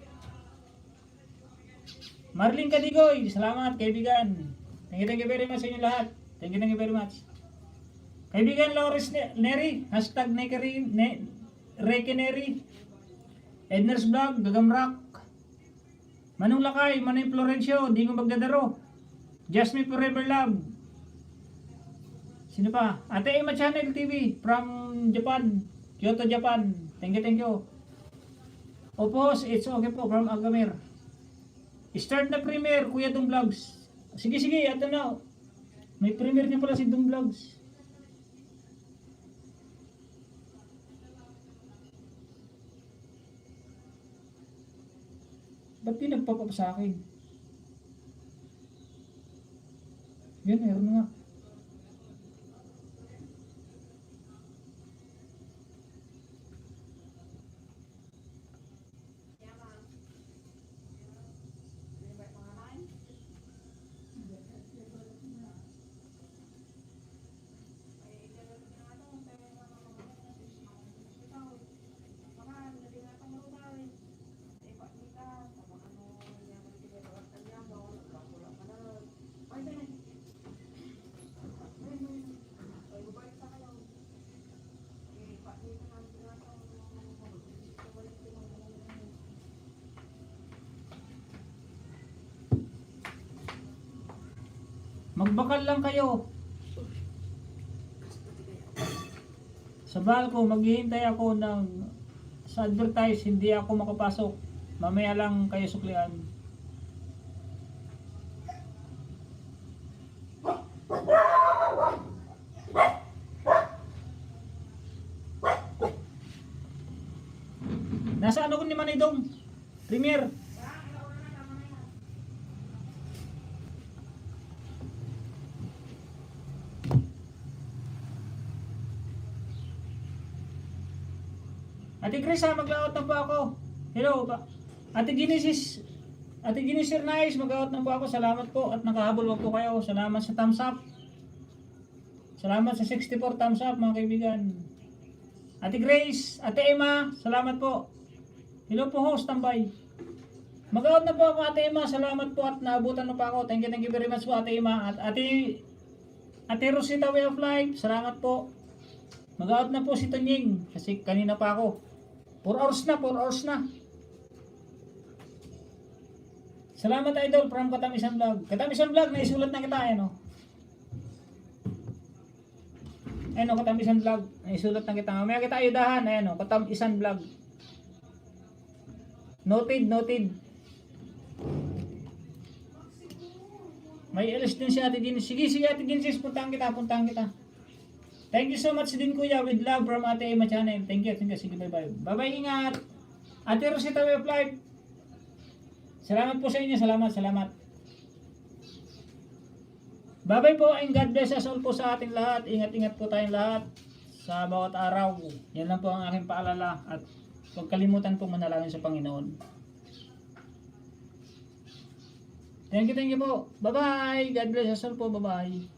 Marlene Cadigoy, salamat kaibigan. Thank you very much sa inyo lahat. Thank you very much. Kaibigan Loris Neri, hashtag Reiki Neri. Edner's Vlog, Gagamrak. Manong Lakay, Manoy Florencio, di ko magdadaro. Jasmine Forever Love. Sino pa? Ate Emma Channel TV from Japan, Kyoto, Japan. Thank you. Opos, it's okay po from Agamir. Start na premiere, Kuya Dong Vlogs. Sige, ito na. May premiere niya pala si Dong Vlogs. Ba't di nagpop up sa akin? Yan, meron nga. Magbakal lang kayo. Sa balko, maghihintay ako sa advertise, hindi ako makapasok. Mamaya lang kayo suklian. Nasa ano ko ni Manidong? Premier. Ate Chris, mag-out na po ako. Hello pa. Ate Genesis Nice, mag-out na po ako. Salamat po at nakahabol po kayo. Salamat sa thumbs up. Salamat sa 64 thumbs up mga kaibigan. Ate Grace, Ate Emma, salamat po. Hello po host, tambay. Mag-out na po ako Ate Emma, salamat po at naabutan na po ako. Thank you very much po Ate Emma. At Ate Rosita Way of Life, salamat po. Mag-out na po si Tonying kasi kanina pa ako. 4 hours na. Salamat idol from Katamisan Vlog. Katamisan Vlog, naisulat na kita ano. Ayun o, Katamisan Vlog. Naisulat na kita. Mamaya kita ayudahan. Ayun o, Katamisan Vlog. Noted. May alis din si Ate Genesis. Sige Ate Genesis, puntahan kita. Thank you so much din kuya, with love from Ate Emma Channel. Thank you. Sige, bye-bye. Bye-bye, ingat. Ate Rosita Way of Life. Salamat po sa inyo. Salamat. Bye-bye po and God bless us all po sa ating lahat. Ingat po tayong lahat sa bawat araw. Yan lang po ang aking paalala at huwag kalimutan po manalangin sa Panginoon. Thank you po. Bye-bye. God bless us all po. Bye-bye.